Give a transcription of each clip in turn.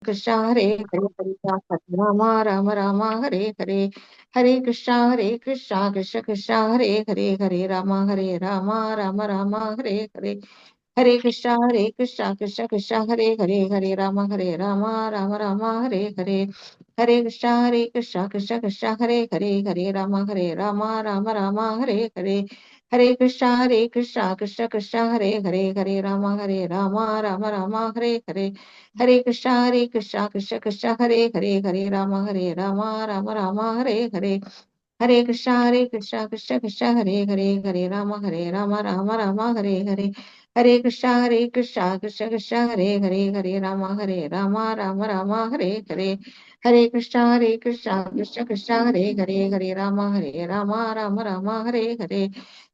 कृष्ण हरे हरे हरे राम राम राम हरे हरे हरे कृष्ण कृष्ण कृष्ण हरे हरे हरे राम राम राम हरे हरे हरे कृष्ण कृष्ण कृष्ण हरे हरे हरे राम राम राम हरे हरे हरे कृष्ण कृष्ण कृष्ण हरे हरे हरे राम राम राम हरे हरे हरे कृष्ण कृष्ण कृष्ण हरे हरे हरे राम राम राम हरे हरे हरे कृष्ण कृष्ण कृष्ण हरे हरे हरे राम राम राम हरे हरे हरे कृष्ण कृष्ण हरे हरे हरे राम राम हरे हरे हरे कृष्ण कृष्ण कृष्ण हरे हरे हरे राम राम राम हरे हरे हरे कृष्ण कृष्ण कृष्ण हरे हरे हरे राम राम राम हरे हरे हरे कृष्ण कृष्ण कृष्ण हरे हरे हरे राम राम हरे हरे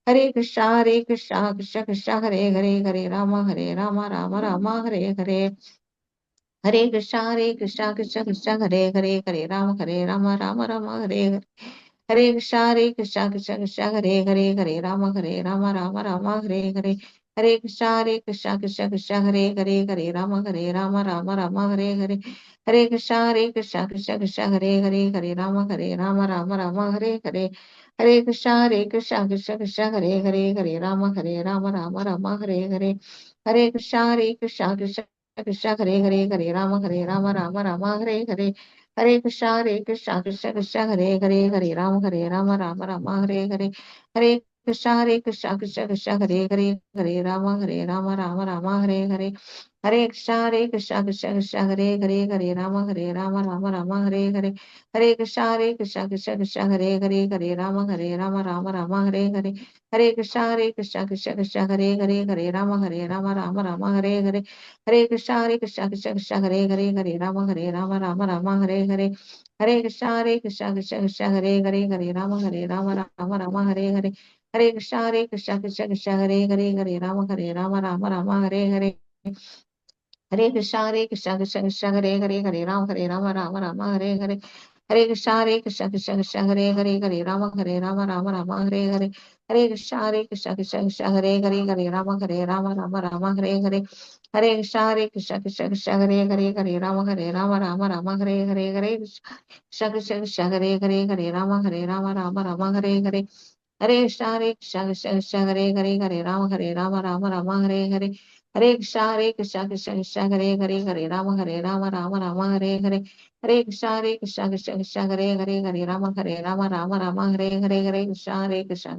हरे कृष्णा कृष्ण कृष्ण हरे हरे हरे राम राम हरे हरे हरे कृष्णा कृष्ण कृष्ण हरे हरे हरे राम राम हरे हरे हरे कृष्णा कृष्ण कृष्ण हरे हरे हरे राम राम हरे हरे हरे कृष्णा कृष्ण कृष्ण हरे हरे हरे राम राम हरे हरे हरे कृष्णा कृष्ण कृष्ण हरे हरे हरे राम राम हरे हरे हरे कृष्णा कृष्ण कृष्ण हरे राम हरे हरे हरे कृष्ण कृष्ण हरे राम हरे हरे हरे कृष्ण कृष्ण हरे राम हरे हरे हरे कृष्ण कृष्ण कृष्ण हरे राम हरे हरे हरे कृष्ण कृष्ण कृष्ण हरे राम हरे हरे हरे कृष्ण कृष्ण कृष्ण हरे राम हरे हरे हरे कृष्ण कृष्ण कृष्ण हरे राम हरे हरे हरे कृष्ण कृष्ण कृष्ण हरे राम हरे हरे हरे कृष्ण कृष्ण कृष्ण हरे राम हरे हरे हरे कृष्ण कृष्ण कृष्ण हरे राम हरे हरे हरे कृष्ण कृष्ण कृष्ण हरे राम हरे हरे हरे कृष्ण कृष्ण कृष्ण हरे राम हरे हरे हरे कृष्ण कृष्ण कृष्ण हरे राम हरे हरे हरे कृष्ण कृष्ण कृष्ण हरे राम हरे हरे हरे कृष्ण कृष्ण कृष्ण हरे राम हरे हरे हरे कृष्ण कृष्ण कृष्ण हरे राम हरे हरे हरे कृष्ण कृष्ण कृष्ण हरे राम हरे हरे हरे कृष्ण कृष्ण कृष्ण हरे राम हरे हरे हरे कृष्ण कृष्ण कृष्ण हरे राम हरे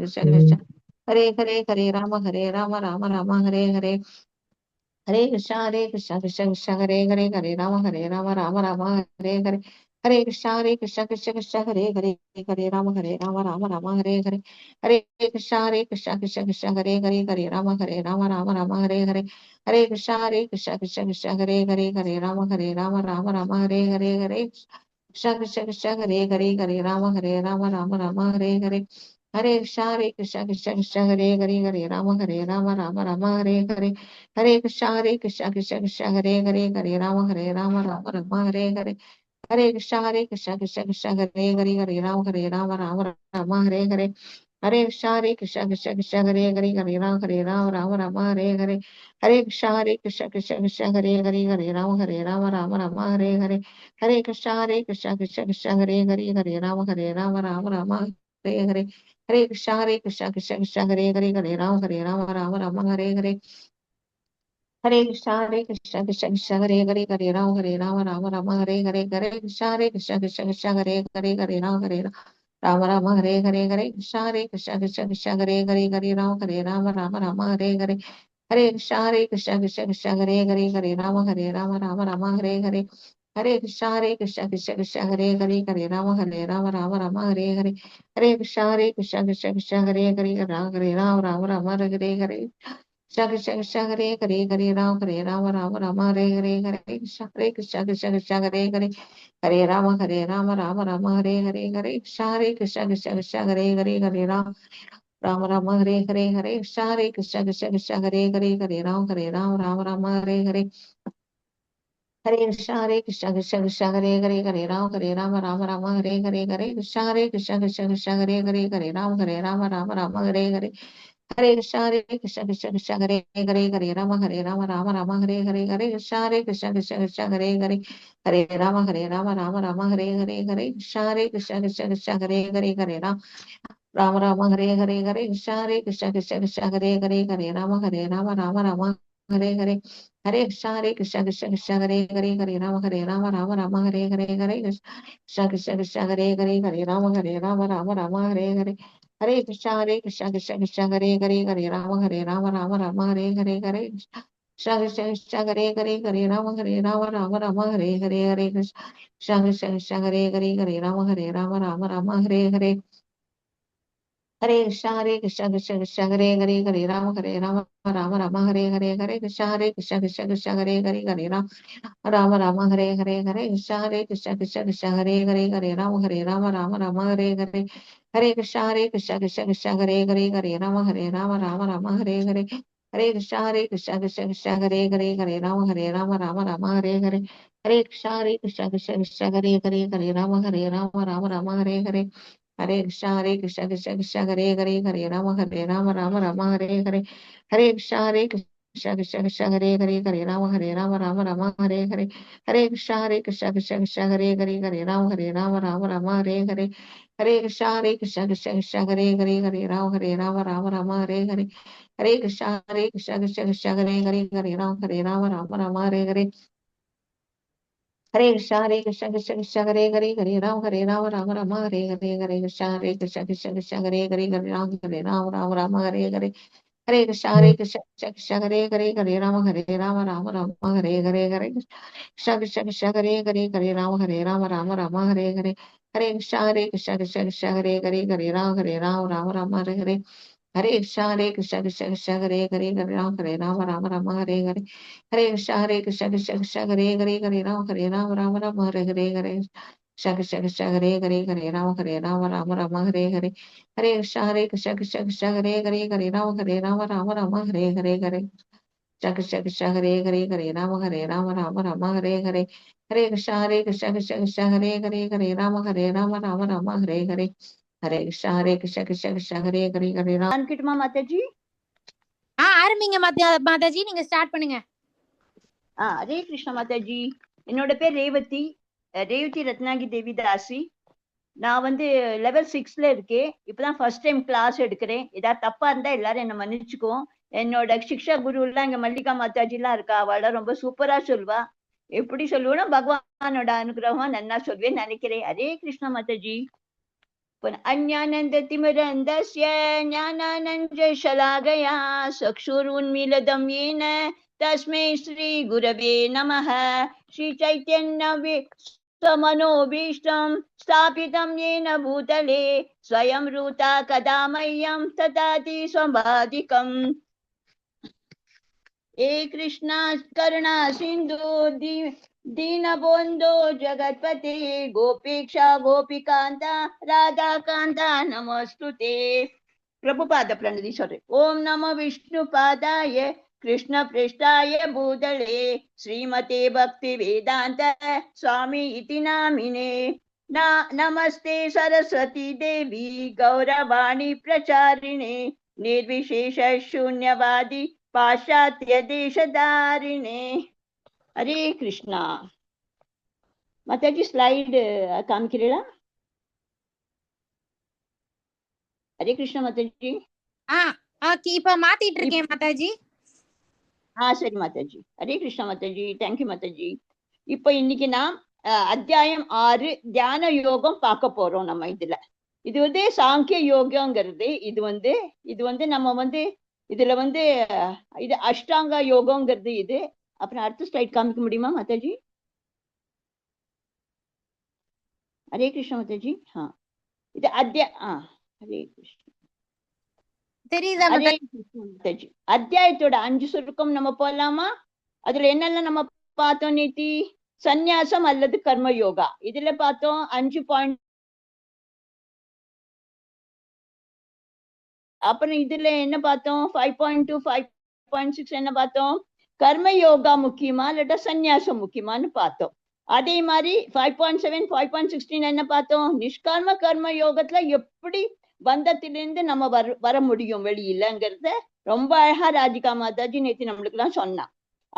हरे हरे कृष्ण कृष्ण कृष्ण हरे राम हरे हरे हरे कृष्ण कृष्ण कृष्ण हरे राम हरे हरे हरे कृष्ण कृष्ण कृष्ण हरे राम हरे हरे कृष्ण कृष्ण कृष्ण हरे राम हरे हरे हरे कृष्ण कृष्ण कृष्ण हरे राम हरे हरे हरे कृष्ण कृष्ण कृष्ण हरे राम हरे हरे हरे कृष्ण कृष्ण कृष्ण हरे राम हरे हरे हरे कृष्ण कृष्ण कृष्ण हरे राम हरे हरे हरे कृष्ण कृष्ण कृष्ण हरे राम हरे हरे हरे कृष्ण कृष्ण कृष्ण हरे राम हरे हरे हरे कृष्ण कृष्ण कृष्ण हरे राम हरे हरे हरे कृष्ण कृष्ण कृष्ण हरे राम हरे कृष्ण कृष्ण कृष्ण हरे राम हरे कृष्ण कृष्ण कृष्ण हरे राम हरे हरे हरे कृष्ण कृष्ण कृष्ण हरे राम हरे हरे हरे कृष्ण कृष्ण कृष्ण हरे राम हरे हरे हरे कृष्ण कृष्ण कृष्ण हरे राम हरे हरे कृष्ण कृष्ण हरे राम हरे हरे हरे कृष्ण कृष्ण कृष्ण हरे राम हरे हरे हरे कृष्ण कृष्ण कृष्ण हरे राम हरे हरे हरे कृष्ण कृष्ण कृष्ण हरे राम हरे हरे हरे कृष्ण कृष्ण कृष्ण हरे राम हरे हरे हरे कृष्ण कृष्ण कृष्ण हरे Ram Hare Hare Hare Krishna Krishna Krishna Hare Hare Hare Rama Rama Rama Hare Hare Hare Krishna Krishna Krishna Hare Hare Hare Rama Rama Hare Hare Hare Krishna Krishna Krishna Hare Hare Hare Rama Hare Hare Hare Krishna Krishna Hare Hare Hare Rama Rama Hare Hare Hare Krishna Krishna Hare Hare Hare Rama Hare Hare Hare Krishna Krishna Hare Hare Hare Rama Hare Hare Hare Krishna Krishna Hare Hare Hare Rama Hare Hare Hare Krishna Krishna Hare Hare Hare Rama Hare Hare Hare Krishna Krishna Hare Hare Hare Rama Hare Hare Hare Krishna Krishna Hare Hare Hare Rama Hare Hare Krishna Krishna Hare Hare Hare Rama Hare Hare Hare Krishna Hare Rama Hare Hare Hare Krishna Hare Rama Hare Hare Hare Krishna Hare Rama Hare Hare Hare Krishna Krishna Hare Rama Hare Hare Hare Krishna Krishna Hare Rama Hare Hare Hare Krishna Hare Rama Hare Hare Hare Krishna Hare Rama Hare Hare Hare Krishna Hare Rama Hare Hare Hare Krishna Hare Rama Hare Hare Hare Krishna Hare Rama Hare Hare Krishna Hare Rama Hare Hare Hare Krishna Hare Rama Hare Hare Krishna Rama Hare Hare Hare Krishna Rama Hare Hare Hare Krishna Hare Rama Hare Hare Hare Krishna Hare Rama Hare Hare Krishna Rama Hare Hare Hare Krishna Hare Rama Hare Hare Krishna Hare Rama Hare Hare Hare Krishna Hare Rama Hare Hare Hare Krishna Hare Rama ஆரம்பிக்கட்டுமா Mataji? ஆரம்பிங்க மாதாஜி, நீங்க start பண்ணுங்க. ஹரே கிருஷ்ண மாதாஜி. என்னோட பேர் ரேவதி ரத்னாகி தேவிதாசி. நான் வந்து level 6ல இருக்கேன். இப்பதான் first time class எடுக்கிறேன். ஏதாவது தப்பா இருந்தா எல்லாரும் என்ன மன்னிச்சுக்குவோம். என்னோட சிக்ஷா குரு எல்லாம் இங்க மல்லிகா மாதாஜி எல்லாம் இருக்கா. அவள ரொம்ப சூப்பரா சொல்வா. எப்படி சொல்லுவோம்னா பகவானோட அனுகிரகம் நன்னா சொல்வேன் நினைக்கிறேன். ஹரே கிருஷ்ண மாதாஜி. अज्ञानन्दतिमिरन्दस्य ज्ञानानञ्जशलाकया चक्षुरुन्मीलितं येन तस्मै श्रीगुरवे नमः। श्रीचैतन्यमनोभीष्टं स्थापितं येन भूतले स्वयं रूता कदा मह्यं ददाति स्वभाधिकम्। हे कृष्णा करुणा सिन्धु दीनबन्धो जगत्पते गोपेक्षा गोपिकान्ता राधाकान्ता नमस्तुते। प्रभुपाद प्रणति सॉरी। ओम नमो विष्णुपादाय कृष्ण पृष्ठाय भूतले श्रीमते भक्ति वेदांत स्वामी इति नामिने। नमस्ते सरस्वती देवी गौरवाणी प्रचारिणे निर्विशेष शून्यवादी पाश्चात्य देशधारिणे। हरे कृष्णा माताजी स्लाइड कामिக்கிறீங்களா? हरे कृष्णा माताजी. இப்ப மாத்திட்டு இருக்கேன் மாதாஜி. சரி மாதாஜி. ஹரே கிருஷ்ணா மாதாஜி. தேங்க்யூ மாதாஜி. இப்போ இன்னைக்கு நாம் அத்தியாயம் 6 தியான யோகம் பார்க்க போறோம். நம்ம இது வந்து சாங்கிய யோகங்கிறது இது வந்து நம்ம வந்து இதுல வந்து இது அஷ்டாங்க யோகங்கிறது இது. அப்புறம் அடுத்த ஸ்லைட் காமிக்க முடியுமா மாதாஜி? ஹரே கிருஷ்ணா மாதாஜி. இது ஹரே கிருஷ்ணா தெரியுதா மாதாஜி? அத்தியாயத்தோட 5 சுருக்கம் நம்ம போலாமா? அதுல என்னெல்லாம் நம்ம பார்த்தோம் நேத்தி? சந்நியாசம் அல்லது கர்ம யோகா இதுல பார்த்தோம் 5 பாயிண்ட். அப்புறம் இதுல என்ன பார்த்தோம்? 5.2 5.6 என்ன பார்த்தோம்? கர்ம யோகா முக்கியமா இல்லாட்டா சந்நியாசம் முக்கியமான்னு பார்த்தோம். அதே மாதிரி 5.7 5.16 என்ன பார்த்தோம்? நிஷ்கர்ம கர்ம யோகத்துல எப்படி பந்தத்திலிருந்து நம்ம வர முடியும் வெளியிலங்கிறத ரொம்ப அழகா ராதிகா மாதாஜி நேத்து நம்மளுக்கு எல்லாம் சொன்னா.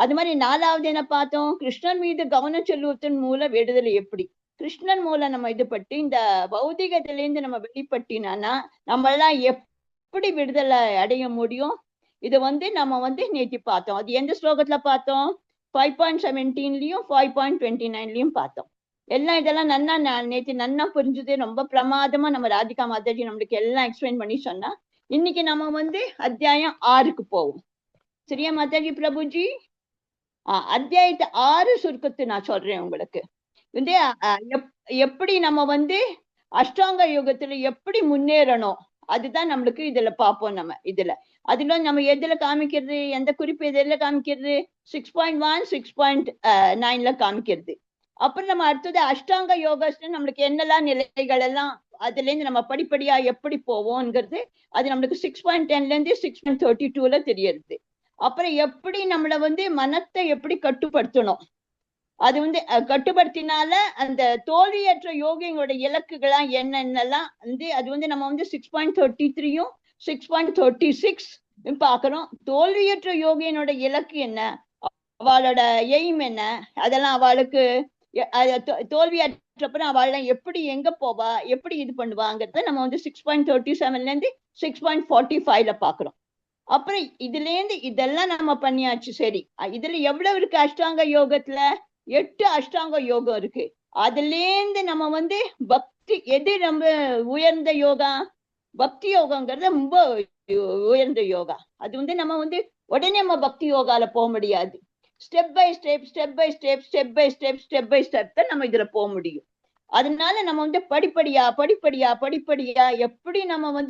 அது மாதிரி 4வது என்ன பார்த்தோம், கிருஷ்ணன் மீது கவனம் செலுத்தின் மூலம் விடுதலை எப்படி, கிருஷ்ணன் மூலம் நம்ம இதுபட்டு இந்த பௌதிகத்திலேருந்து நம்ம வெளிப்பட்டினா நம்ம எல்லாம் எப்படி விடுதலை அடைய முடியும். இது நம்ம நேத்தி பார்த்தோம். அது எந்த ஸ்லோகத்துல பார்த்தோம், 5.17லயும் 5.29லயும் பார்த்தோம். எல்லாம் இதெல்லாம் நன்னா நேத்தி நன்னா புரிஞ்சுது. ரொம்ப பிரமாதமா நம்ம ராதிகா மாதாஜி நம்மளுக்கு எல்லாம் எக்ஸ்பிளைன் பண்ணி சொன்னா. இன்னைக்கு நம்ம அத்தியாயம் 6க்கு போவோம். சரியா மாதாஜி பிரபுஜி? அத்தியாயத்தை 6 சுருக்கத்தை நான் சொல்றேன் உங்களுக்கு. எப்படி நம்ம அஷ்டாங்க யோகத்துல எப்படி முன்னேறணும் அதுதான் நம்மளுக்கு இதுல பார்ப்போம். நம்ம அதுல நம்ம எதுல காமிக்கிறது, எந்த குறிப்பு எதுல காமிக்கிறது, 6.1 6.9ல காமிக்கிறது. அப்புறம் நம்ம அடுத்தது அஷ்டாங்க யோகத்துல நம்மளுக்கு என்னெல்லாம் நிலைகள் எல்லாம் அதுல இருந்து நம்ம படிப்படியா எப்படி போவோம்ங்கிறது அது நம்மளுக்கு 6.10ல இருந்து 6.32ல தெரியுது. அப்புறம் எப்படி நம்மள மனத்தை எப்படி கட்டுப்படுத்தணும், அது கட்டுப்படுத்தினால அந்த தோல்வியற்ற யோகிங்களோட இலக்குகளா என்னென்னலாம் அது நம்ம 6.33யும் 6.36 பாக்குறோம். தோல்வியற்ற யோகியனோட இலக்கு என்ன, அவளோட எய்ம் என்ன, அதெல்லாம் அவளுக்கு தோல்வியற்றப்பறம் அவள் எப்படி எங்க போவா, எப்படி இது பண்ணுவாங்கிறத நம்ம 6.37ல இருந்து 6.45ல பாக்குறோம். அப்புறம் இதுல இருந்து இதெல்லாம் நம்ம பண்ணியாச்சு. சரி, இதுல எவ்வளவு இருக்கு அஷ்டாங்க யோகத்துல? 8 அஷ்டாங்க யோகம் இருக்கு. அதுல இருந்து நம்ம பக்தி எது ரொம்ப உயர்ந்த யோகா, பக்தி யோகங்கிறது ரொம்ப உயர்ந்த யோகா. அது நம்ம உடனே நம்ம பக்தி யோகால போக முடியாது. ஸ்டெப் பை ஸ்டெப் தான் நம்ம இதுல போக முடியும். அதனால நம்ம படிப்படியா எப்படி நம்ம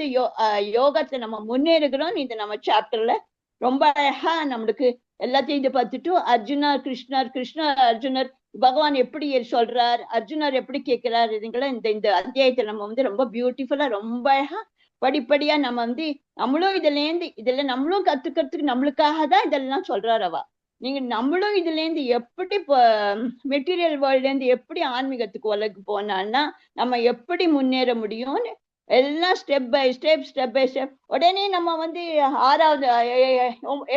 யோகத்துல நம்ம முன்னேறுகிறோம். இது நம்ம சாப்டர்ல ரொம்ப அழகா நம்மளுக்கு எல்லாத்தையும் இது பார்த்துட்டு கிருஷ்ணர் அர்ஜுனர் பகவான் எப்படி சொல்றார், அர்ஜுனர் எப்படி கேட்கிறார், இதுங்களை இந்த அத்தியாயத்துல நம்ம ரொம்ப பியூட்டிஃபுல்லா ரொம்ப அழகா படிப்படியா நம்ம நம்மளும் இதுல நம்மளும் கத்துக்கிறதுக்கு நம்மளுக்காக தான் இதெல்லாம் சொல்றாரு அவ. நீங்க நம்மளும் இதுல இருந்து எப்படி மெட்டீரியல் வேர்ல்ட்ல இருந்து எப்படி ஆன்மீகத்துக்கு உலகு போனான்னா நம்ம எப்படி முன்னேற முடியும்னு எல்லாம் ஸ்டெப் பை ஸ்டெப். உடனே நம்ம 6வது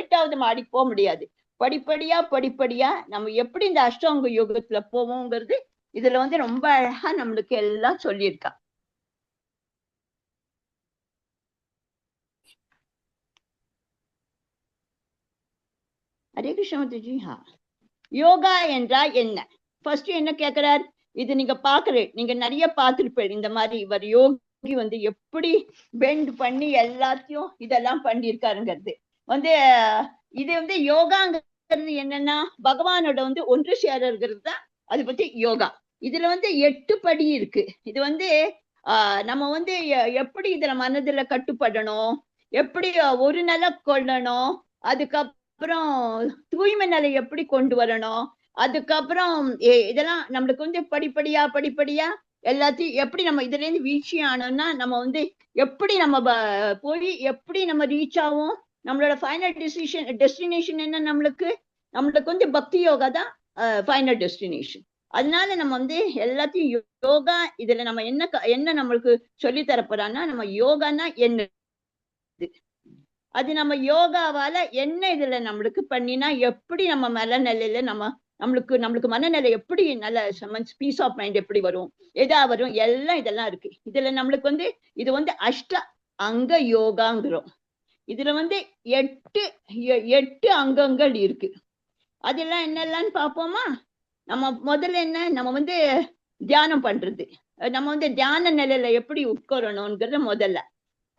8வது மாடிக்கு போக முடியாது. படிப்படியா நம்ம எப்படி இந்த அஷ்டாங்க யோகத்துல போவோங்கிறது இதுல ரொம்ப அழகா நம்மளுக்கு எல்லாம் சொல்லியிருக்கா. ஹரே கிருஷ்ணமூர்த்திஜி. யோகா என்றால் என்ன? ஃபர்ஸ்ட் என்ன கேக்குறார், இது நீங்க நீங்க நிறைய பார்த்திருப்பீங்க. இந்த மாதிரி இவர் யோகி எப்படி பெண்ட் பண்ணி எல்லாத்தையும் இதெல்லாம் பண்ணியிருக்காருங்கிறது இது யோகாங்கிறது என்னன்னா பகவானோட ஒன்று சேரங்கிறது தான். அது பத்தி யோகா இதுல 8 படி இருக்கு. இது நம்ம எப்படி இதுல மனதுல கட்டுப்படணும், எப்படி ஒரு நிலை கொள்ளணும், அதுக்கப்புறம் தூய்மை நிலை எப்படி கொண்டு வரணும், அதுக்கப்புறம் இதெல்லாம் நம்மளுக்கு படிப்படியா எல்லாத்தையும் எப்படி நம்ம இதுல இருந்து வீழ்ச்சி ஆனோம்னா நம்ம எப்படி நம்ம போய் எப்படி நம்ம ரீச் ஆகும், நம்மளோட ஃபைனல் டெஸ்டினேஷன் என்ன, நம்மளுக்கு பக்தி யோகா தான் ஃபைனல் டெஸ்டினேஷன். அதனால நம்ம எல்லாத்தையும் யோகா இதுல நம்ம என்ன நம்மளுக்கு சொல்லி தரப்போறான்னா நம்ம யோகான்னா என்ன, அது நம்ம யோகாவால என்ன இதுல நம்மளுக்கு பண்ணினா எப்படி நம்ம மனநிலையில நம்மளுக்கு மனநிலை எப்படி நல்ல பீஸ் ஆஃப் மைண்ட் எப்படி வரும், எதா வரும், எல்லாம் இதெல்லாம் இருக்கு. இதுல நம்மளுக்கு இது அஷ்ட அங்க யோகாங்கிறோம். இதுல 8 அங்கங்கள் இருக்கு. அதெல்லாம் என்னெல்லாம் பார்ப்போமா? நம்ம முதல்ல என்ன, நம்ம தியானம் பண்றது, நம்ம தியான நிலையில எப்படி உட்காரணும்ங்கிறத முதல்ல.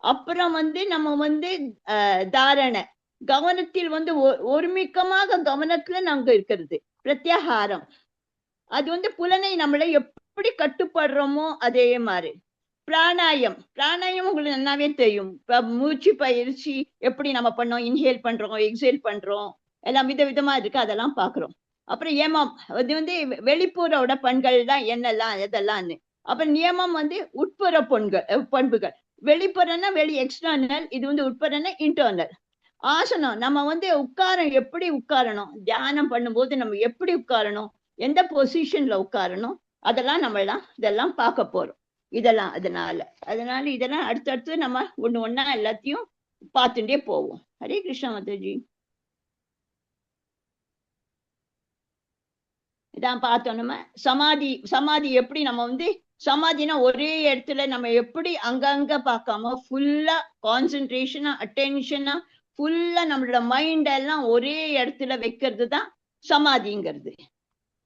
அப்புறம் நம்ம தாரணை, கவனத்தில் ஒருமிக்கமாக கவனத்துல நாங்க இருக்கிறது. பிரத்யாகாரம், அது புலனை நம்மளை எப்படி கட்டுப்படுறோமோ அதே மாதிரி. பிராணாயம் உங்களுக்கு நல்லாவே தெரியும். மூச்சு பயிற்சி எப்படி நம்ம பண்ணோம், இன்ஹேல் பண்றோம், எக்ஸேல் பண்றோம், எல்லாம் விதவிதமா இருக்கு, அதெல்லாம் பாக்குறோம். அப்புறம் ஏமம், அது வெளிப்புறோட பண்கள் தான் என்னெல்லாம் எதெல்லாம்னு. அப்புறம் நியமம் உட்புற பண்புகள். வெளிப்புறம்னா வெளி எக்ஸ்டர்னல், இது உட்புறம்னா இன்டர்னல். ஆசனம், நம்ம எப்படி உட்காரணும், தியானம் பண்ணும்போது நம்ம எப்படி உட்காரணும், எந்த பொசிஷன்ல உட்காரணும், அதெல்லாம் இதெல்லாம் பார்க்க போறோம். இதெல்லாம் அதனால இதெல்லாம் அடுத்தடுத்து நம்ம ஒண்ணா எல்லாத்தையும் பார்த்துட்டே போவோம். ஹரே கிருஷ்ணா மாதாஜி. இதான் பார்த்தோம். நம்ம சமாதி எப்படி நம்ம வந்து சமாதினா ஒரே இடத்துல நம்ம எப்படி அங்கங்க பார்க்காம ஃபுல்லா கான்சென்ட்ரேஷனா அட்டென்ஷனா ஃபுல்லா நம்மளோட மைண்ட் எல்லாம் ஒரே இடத்துல வைக்கிறது தான் சமாதிங்கிறது.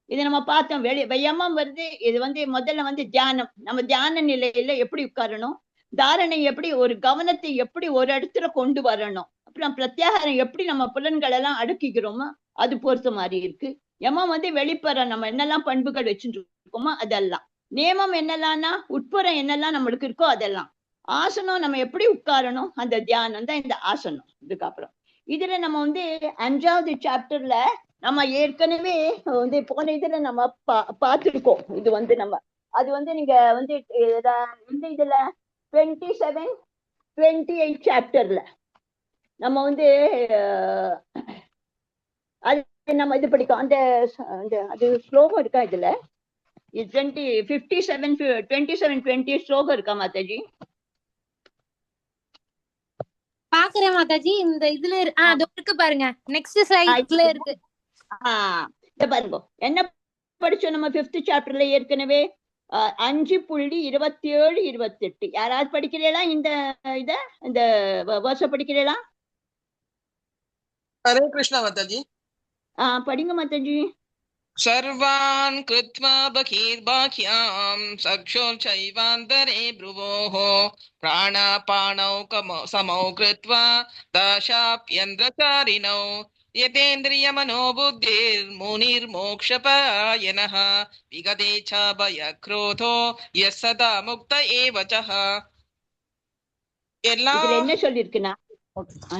இது நம்ம பார்த்தோம். வெயமம் வருது. இது வந்து முதல்ல வந்து தியானம். நம்ம தியான நிலையில எப்படி உட்காரணும், தாரணை எப்படி, ஒரு கவனத்தை எப்படி ஒரு இடத்துல கொண்டு வரணும், அப்புறம் பிரத்யாகாரம் எப்படி நம்ம புலன்கள் எல்லாம் அடுக்கிக்கிறோமோ அது பொறுத்த மாதிரி இருக்கு. யமம் வந்து வெளிப்புற நம்ம என்னெல்லாம் பண்புகள் வச்சுட்டு இருக்கோமோ அதெல்லாம். நியமம் என்னெல்லாம்னா உட்புறம் என்னெல்லாம் நம்மளுக்கு இருக்கோ அதெல்லாம். ஆசனம் நம்ம எப்படி உட்காரணும், அந்த தியானம் தான் இந்த ஆசனம். இதுக்கப்புறம் இதுல நம்ம வந்து 5வது சாப்டர்ல நம்ம ஏற்கனவே வந்து போன இதுல நம்ம பார்த்துருக்கோம். இது வந்து நம்ம அது வந்து நீங்க வந்து இந்த இதுல 27, 28 சாப்டர்ல நம்ம வந்து அது நம்ம இது படிக்கும். அந்த அது ஸ்லோகம் இருக்கா இதுல? 57, 20 ஸ்லோகம் இருக்கா மாதாஜி? பாக்குறேன் மாதாஜி. இந்த இதுல அது இருக்கு பாருங்க, நெக்ஸ்ட் ஸ்லைட்ல இருக்கு. இத பாருங்க என்ன படிச்சோம் நம்ம 5th சாப்டர்ல ஏற்கனவே 5.27, 28. யாராவது படிக்கிறீங்களா இந்த இந்த வருஷம் படிக்கிறீங்களா? ஹரே கிருஷ்ணா மாதாஜி. படிங்க மாதாஜி. சர்வான் கிருத்வா பகீர்பாக்யாம் சக்ஷோர்ச்சைவாந்தரே ப்ருவோः பிராணாபானௌ சமௌ கிருத்வா தாசாப்யந்திரசாரிணௌ யதேந்திரியமனோ புத்திர்முனிர்மோக்ஷபராயணः விகதேச்சா பயக்ரோதோ யஸ் சதா முக்த ஏவசः. என்ன சொல்லிருக்குன்னா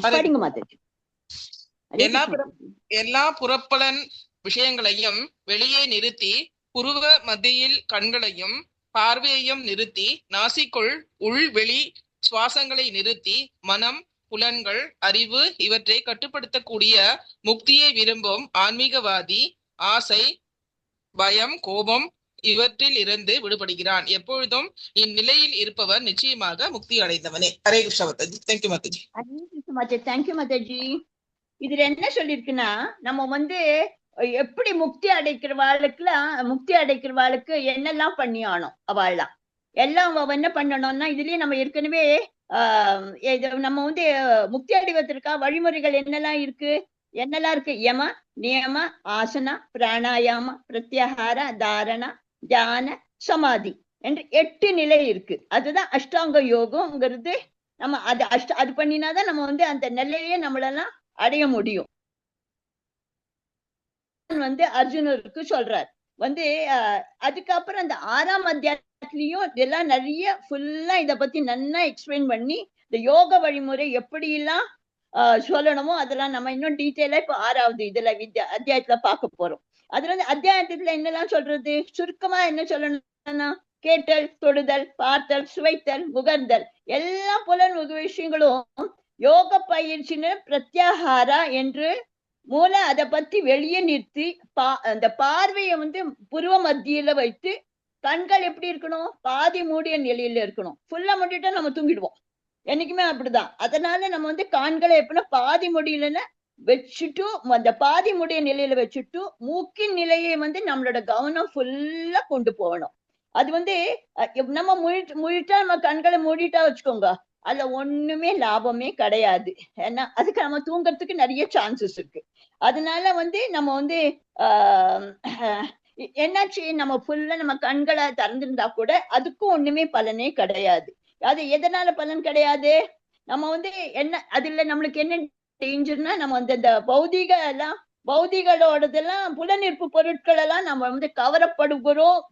படிங்க மாதாஜி. எல்லா புறப்பலன் விஷயங்களையும் வெளியே நிறுத்தி, புருவ மத்தியில் கண்களையும் பார்வையையும் நிறுத்தி, நாசிக்குள் உள் வெளி சுவாசங்களை நிறுத்தி, மனம், புலன்கள், அறிவு இவற்றை கட்டுப்படுத்தக்கூடிய முக்தியை விரும்பும் ஆன்மீகவாதி ஆசை, பயம், கோபம் இவற்றில் இருந்து விடுபடுகிறான். எப்பொழுதும் இந்நிலையில் இருப்பவர் நிச்சயமாக முக்தி அடைந்தவனே. ஹரே கிருஷ்ணா மாதாஜி. தேங்க்யூ மாதாஜி. தேங்க்யூ மாதாஜி. இதுல என்ன சொல்லிருக்குன்னா நம்ம வந்து எப்படி முக்தி அடைக்கிறவாளுக்கு என்னெல்லாம் பண்ணியானோம் அவள்லாம் எல்லாம் என்ன பண்ணணும்னா இதுலயே நம்ம ஏற்கனவே நம்ம வந்து முக்தி அடைவதற்கா வழிமுறைகள் என்னெல்லாம் இருக்கு. யம, நியம, ஆசனா, பிராணாயாம, பிரத்யாகார, தாரணா, தியான, சமாதி என்று 8 நிலை இருக்கு. அதுதான் அஷ்டாங்க யோகம்ங்கிறது. நம்ம அது பண்ணினாதான் நம்ம வந்து அந்த நிலையே நம்மளெல்லாம் அடைய முடியும். வந்து அர்ஜுனருக்கு சொல்றார் வந்து அதுக்கப்புறம் அந்த 6ஆம் அத்தியாயத்திலயும் இதெல்லாம் நிறைய ஃபுல்லா இத பத்தி நல்லா எக்ஸ்பிளைன் பண்ணி இந்த யோக வழிமுறை எப்படி எல்லாம் சொல்லணுமோ அதெல்லாம் நம்ம இன்னும் டீட்டெயிலா இப்ப 6வது இதுல அத்தியாயத்துல பார்க்க போறோம். அதுல வந்து அத்தியாயத்துல என்னெல்லாம் சொல்றது, சுருக்கமா என்ன சொல்லணும்னா கேட்டல், தொடுதல், பார்த்தல், சுவைத்தல், முகர்ந்தல் எல்லா புலன் விஷயங்களும் யோக பயிற்சின்னு பிரத்யாகாரா என்று மூல அதை பத்தி வெளியே நிறுத்தி அந்த பார்வையை வந்து புருவ மத்தியில வைத்து கண்கள் எப்படி இருக்கணும், பாதி மூடிய நிலையில இருக்கணும். ஃபுல்லா மூடிட்டா நம்ம தூங்கிடுவோம், என்னைக்குமே அப்படிதான். அதனால நம்ம வந்து கண்களை எப்படின்னா பாதி முடியலன்னு வச்சுட்டு அந்த பாதி முடிய நிலையில வச்சுட்டு மூக்கின் நிலையை வந்து நம்மளோட கவனம் ஃபுல்லா கொண்டு போகணும். அது வந்து நம்ம முழிட்டா நம்ம கண்களை மூடிட்டா வச்சுக்கோங்க, அதுல ஒண்ணுமே லாபமே கிடையாது. ஏன்னா அதுக்கு நம்ம தூங்குறதுக்கு நிறைய சான்சஸ் இருக்கு. அதனால வந்து நம்ம வந்து என்னாச்சு, நம்ம ஃபுல்லா நம்ம கண்களை திறந்திருந்தா கூட அதுக்கும் ஒண்ணுமே பலனே கிடையாது. அது எதனால பலன் கிடையாது, நம்ம வந்து என்ன அதுல நம்மளுக்கு என்ன டேஞ்சர்னா நம்ம வந்து இந்த பௌதிகளோடதெல்லாம் புலனிற்பு பொருட்கள் எல்லாம் நம்ம வந்து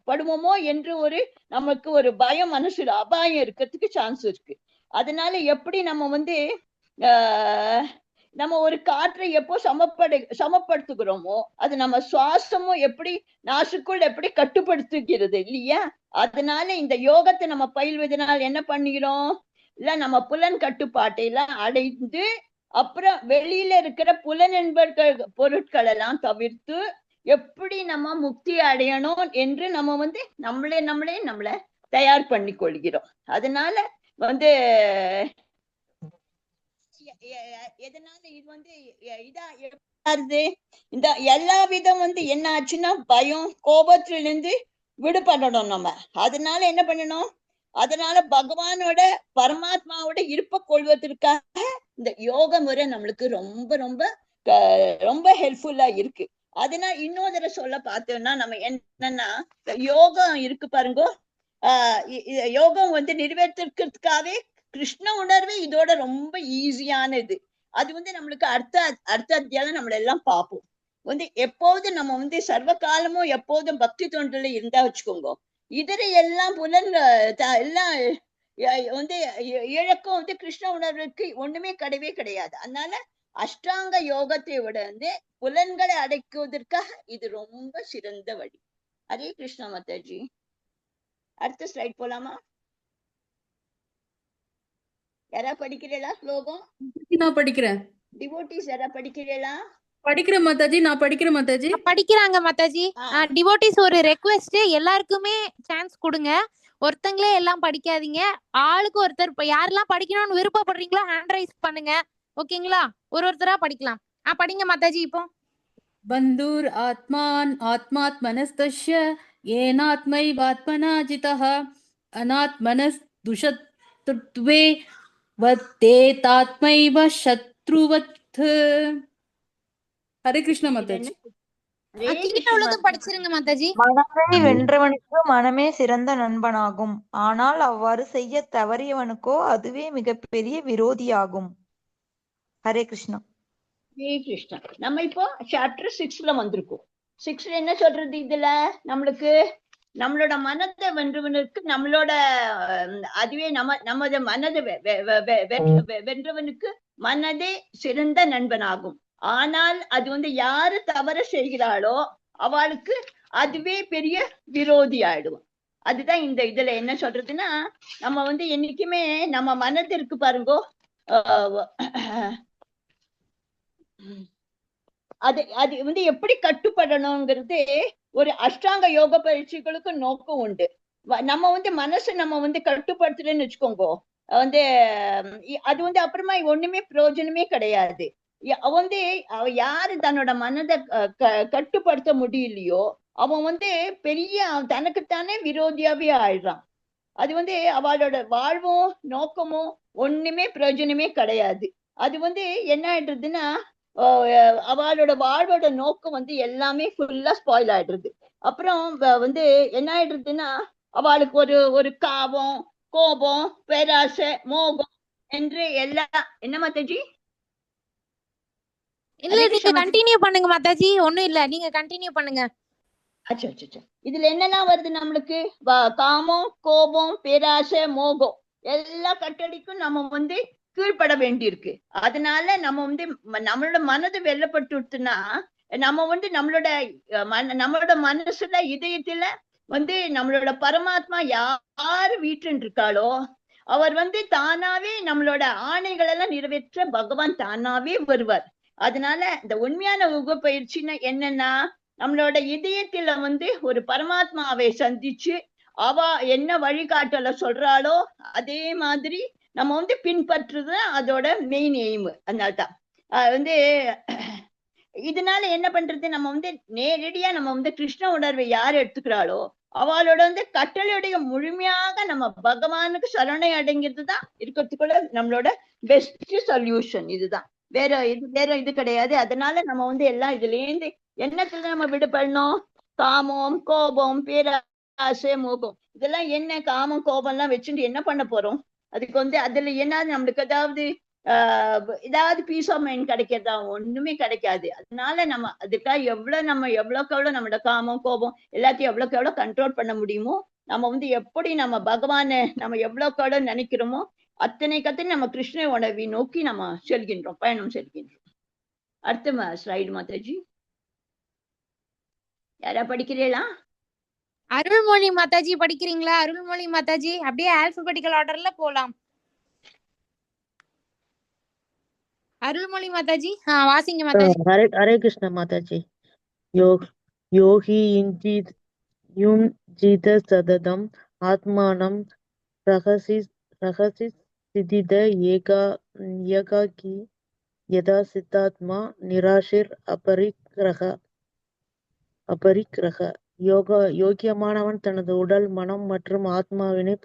படுவோமோ என்று நமக்கு ஒரு பயம், மனசுல அபாயம் இருக்கிறதுக்கு சான்ஸ் இருக்கு. அதனால எப்படி நம்ம வந்து நம்ம ஒரு காற்றை எப்போ சமப்படுத்துகிறோமோ அது நம்ம சுவாசமும் எப்படி நாசுக்குள் எப்படி கட்டுப்படுத்துகிறது இல்லையா. அதனால இந்த யோகத்தை நம்ம பயில்வதனால் என்ன பண்ணுகிறோம், இல்ல நம்ம புலன் கட்டுப்பாட்டை எல்லாம் அடைந்து அப்புறம் வெளியில இருக்கிற புலனென்பர்கள் பொருட்கள் எல்லாம் தவிர்த்து எப்படி நம்ம முக்தி அடையணும் என்று நம்ம வந்து நம்மளை தயார் பண்ணி கொள்கிறோம். அதனால வந்து எதனால இது வந்து இதா இருது, இந்த எல்லா விதம் வந்து என்ன ஆச்சுன்னா பயம் கோபத்திலிருந்து விடுபடணும் நம்ம. அதனால என்ன பண்ணணும், அதனால பகவானோட பரமாத்மாவோட இருப்ப கொள்வதற்காக இந்த யோக முறை நம்மளுக்கு ரொம்ப ரொம்ப ரொம்ப ஹெல்ப்ஃபுல்லா இருக்கு. அதனால இன்னொரு தடவை சொல்ல பார்த்தோம்னா நம்ம என்னன்னா யோகம் இருக்கு பாருங்க, யோகம் வந்து நிறைவேற்றிருக்கிறதுக்காகவே கிருஷ்ண உணர்வு இதோட ரொம்ப ஈஸியானது. அது வந்து நம்மளுக்கு அடுத்த அத்தியாயம் நம்மள எல்லாம் பார்ப்போம். வந்து எப்போதும் நம்ம வந்து சர்வ காலமும் எப்போதும் பக்தி தொண்டில இருந்தா வச்சுக்கோங்க, இதர எல்லாம் புலன் எல்லாம் வந்து இழக்கம் வந்து கிருஷ்ண உணர்வுக்கு ஒண்ணுமே கிடையவே கிடையாது. அதனால அஷ்டாங்க யோகத்தை விட வந்து புலன்களை அடைக்குவதற்காக இது ரொம்ப சிறந்த வழி. ஹரே கிருஷ்ணா மாதாஜி. அடுத்த ஸ்லைட் போலாமா? யாரா படிக்கிறீங்களா ஸ்லோகம்? நான் படிக்கிறேன். டிவோட்டிஸ் யாரா படிக்கிறீங்களா? படிக்கிறேன் மாதாஜி, நான் படிக்கிறேன் மாதாஜி. படிக்கிறாங்க மாதாஜி. டிவோட்டிஸ் ஒரு ரெக்வெஸ்ட், எல்லாருக்குமே சான்ஸ் கொடுங்க. ஒருத்தங்களே எல்லாம் படிக்காதீங்க, ஆளுக்கு ஒருத்தர். யாரெல்லாம் படிக்கணும்னு விருப்பப்படுறீங்களோ ஹேண்ட் ரைஸ் பண்ணுங்க, ஓகேங்களா? ஒருத்தரா படிக்கலாம். படிங்க மாதாஜி. இப்போ பந்தூர் ஆத்மான் ஆத்மாத்மனஸ்தஸ்ய ஏனாத்மைவாத்மனா ஜிதः அநாத்மனஸ் துஷத்வே வத்தேதாத்மைவ சத்ருவத். ஹரே கிருஷ்ண மாதாஜி. கீழே உள்ளதும் படிச்சிருங்க மாதாஜி. மனதை வென்றவனுக்கு மனமே சிறந்த நண்பனாகும், ஆனால் அவ்வாறு செய்ய தவறியவனுக்கோ அதுவே மிகப்பெரிய விரோதியாகும். ஹரே கிருஷ்ணா. ஹரே கிருஷ்ணா. நம்ம இப்போ சாப்டர் 6ல வந்திருக்கோம். 6ல என்ன சொல்றது, இதுல நம்மளுக்கு நம்மளோட மனதை வென்றவனுக்கு நம்மளோட அதுவே நமது மனதை வென்றவனுக்கு மனதே சிறந்த நண்பனாகும். ஆனால் அது வந்து யாரு தவறு செய்கிறாளோ அவளுக்கு அதுவே பெரிய விரோதி ஆயிடுவோம். அதுதான் இந்த இதுல என்ன சொல்றதுன்னா, நம்ம வந்து என்னைக்குமே நம்ம மனதிற்கு பாருங்கோ, அது வந்து எப்படி கட்டுப்படணுங்கிறது ஒரு அஷ்டாங்க யோக பயிற்சிகளுக்கு நோக்கம் உண்டு. நம்ம வந்து மனசு நம்ம வந்து கட்டுப்படுத்துறேன்னு வச்சுக்கோங்க, வந்து அது வந்து அப்புறமா ஒண்ணுமே பிரயோஜனமே கிடையாது. வந்து யாரு தன்னோட மனதை கட்டுப்படுத்த முடியலையோ அவன் வந்து பெரிய தனக்குத்தானே விரோதியாவே ஆயிடுறான். அது வந்து அவளோட வாழ்வும் நோக்கமும் ஒண்ணுமே பிரயோஜனமே கிடையாது. அது வந்து என்ன ஆயிடுறதுன்னா அவளோட வாழ்வோட நோக்கம் வந்து எல்லாமே ஃபுல்லா ஸ்பாயில் ஆயிடுறது. அப்புறம் வந்து என்ன ஆயிடுறதுன்னா அவளுக்கு ஒரு காபம் கோபம் பேராசை மோகம் என்று எல்லாம். என்ன மாதாஜி? இல்ல நீங்க கண்டினியூ பண்ணுங்க மாதாஜி, ஒண்ணும் இல்ல, நீங்க கண்டினியூ பண்ணுங்க. அச்சா. இதுல என்னெல்லாம் வருது நம்மளுக்கு? காமம் கோபம் பேராசை மோகம் எல்லா கட்டளைக்கும் நம்ம வந்து கீழ்பட வேண்டியிருக்கு. அதனால நம்ம வந்து நம்மளோட மனது வெல்லப்பட்டுனா நம்ம வந்து நம்மளோட மனசுல இதயத்துல வந்து நம்மளோட பரமாத்மா யாரு வீட்டுன்னு இருக்காளோ அவர் வந்து தானாவே நம்மளோட ஆணைகள் எல்லாம் நிறைவேற்ற பகவான் தானாவே வருவார். அதனால இந்த உண்மையான யுக பயிற்சின்னா என்னன்னா, நம்மளோட இதயத்துல வந்து ஒரு பரமாத்மாவை சந்திச்சு அவ என்ன வழிகாட்டல சொல்றாளோ அதே மாதிரி நம்ம வந்து பின்பற்றுறது அதோட மெயின் எய்ம். அதனால்தான் வந்து இதனால என்ன பண்றது, நம்ம வந்து நேரடியா நம்ம வந்து கிருஷ்ண உணர்வை யார் எடுத்துக்கிறாளோ அவளோட வந்து கட்டளையுடைய முழுமையாக நம்ம பகவானுக்கு சரணை அடைங்கிறது தான் இருக்கிறதுக்குள்ள நம்மளோட பெஸ்ட் சொல்யூஷன். இதுதான், வேற இது கிடையாது. அதனால நம்ம வந்து எல்லாம் இதுல இருந்து என்னத்துல நம்ம விடுபடணும்? காமம் கோபம் பேராசை மோகம் இதெல்லாம் என்ன? காமம் கோபம் எல்லாம் வச்சுட்டு என்ன பண்ண போறோம்? அதுக்கு வந்து அதுல என்ன நம்மளுக்கு ஏதாவது பீஸ் ஆஃப் மைண்ட் கிடைக்கிறதா? ஒண்ணுமே கிடைக்காது. அதனால நம்ம அதுக்காக எவ்வளவுக்கு எவ்வளவு நம்மளோட காமம் கோபம் எல்லாத்தையும் எவ்வளவுக்கு எவ்வளவு கண்ட்ரோல் பண்ண முடியுமோ, நம்ம வந்து எப்படி நம்ம பகவானை நம்ம எவ்வளவுக்கு எவ்வளவு நினைக்கிறோமோ அத்தனை நம்ம கிருஷ்ண உணர்வை நோக்கி நம்ம பயணம் செல்கின்றோம். அடுத்த ஸ்லைடு மாதாஜி. யாரா படிக்கிறீங்களா? அருள்மொழி மாதாஜி படிக்கிறீங்களா? அருள்மொழி மாதாஜி, அப்படியே ஆல்பபெட்டிக்கல் ஆர்டர்ல போலாம். அருள்மொழி மாதாஜி வாசிங்க மாதாஜி. ஹரே கிருஷ்ண மாதாஜி. யோகி யுஞ்சித சததம் ஆத்மானம் ரகசி ரகசி சிதித ஏகாகி யதா சித்தாத்மா நிராஷிர் அபரிக்கிரக யோகியமானவன் தனது உடல், மனம் மற்றும் ஆத்மாவினை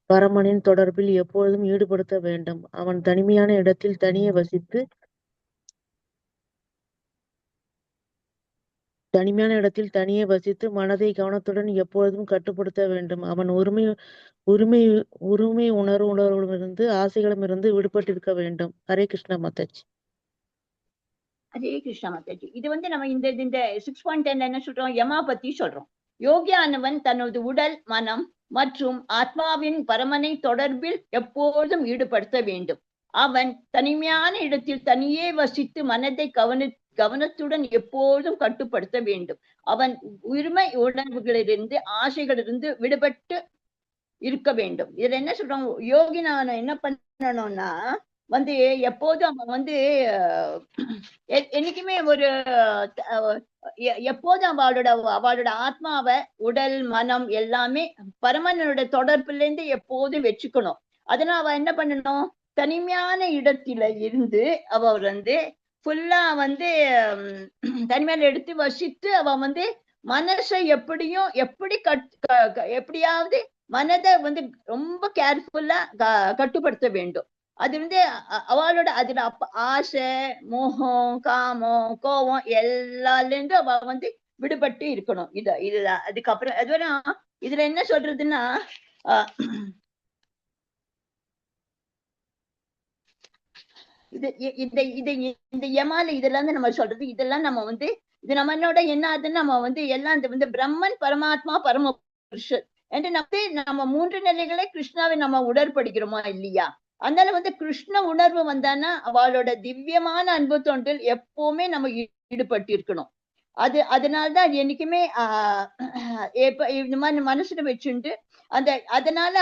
பரமனின் தொடர்பில் எப்பொழுதும் ஈடுபடுத்த வேண்டும். அவன் தனிமையான இடத்தில் தனியே வசித்து மனதை கவனத்துடன் எப்பொழுதும் கட்டுப்படுத்த வேண்டும். அவன் உரிமை உணர்வுகளிலிருந்து ஆசைகளிடமிருந்து விடுபட்டிருக்க வேண்டும். ஹரே கிருஷ்ணா மாதாஜி. ஹரே கிருஷ்ணா மாதாஜி. இது நம்ம இந்த 6.10 என்ன சொல்றோம்? யமா பத்தி சொல்றோம். யோகியானவன் தனது உடல், மனம் மற்றும் ஆத்மாவின் பரமனை தொடர்பில் எப்போதும் ஈடுபடுத்த வேண்டும். அவன் தனிமையான இடத்தில் தனியே வசித்து மனதை கவனத்துடன் எப்போதும் கட்டுப்படுத்த வேண்டும். அவன் உரிமை உணர்வுகளிலிருந்து ஆசைகளிலிருந்து விடுபட்டு இருக்க வேண்டும். இதுல என்ன சொல்றோம்? யோகி நான் என்ன பண்ணணும்னா எப்போதும் அவன் என்னைக்குமே எப்போதும் அவளோட ஆத்மாவை, உடல், மனம் எல்லாமே பரமனோட தொடர்புல இருந்து எப்போதும் வச்சுக்கணும். அதனால அவ என்ன பண்ணணும்? தனிமையான இடத்துல இருந்து அவ ஃபுல்லா தனிமையில எடுத்து வசித்து அவ மனசை எப்படியாவது மனதை ரொம்ப கேர்ஃபுல்லா கட்டுப்படுத்த வேண்டும். அது அவளோட அதுல ஆசை, மோகம், காமம், கோபம் எல்லால இருந்து அவ விடுபட்டு இருக்கணும். இதுதான். அதுக்கப்புறம் அதுவரை இதுல என்ன சொல்றதுன்னா இந்த யமால இதெல்லாம் நம்ம சொல்றது, இதெல்லாம் நம்ம இது நம்மளோட என்ன ஆகுதுன்னு நம்ம எல்லாம் பிரம்மன், பரமாத்மா, பரம புருஷர் என்று நம்ம 3 நிலைகளை கிருஷ்ணாவை நம்ம உடற்படுகிறோமா இல்லையா? அதனால கிருஷ்ண உணர்வு வந்தானா அவளோட திவ்யமான அன்பு தொண்டில் எப்பவுமே நம்ம ஈடுபட்டு இருக்கணும். அதனால்தான் என்னைக்குமே இந்த மாதிரி மனசுல வச்சுட்டு அதனால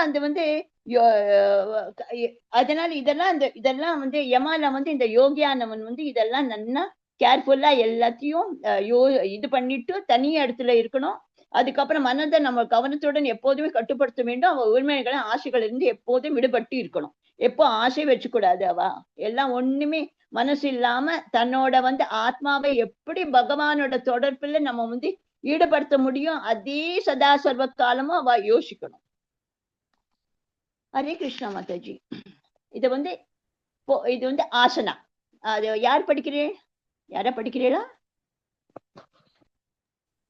அதனால இதெல்லாம் யமால இந்த யோகியானவன் இதெல்லாம் நல்லா கேர்ஃபுல்லா எல்லாத்தையும் இது பண்ணிட்டு தனியா இடத்துல இருக்கணும். அதுக்கப்புறம் மனதை நம்ம கவனத்துடன் எப்போதுமே கட்டுப்படுத்த வேண்டும். அவ உரிமைகளை, ஆசைகள் இருந்து எப்போதும் விடுபட்டு இருக்கணும். எப்போ ஆசை வச்சுக்கூடாது. அவ எல்லாம் ஒண்ணுமே மனசு இல்லாம தன்னோட ஆத்மாவை எப்படி பகவானோட தொடர்புல நம்ம ஈடுபடுத்த முடியும், அதே சதா சர்வ காலமும் அவ யோசிக்கணும். ஹரே கிருஷ்ணா மாதாஜி. இது ஆசனா. அது யார் படிக்கிறேன்? யாரா படிக்கிறீங்களா?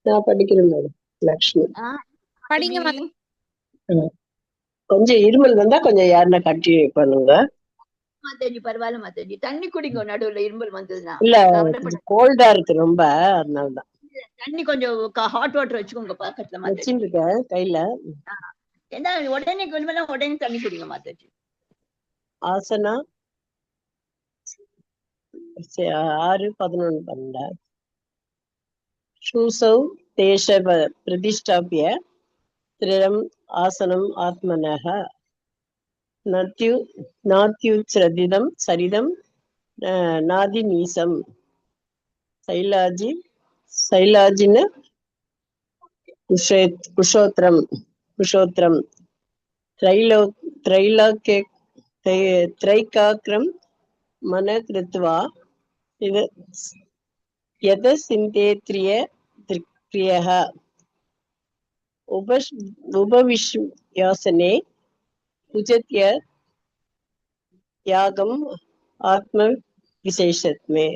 நான் படிக்கிறேன் மேடம். லக்ஷ்மி. படிங்க. கொஞ்சம் இருமல் வந்தா கொஞ்சம் யாருன்னா கண்டினியூ பண்ணுங்க மாதாஜி. பரவாயில்ல மாதாஜி. தண்ணி குடிங்க நடுவுல இருமல் வந்ததுன்னா. இல்ல கோல்டா இருக்கு ரொம்ப, அதனாலதான். தண்ணி கொஞ்சம் ஹாட் வாட்டர் வச்சுக்கோங்க பக்கத்துல மாதாஜி. வச்சுருக்கேன் கையில. என்ன உடனே குளிமெல்லாம் உடனே தண்ணி குடிங்க மாதாஜி. ஆசனா 6:11 शूसौ देश प्रतिष्ठाप्य त्रिरम् आसनम् आत्मनः नात्युच्छ्रदितं सरिदं नादिनीसं शैलाजिन कुशोत्रं त्रैकाक्रं मन कृत्वा यतसिन्तेत्रिय प्रियः उपविश्यासने उचत्य யாகம் ஆத்ம விசேஷத்மே.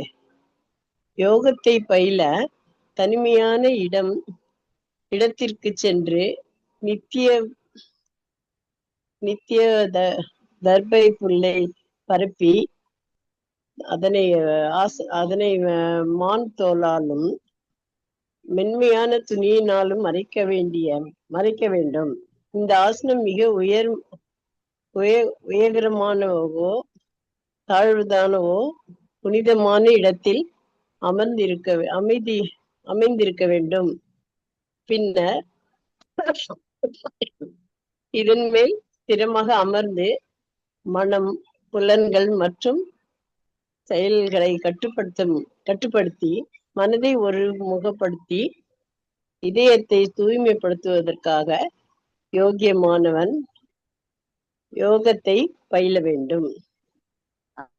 யோகத்தை பயில தனிமையான இடத்திற்கு சென்று நித்திய தர்பை புல்லை பரப்பி அதனை மான் தோலாலும் மென்மையான துணியினாலும் மறைக்க வேண்டும். இந்த ஆசனம் மிக உயரமானவோ தாழ்வுதானவோ புனிதமான இடத்தில் அமைந்திருக்க வேண்டும். பின்னர் இதன் மேல் ஸ்திரமாக அமர்ந்து மனம், புலன்கள் மற்றும் செயல்களை கட்டுப்படுத்தி மனதை ஒருமுகப்படுத்தி இதயத்தை தூய்மைப்படுத்துவதற்காக யோகியமானவன் யோகத்தை பயில வேண்டும்.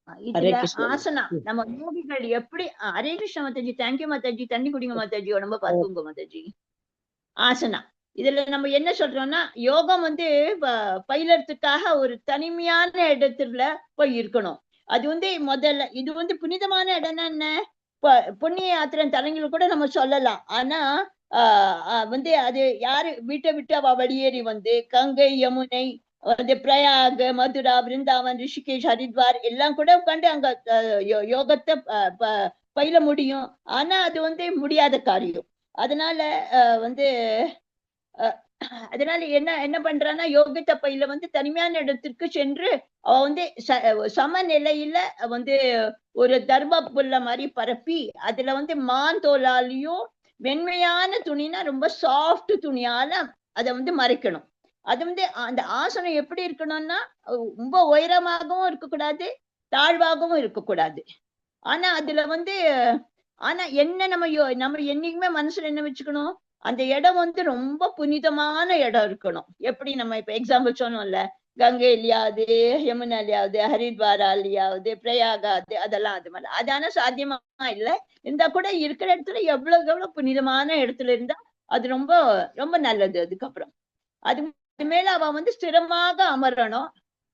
ஹரே இதுல கிருஷ்ணா. ஆசனா நம்ம யோகிகள் எப்படி ஹரே கிருஷ்ணா மாதாஜி, தேங்க்யூ மாதாஜி, தண்ணி குடிங்க மாதாஜி, உடம்ப பார்த்துங்க மாதாஜி. ஆசனா இதுல நம்ம என்ன சொல்றோம்னா, யோகம் வந்து பயிலறதுக்காக ஒரு தனிமையான இடத்துல போய் இருக்கணும். அது வந்து முதல்ல இது வந்து புனிதமான இடம்னா என்ன, புண்ணிய யாத்திரை தலங்கள் கூட நம்ம சொல்லலாம். ஆனா வந்து அது யாரு வீட்டை விட்டு அவ வெளியேறி வந்து கங்கை யமுனை வந்து பிரயாக மதுரா பிருந்தாவன் ரிஷிகேஷ் ஹரித்வார் எல்லாம் கூட உட்காந்து அங்க யோகத்தை பயில முடியும். ஆனா அது வந்து முடியாத காரியம். அதனால வந்து அதனால என்ன பண்றான்னா, யோகத்தை பயில வந்து தனிமையான இடத்திற்கு சென்று அவ வந்து சமநிலையில வந்து ஒரு தர்ம புல்ல மாதிரி பரப்பி அதுல வந்து மான் தோலாலையும் வெண்மையான துணினா ரொம்ப சாஃப்ட் துணியால அதை வந்து மறைக்கணும். அது வந்து அந்த ஆசனம் எப்படி இருக்கணும்னா, ரொம்ப உயரமாகவும் இருக்கக்கூடாது, தாழ்வாகவும் இருக்கக்கூடாது. ஆனா அதுல வந்து ஆனா என்ன நம்ம என்னைக்குமே மனசுல என்ன வச்சுக்கணும், அந்த இடம் வந்து ரொம்ப புனிதமான இடம் இருக்கணும். எப்படி நம்ம இப்ப எக்ஸாம்பிள் சொன்னோம்ல, கங்கையிலயாவது யமுனாலையாவது ஹரித்வாராலையாவது பிரயாகாது அதெல்லாம் அது மாதிரி. அது ஆனா சாத்தியமா இல்லை. இருந்தா கூட இருக்கிற இடத்துல எவ்வளவு புனிதமான இடத்துல இருந்தா அது ரொம்ப ரொம்ப நல்லது. அதுக்கப்புறம் அது மேல அவ வந்து ஸ்திரமாக அமரணும்.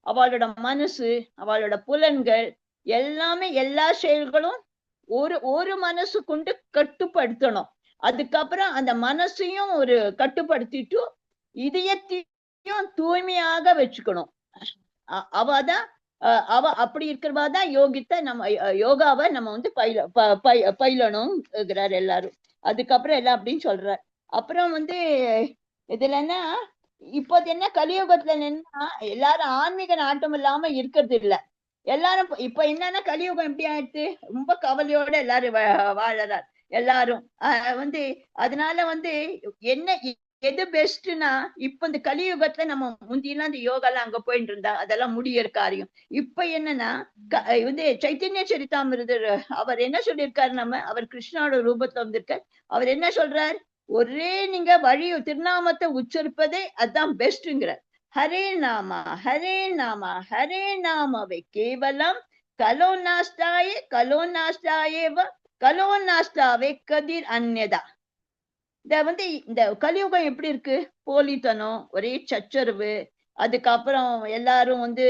அவளோட மனசு, அவளோட புலன்கள் எல்லாமே எல்லா செயல்களும் ஒரு மனசு கொண்டு கட்டுப்படுத்தணும். அதுக்கப்புறம் அந்த மனசையும் ஒரு கட்டுப்படுத்திட்டு இதயத்தையும் தூய்மையாக வச்சுக்கணும். அவதான் அவ அப்படி இருக்கிறவாதான் யோகாவை நம்ம வந்து பயிலணும்ங்கிறார் எல்லாரும். அதுக்கப்புறம் எல்லாம் அப்படின்னு சொல்றார். அப்புறம் வந்து இதுலன்னா இப்போது என்ன கலியுகத்துல என்னன்னா, எல்லாரும் ஆன்மீக நாட்டம் இல்லாம இருக்கிறது இல்ல. எல்லாரும் இப்ப என்னன்னா கலியுகம் எப்படி ஆயிடுச்சு, ரொம்ப கவலையோட எல்லாரும் வாழறார் எல்லாரும். வந்து அதனால வந்து என்ன எது பெஸ்ட்னா, இப்ப இந்த கலியுகத்துல நம்ம முந்தியெல்லாம் இந்த யோகாலாம் அங்க போயிட்டு இருந்தா அதெல்லாம் முடியற காரியம். இப்ப என்னன்னா வந்து சைத்தன்ய சரிதாமிருதர் அவர் என்ன சொல்லியிருக்காரு, அவர் கிருஷ்ணாவோட ரூபத்துல வந்திருக்கார். அவர் என்ன சொல்றார், ஒரே நீங்க வழி திருநாமத்தை உச்சரிப்பதே அதுதான் பெஸ்ட்ங்கிறார். ஹரே நாமா ஹரே நாமா ஹரே நாமவே கேவலம் கலோ நாஸ்தாயே கலோ நாஸ்தாயேவ கலோ நாஸ்தாவே கதிர் அந்நதா. இந்த வந்து இந்த கலியுகம் எப்படி இருக்கு, போலித்தனம், ஒரே சச்சரவு, அதுக்கப்புறம் எல்லாரும் வந்து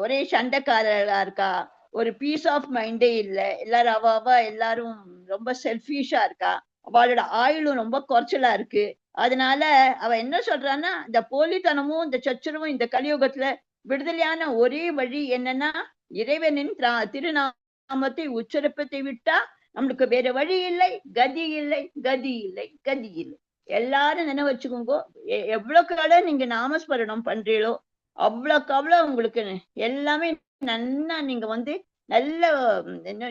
ஒரே சண்டைக்காரர்களா இருக்கா, ஒரு பீஸ் ஆஃப் மைண்டே இல்லை, எல்லாரும் அவ எல்லாரும் ரொம்ப செல்ஃபிஷா இருக்கா, அவளோட ஆயுளும் ரொம்ப குறைச்சலா இருக்கு. அதனால அவ என்ன சொல்றான்னா, இந்த போலித்தனமும் இந்த சச்சரவும் இந்த கலியுகத்துல விடுதலையான ஒரே வழி என்னன்னா, இறைவனின் திருநாமத்தை உச்சரிப்பதை விட்டா நம்மளுக்கு வேற வழி இல்லை, கதி இல்லை, கதி இல்லை, கதி இல்லை. எல்லாரும் நினைவு வச்சுக்கோங்க, எவ்வளவுக்கு நீங்க நாமஸ்மரணம் பண்றீங்களோ அவ்வளவுக்கு அவ்வளவு உங்களுக்கு எல்லாமே நன்னா நீங்க வந்து நல்ல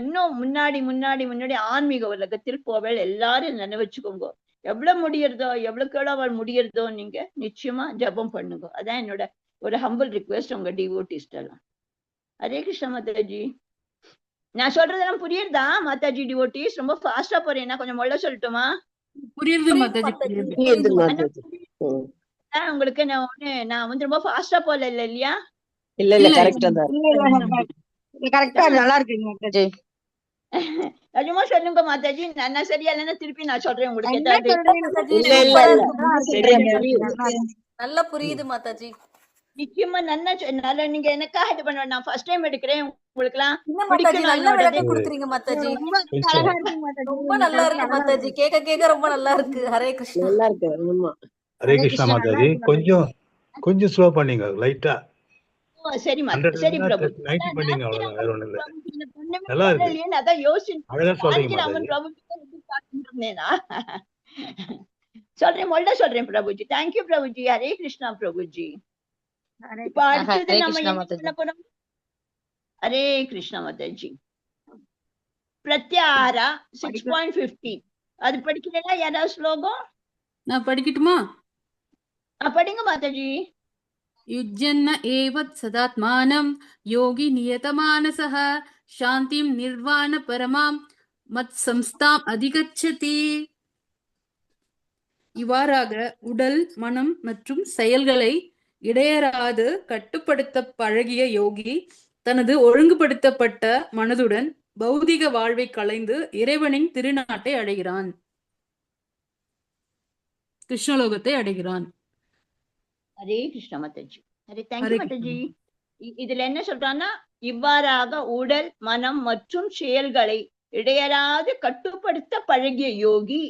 இன்னும் முன்னாடி ஆன்மீக உலகத்தில் போவல். எல்லாரும் நினைவு வச்சுக்கோங்க, எவ்வளவு எவ்வளவு முடியறதோ நீங்க நிச்சயமா ஜபம் பண்ணுங்க. அதான் என்னோட ஒரு ஹம்பிள் ரிக்வெஸ்ட் உங்க டிவோட்டிஸ்ட் எல்லாம். ஹரே கிருஷ்ண மாதாஜி. நான் சொல்றதெல்லாம் புரியுதா மாதாஜி? டிவோட்டிஸ் ரொம்ப ஃபாஸ்டா போறேன்னா கொஞ்சம் மொள்ள சொல்லட்டுமா? புரியுது மாதாஜி, உங்களுக்கு நான் வந்து ரொம்ப ஃபாஸ்டா போல இல்லையா? இல்ல கரெக்டா தான் கரெக்டா நல்லா இருக்குங்க மாதாஜி. நிஜமா சொல்லுங்க மாதாஜி, நான் சரியா இல்லைன்னா திருப்பி நான் சொல்றேன் உங்களுக்கு. நல்லா புரியுது மாதாஜி. நிச்சயமா நல்லா நீங்க எனக்காக இது பண்ண. நான் ஃபர்ஸ்ட் டைம் எடுக்கிறேன், உங்களுக்கு எல்லாம் நல்ல விளக்கம் கொடுக்குறீங்க மாதாஜி. ரொம்ப நல்லா இருக்கு மாதாஜி, கேட்க ரொம்ப நல்லா இருக்கு. ஹரே கிருஷ்ணா. நல்லா இருக்கு. ஆமா ஹரே கிருஷ்ணா மாதாஜி. கொஞ்சம் ஸ்லோ பண்ணீங்க லைட்டா. சரி சரி பிரபு, 90 பண்ணீங்க, அவ்வளவுதான், வேற ஒண்ணும் இல்ல. நல்லா இருக்கு. அதான் யோசிச்சு அழகா சொல்றீங்க மாதாஜி. சொல்றேன் பிரபுஜி. தேங்க்யூ பிரபுஜி. ஹரே கிருஷ்ணா பிரபுஜி. இப்ப அடுத்தது நம்ம என்ன பண்ண போறோம்? ஹரே கிருஷ்ணா மாதாஜி. பிரத்யாரா 6.15 அது படிக்கிறீங்களா யாராவது ஸ்லோகம்? நான் படிக்கட்டுமா? படிங்க மாதாஜி. யுஜ்ஜன்ன ஏவத் சதாத்மானம் யோகி நியதமானசஹ சாந்திம் நிர்வாண பரமாம் மத் சம்ஸ்தாம் அதிகச்சதி. இவ்வாறாக உடல், மனம் மற்றும் செயல்களை இடையறாது கட்டுப்படுத்த பழகிய யோகி தனது ஒழுங்குபடுத்தப்பட்ட மனதுடன் பௌதிக வாழ்வை களைந்து இறைவனின் திருநாட்டை அடைகிறான், கிருஷ்ணலோகத்தை அடைகிறான். ஹரே கிருஷ்ண மாதாஜி. ஹரே தேங்க்யூ ஹரே மாதாஜி. கிருஷ்ணா. இதுல என்ன சொல்றான்னா, இவ்வாறாக உடல், மனம் மற்றும் செயல்களை இடையறாது கட்டுப்படுத்த பழகிய யோகி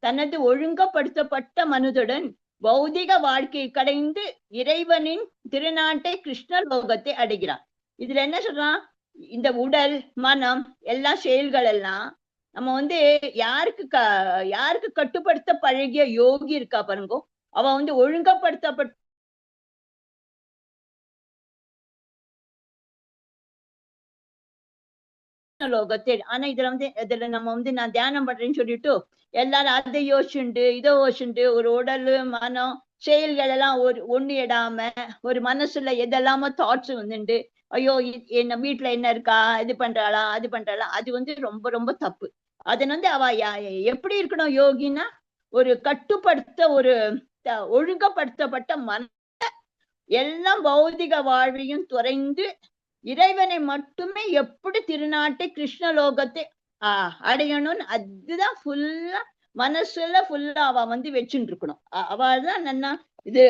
தனது ஒழுங்கப்படுத்தப்பட்ட மனதுடன் பௌதிக வாழ்க்கையை கடைந்து இறைவனின் திருநாட்டை கிருஷ்ணலோகத்தை அடைகிறான். இதுல என்ன சொல்றான், இந்த உடல், மனம் எல்லா செயல்கள் எல்லாம் நம்ம யாருக்கு கட்டுப்படுத்த பழகிய யோகி இருக்கா பாருங்க, அவ ஒழுங்கப்படுத்தப்பட்ட லோகத்தில். ஆனா இதுல நம்ம நான் தியானம் பண்றேன்னு சொல்லிட்டு எல்லாரும் அதை யோசிச்சுண்டு இதை யோசிச்சுண்டு ஒரு உடல், மனம், செயல்கள் எல்லாம் ஒண்ணு இடாம ஒரு மனசுல எதெல்லாமோ தாட்ஸ் வந்துண்டு, ஐயோ என்ன வீட்டுல என்ன இருக்கா, இது பண்றாளா அது பண்றாளா, அது ரொம்ப ரொம்ப தப்பு. அதன் அவ எப்படி இருக்கணும் யோகின்னா, ஒரு ஒழுங்கப்படுத்தப்பட்ட மன எல்லாம் பௌதிக வாழ்வையும் துறைந்து இறைவனை மட்டுமே எப்படி திருநாட்டை கிருஷ்ணலோகத்தை அடையணும்னு அதுதான் ஃபுல்லா மனசுல ஃபுல்லா அவ வச்சுட்டு இருக்கணும். அவதான் நன்னா இது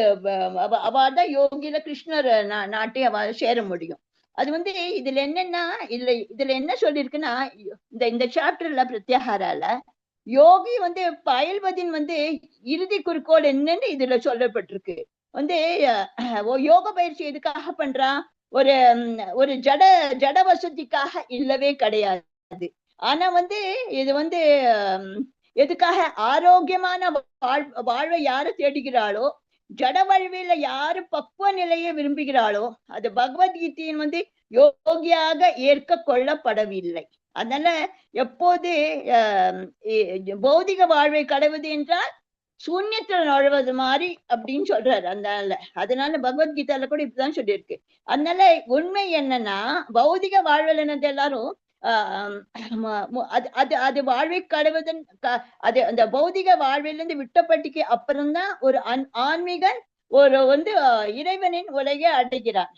அவதான் யோகியில கிருஷ்ணர் நாட்டை அவ சேர முடியும். அது இதுல என்னன்னா, இதுல என்ன சொல்லிருக்குன்னா, இந்த சாப்டர்ல பிரத்யாகாரால யோகி பயில்வதின் இறுதி குறிக்கோள் என்னன்னு இதுல சொல்லப்பட்டிருக்கு. யோக பயிற்சி எதுக்காக பண்றா, ஒரு ஜட வசதிக்காக இல்லவே கிடையாது. ஆனா இது எதுக்காக, ஆரோக்கியமான வாழ்வை யாரு தேடுகிறாளோ, ஜட வாழ்வில யாரு பக்குவ நிலையை விரும்புகிறாளோ, அது பகவத்கீதையின் யோகியாக ஏற்க கொள்ளப்படவில்லை. அதனால எப்போது பௌதிக வாழ்வை கடவுது என்றால் சூன்யத்தில் நுழைவது மாதிரி அப்படின்னு சொல்றாரு. அதனால பகவத்கீதால கூட இப்படிதான் சொல்லியிருக்கு. அதனால உண்மை என்னன்னா, பௌதிக வாழ்வில் என்னது எல்லாரும் அது வாழ்வை கடவுதன் அது அந்த பௌதிக வாழ்விலிருந்து விட்டப்பட்டிக்கு அப்புறம்தான் ஒரு ஆன்மீகன் இறைவனின் உலகை அடைகிறான்.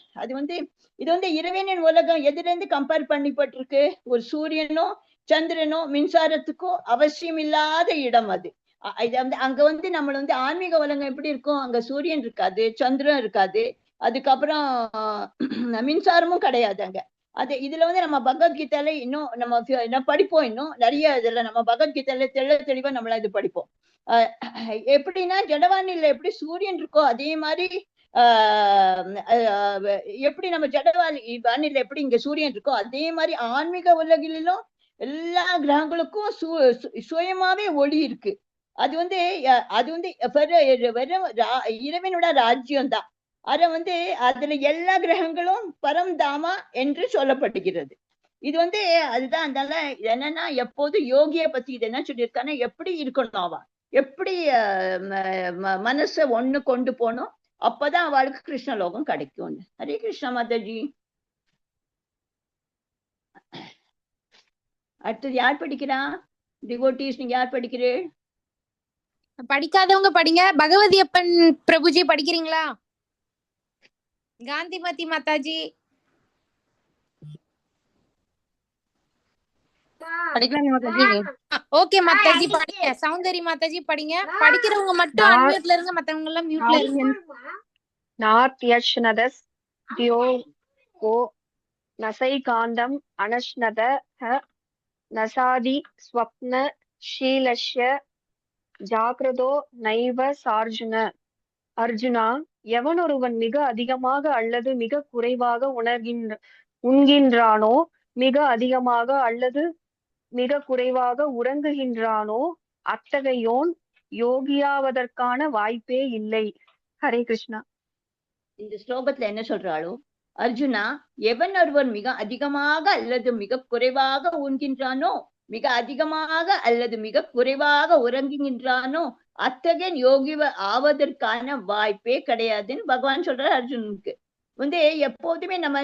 இது இறைவனின் உலகம் எதிலிருந்து கம்பேர் பண்ணிப்பட்டிருக்கு, ஒரு சூரியனோ சந்திரனோ மின்சாரத்துக்கோ அவசியம் இல்லாத இடம். அது அங்க நம்மள ஆன்மீக உலகம் எப்படி இருக்கும், அங்க சூரியன் இருக்காது, சந்திரன் இருக்காது, அதுக்கப்புறம் மின்சாரமும் கிடையாது அங்க. இதுல நம்ம பகவத்கீதையில இன்னும் நம்ம படிப்போம், இன்னும் நிறைய இதுல நம்ம பகவத்கீதையில தெளிவா நம்மள இது படிப்போம். எப்படின்னா, ஜடவானில எப்படி சூரியன் இருக்கோ அதே மாதிரி எப்படி நம்ம வானில எப்படி இங்க சூரியன் இருக்கோ அதே மாதிரி ஆன்மீக உலகிலும் எல்லா கிரகங்களுக்கும் சுயமாவே ஒளி இருக்கு. அது வெறும் இறைவனோட ராஜ்யம் தான். அதுல எல்லா கிரகங்களும் பரம்தாமா என்று சொல்லப்படுகிறது. இது அதுதான். அதனால என்னன்னா, எப்போது யோகிய பத்தி இது என்ன சொல்லியிருக்கான்னா, எப்படி இருக்கணும், அவ எப்படி மனச ஒண்ணு கொண்டு போகணும், அப்பதான் அவளுக்கு கிருஷ்ணலோகம் கிடைக்கும். ஹரே கிருஷ்ண மாதாஜி. அடுத்தது யார் படிக்கிறா? டிவோட்டீஸ் நீங்க யார் படிக்கிறீர்கள்? படிக்காதவங்க படிங்க. பகவதி அப்பன் பிரபுஜி படிக்கிறீங்களா? காந்திமதி மாதாஜி ஓகே மாதாஜி படிங்க. சௌந்தரி மாதாஜி படிங்க. படிக்கிறவங்க மட்டும் அன்மியூட்ல இருங்க, மத்தவங்க எல்லாம் மியூட்ல இருங்க. நார்த் யஷ்னதஸ் தியோகோ நசைகாந்தம் அனஷ்னத நசாதி ஸ்வப்ன ஷீலஷ்ய ஜாகிரதோ நைவ சார்ஜுன. அர்ஜுனா, எவனொருவன் மிக அதிகமாக அல்லது மிக குறைவாக உண்கின்றானோ, மிக அதிகமாக அல்லது மிக குறைவாக உறங்குகின்றானோ, அத்தகையோன் யோகியாவதற்கான வாய்ப்பே இல்லை. ஹரே கிருஷ்ணா. இந்த ஸ்லோகத்துல என்ன சொல்றாளோ, அர்ஜுனா, எவன் ஒருவன் மிக அதிகமாக அல்லது மிக குறைவாக உண்கின்றானோ, மிக அதிகமாக அல்லது மிக குறைவாக உறங்குகின்றானோ, அத்தகைய யோகி ஆவதற்கான வாய்ப்பே கிடையாதுன்னு பகவான் சொல்றாரு அர்ஜுனுக்கு. எப்போதுமே நம்ம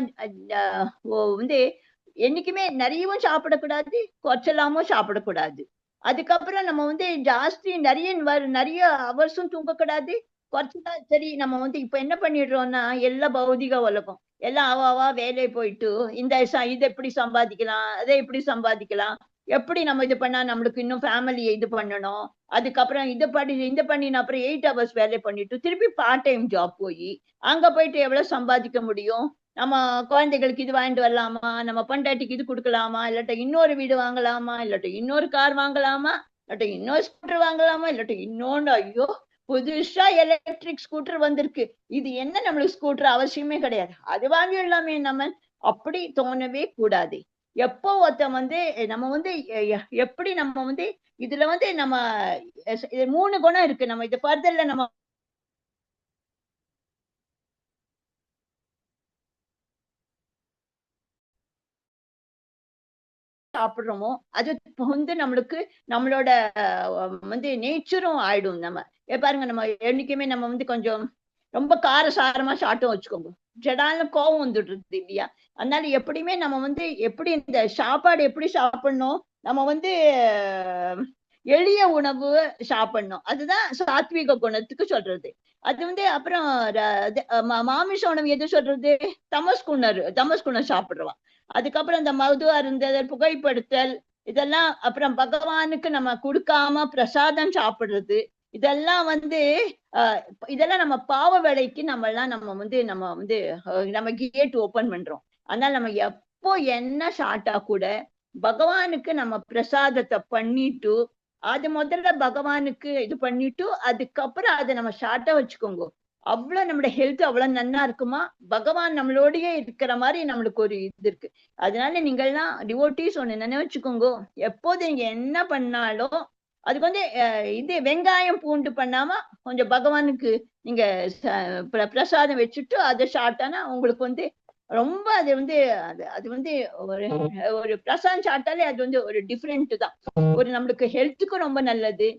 என்னைக்குமே நிறையவும் சாப்பிடக்கூடாது, குறைச்சலாமும் சாப்பிடக்கூடாது. அதுக்கப்புறம் நம்ம வந்து ஜாஸ்தி நிறைய அவர்ஸும் தூங்கக்கூடாது. குறைச்சுதான் சரி. நம்ம வந்து இப்ப என்ன பண்ணிடுறோம்னா எல்லாம் பௌதிக உலகம், எல்லாம் அவா வேலையை போயிட்டு இதை எப்படி சம்பாதிக்கலாம், அதை எப்படி சம்பாதிக்கலாம், எப்படி நம்ம இது பண்ணா நம்மளுக்கு இன்னும் ஃபேமிலியை இது பண்ணணும், அதுக்கப்புறம் இந்த பண்ணின அப்புறம் 8 hours வேலை பண்ணிட்டு திருப்பி பார்ட் டைம் ஜாப் போய் அங்க போயிட்டு எவ்வளவு சம்பாதிக்க முடியும்? நம்ம குழந்தைகளுக்கு இது வாங்கிட்டு வரலாமா, நம்ம பொண்டாட்டிக்கு இது கொடுக்கலாமா, இல்லாட்ட இன்னொரு வீடு வாங்கலாமா, இல்லாட்ட இன்னொரு கார் வாங்கலாமா, இல்லாட்ட இன்னொரு ஸ்கூட்டர் வாங்கலாமா, இல்லாட்ட இன்னொன்னு ஐயோ புதுசா எலக்ட்ரிக் ஸ்கூட்டர் வந்திருக்கு, இது என்ன நம்மளுக்கு ஸ்கூட்டர் அவசியமே கிடையாது, அது வாங்கிடலாமே நம்ம, அப்படி தோணவே கூடாது. எப்போ ஒருத்தன் வந்து நம்ம வந்து எப்படி நம்ம வந்து இதுல வந்து நம்ம 3 குணம் இருக்கு. நம்ம இது ஃபர்தர்ல நம்ம சாப்பிடுறோமோ அது வந்து நம்மளுக்கு நம்மளோட வந்து நேச்சரும் ஆயிடும். நம்ம பாருங்க, நம்ம என்னைக்குமே நம்ம வந்து கொஞ்சம் ரொம்ப காரசாரமா சாப்பிட்டோம் வச்சுக்கோங்க, ஜடால கோவம் வந்துடுறது இல்லையா? அதனால எப்படியுமே நம்ம வந்து எப்படி இந்த சாப்பாடு எப்படி சாப்பிடணும், நம்ம வந்து எளிய உணவு சாப்பிடணும், அதுதான் சாத்விக குணத்துக்கு சொல்றது. அது வந்து அப்புறம் மாமிச உணவு எது சொல்றது, தமஸ் குணம் சாப்பிடுறோம். அதுக்கப்புறம் இந்த மது அருந்தல், புகைப்படுத்தல், இதெல்லாம் அப்புறம் பகவானுக்கு நம்ம கொடுக்காம பிரசாதம் சாப்பிடுறது, இதெல்லாம் வந்து இதெல்லாம் நம்ம பாவ வேலைக்கு நம்ம வந்து கேட் ஓபன் பண்றோம். அதனால நம்ம எப்போ என்ன சாப்பிட்டா கூட பகவானுக்கு நம்ம பிரசாதத்தை பண்ணிட்டு அது முதல்ல பகவானுக்கு இது பண்ணிட்டு அதுக்கப்புறம் அதை நம்ம ஷார்ட்டா வச்சுக்கோங்க. அவ்வளவு நம்மளோட ஹெல்த் அவ்வளவு நன்னா இருக்குமா, பகவான் நம்மளோடயே இருக்கிற மாதிரி நம்மளுக்கு ஒரு இது இருக்கு. அதனால நீங்கள்லாம் டிவோட்டீஸ் ஒண்ணு நினைச்சுக்கோங்க, எப்போது நீங்க என்ன பண்ணாலும் அதுக்கு வந்து இது வெங்காயம் பூண்டு பண்ணாம கொஞ்சம் பகவானுக்கு நீங்க பிரசாதம் வச்சுட்டு அதை சாப்பிட்டானா உங்களுக்கு வந்து ரொம்ப அது வந்து அது வந்து ஒரு பிரசாதம் சாப்பிட்டாலே அது வந்து ஒரு டிஃப்ரெண்ட் தான். ஒரு நம்மளுக்கு ஹெல்த்துக்கும் ரொம்ப நல்லது,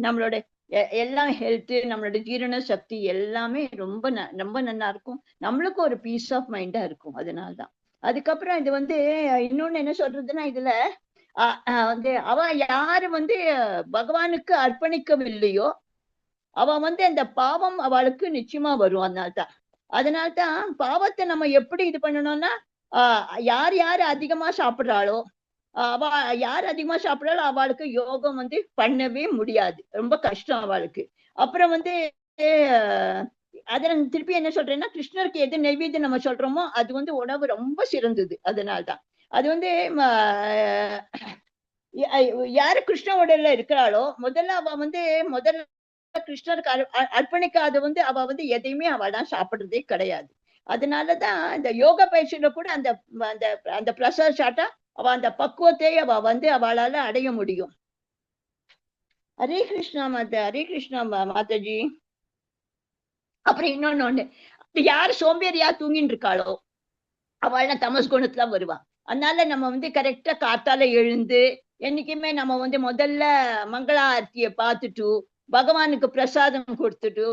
நம்மளோட எல்லாம் ஹெல்த், நம்மளோட ஜீரண சக்தி எல்லாமே ரொம்ப ரொம்ப நல்லா இருக்கும், நம்மளுக்கு ஒரு பீஸ் ஆஃப் மைண்டா இருக்கும். அதனாலதான். அதுக்கப்புறம் இது வந்து இன்னொன்னு என்ன சொல்றதுன்னா, இதுல வந்து அவ யாரு வந்து பகவானுக்கு அர்ப்பணிக்கவில்லையோ அவ வந்து அந்த பாவம் அவளுக்கு நிச்சயமா வரும். அதனால்தான் பாவத்தை நம்ம எப்படி இது பண்ணணும்னா, யார் அதிகமா சாப்பிடுறாளோ அவளுக்கு யோகம் வந்து பண்ணவே முடியாது, ரொம்ப கஷ்டம் அவளுக்கு. அப்புறம் வந்து அதை திருப்பி என்ன சொல்றேன்னா, கிருஷ்ணருக்கு எது நைவேத்தியம் நம்ம சொல்றோமோ அது வந்து உணவு ரொம்ப சிறந்தது. அதனால்தான் அது வந்து யாரு கிருஷ்ண உடல்ல இருக்கிறாளோ முதல்ல கிருஷ்ணருக்கு அர்ப்பணிக்காத வந்து அவ வந்து எதையுமே அவதான் சாப்பிடுறதே கிடையாது. அதனாலதான் இந்த யோக பயிற்சியில கூட அந்த அந்த பிரசாத சாட்டா அவ அந்த பக்குவத்தை அவ வந்து அவளால அடைய முடியும். ஹரே கிருஷ்ணா மாதாஜி. அப்புறம் இன்னொன்னு, யாரு சோம்பேறியா தூங்கிட்டு இருக்காளோ அவள் தமஸ் குணத்துல வருவா. அதனால நம்ம வந்து கரெக்டா காத்தால எழுந்து என்னைக்குமே நம்ம வந்து முதல்ல மங்கள ஆரத்திய பார்த்துட்டு பகவானுக்கு பிரசாதம் கொடுத்துட்டு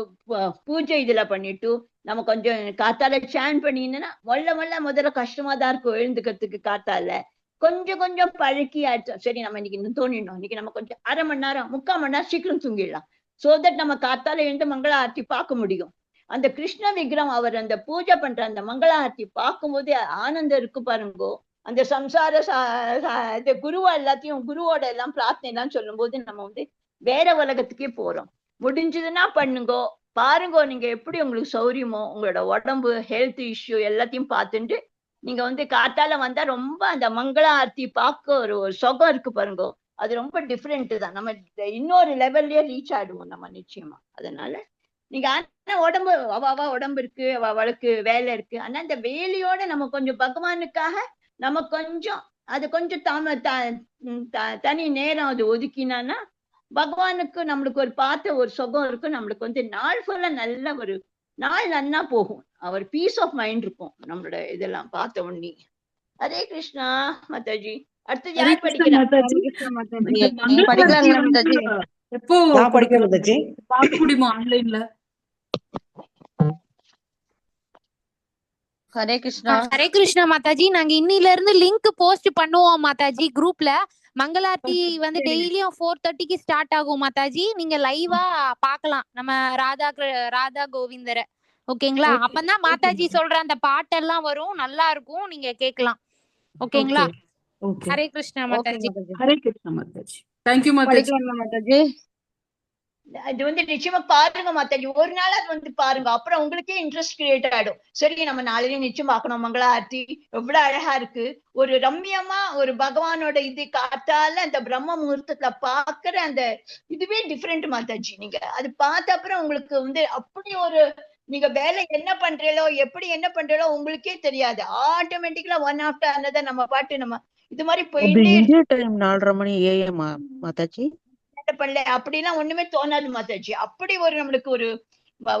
பூஜை இதுல பண்ணிட்டு நம்ம கொஞ்சம் காத்தால சான் பண்ணினா முதல்ல கஷ்டமா தான் இருக்கும் எழுந்துக்கிறதுக்கு. காத்தால கொஞ்சம் பழக்கி ஆயிடுச்சு, சரி நம்ம இன்னைக்கு தோணிடணும், இன்னைக்கு நம்ம கொஞ்சம் 1/2 மணி நேரம் 3/4 மணி நேரம் சீக்கிரம் தூங்கிடலாம், சோ தட் நம்ம காத்தால எழுந்து மங்கள ஆரத்தி பார்க்க முடியும். அந்த கிருஷ்ண விக்ரம் அவர் அந்த பூஜை பண்ற அந்த மங்கள ஆரத்தி பார்க்கும்போது ஆனந்தம் இருக்கு பாருங்கோ. அந்த சம்சார குருவா எல்லாத்தையும் குருவோட எல்லாம் பிரார்த்தனை எல்லாம் சொல்லும் போது நம்ம வந்து வேற உலகத்துக்கே போறோம். முடிஞ்சதுன்னா பண்ணுங்கோ, பாருங்கோ, நீங்க எப்படி உங்களுக்கு சௌரியமோ உங்களோட உடம்பு ஹெல்த் இஷ்யூ எல்லாத்தையும் பார்த்துட்டு நீங்க வந்து காத்தால வந்தா ரொம்ப அந்த மங்கள ஆரத்தி பார்க்க ஒரு சுகம் இருக்கு பாருங்கோ, அது ரொம்ப டிஃப்ரெண்ட் தான். நம்ம இன்னொரு லெவல்லயே ரீச் ஆயிடுவோம் நம்ம நிச்சயமா. அதனால நீங்க ஆனா உடம்பு இருக்கு, அவளுக்கு வேலை இருக்கு, ஆனா அந்த வேலையோட நம்ம கொஞ்சம் பகவானுக்காக நம்ம கொஞ்சம் அது கொஞ்சம் தனி நேரம் அது ஒதுக்கினான்னா பகவானுக்கு நம்மளுக்கு ஒரு பார்த்த ஒரு சுகம் இருக்கும். நம்மளுக்கு வந்து நாள் ஃபுல்லா நல்ல ஒரு நாள் நன்னா போகும், அவர் பீஸ் ஆஃப் மைண்ட் இருக்கும் நம்மளோட இதெல்லாம் பார்த்த உடனே. ஹரே கிருஷ்ணா மாதாஜி. அடுத்தது யார் எப்போ பார்க்க முடியுமா ஆன்லைன்ல? ஹரே கிருஷ்ணா மாதாஜி. நாங்க இன்னில இருந்து லிங்க் போஸ்ட் பண்ணுவோம் மாதாஜி குரூப்ல. மங்களார்த்தி வந்து டெய்லியும் 4:30க்கு ஸ்டார்ட் ஆகும் மாதாஜி. நீங்க லைவா பார்க்கலாம் நம்ம ராதா கோவிந்தரை. ஓகேங்களா? அப்பதான் மாதாஜி சொல்ற அந்த பாட்டெல்லாம் வரும், நல்லா இருக்கும், நீங்க கேட்கலாம். ஓகேங்களா? ஹரே கிருஷ்ணா மாதாஜி. ஹரே கிருஷ்ணா மாதாஜி. தேங்க்யூ மாதாஜி. மாதாஜி. அது வந்து நிச்சயமா பாருங்க மாதாஜி, ஒரு நாள் அது வந்து பாருங்க, அப்புறம் உங்களுக்கே இன்ட்ரெஸ்ட் கிரியேட் ஆயிடும். சரி நம்ம நாளையே நிச்சயம் பார்க்கணும் மங்கள ஆர்த்தி, எவ்வளவு அழகா இருக்கு, ஒரு ரம்யமா ஒரு பகவானோட இது காத்தால அந்த பிரம்ம முகூர்த்தத்துல பாக்குற அந்த இதுவே டிஃப்ரெண்ட் மாதாஜி. நீங்க அது பார்த்த அப்புறம் உங்களுக்கு வந்து அப்படி ஒரு நீங்க வேலை என்ன பண்றீங்களோ எப்படி என்ன பண்றீங்களோ உங்களுக்கே தெரியாது, ஆட்டோமேட்டிக்கலா ஒன் ஆஃப்டர் அனதர் நம்ம பாட்டு நம்ம இது மாதிரி போயிட்டே இந்திய டைம் 4:30 மணி AM மாதாஜி. பண்ணல அப்படிலாம் ஒண்ணுமே தோணாது மாதாஜி. அப்படி ஒரு நம்மளுக்கு ஒரு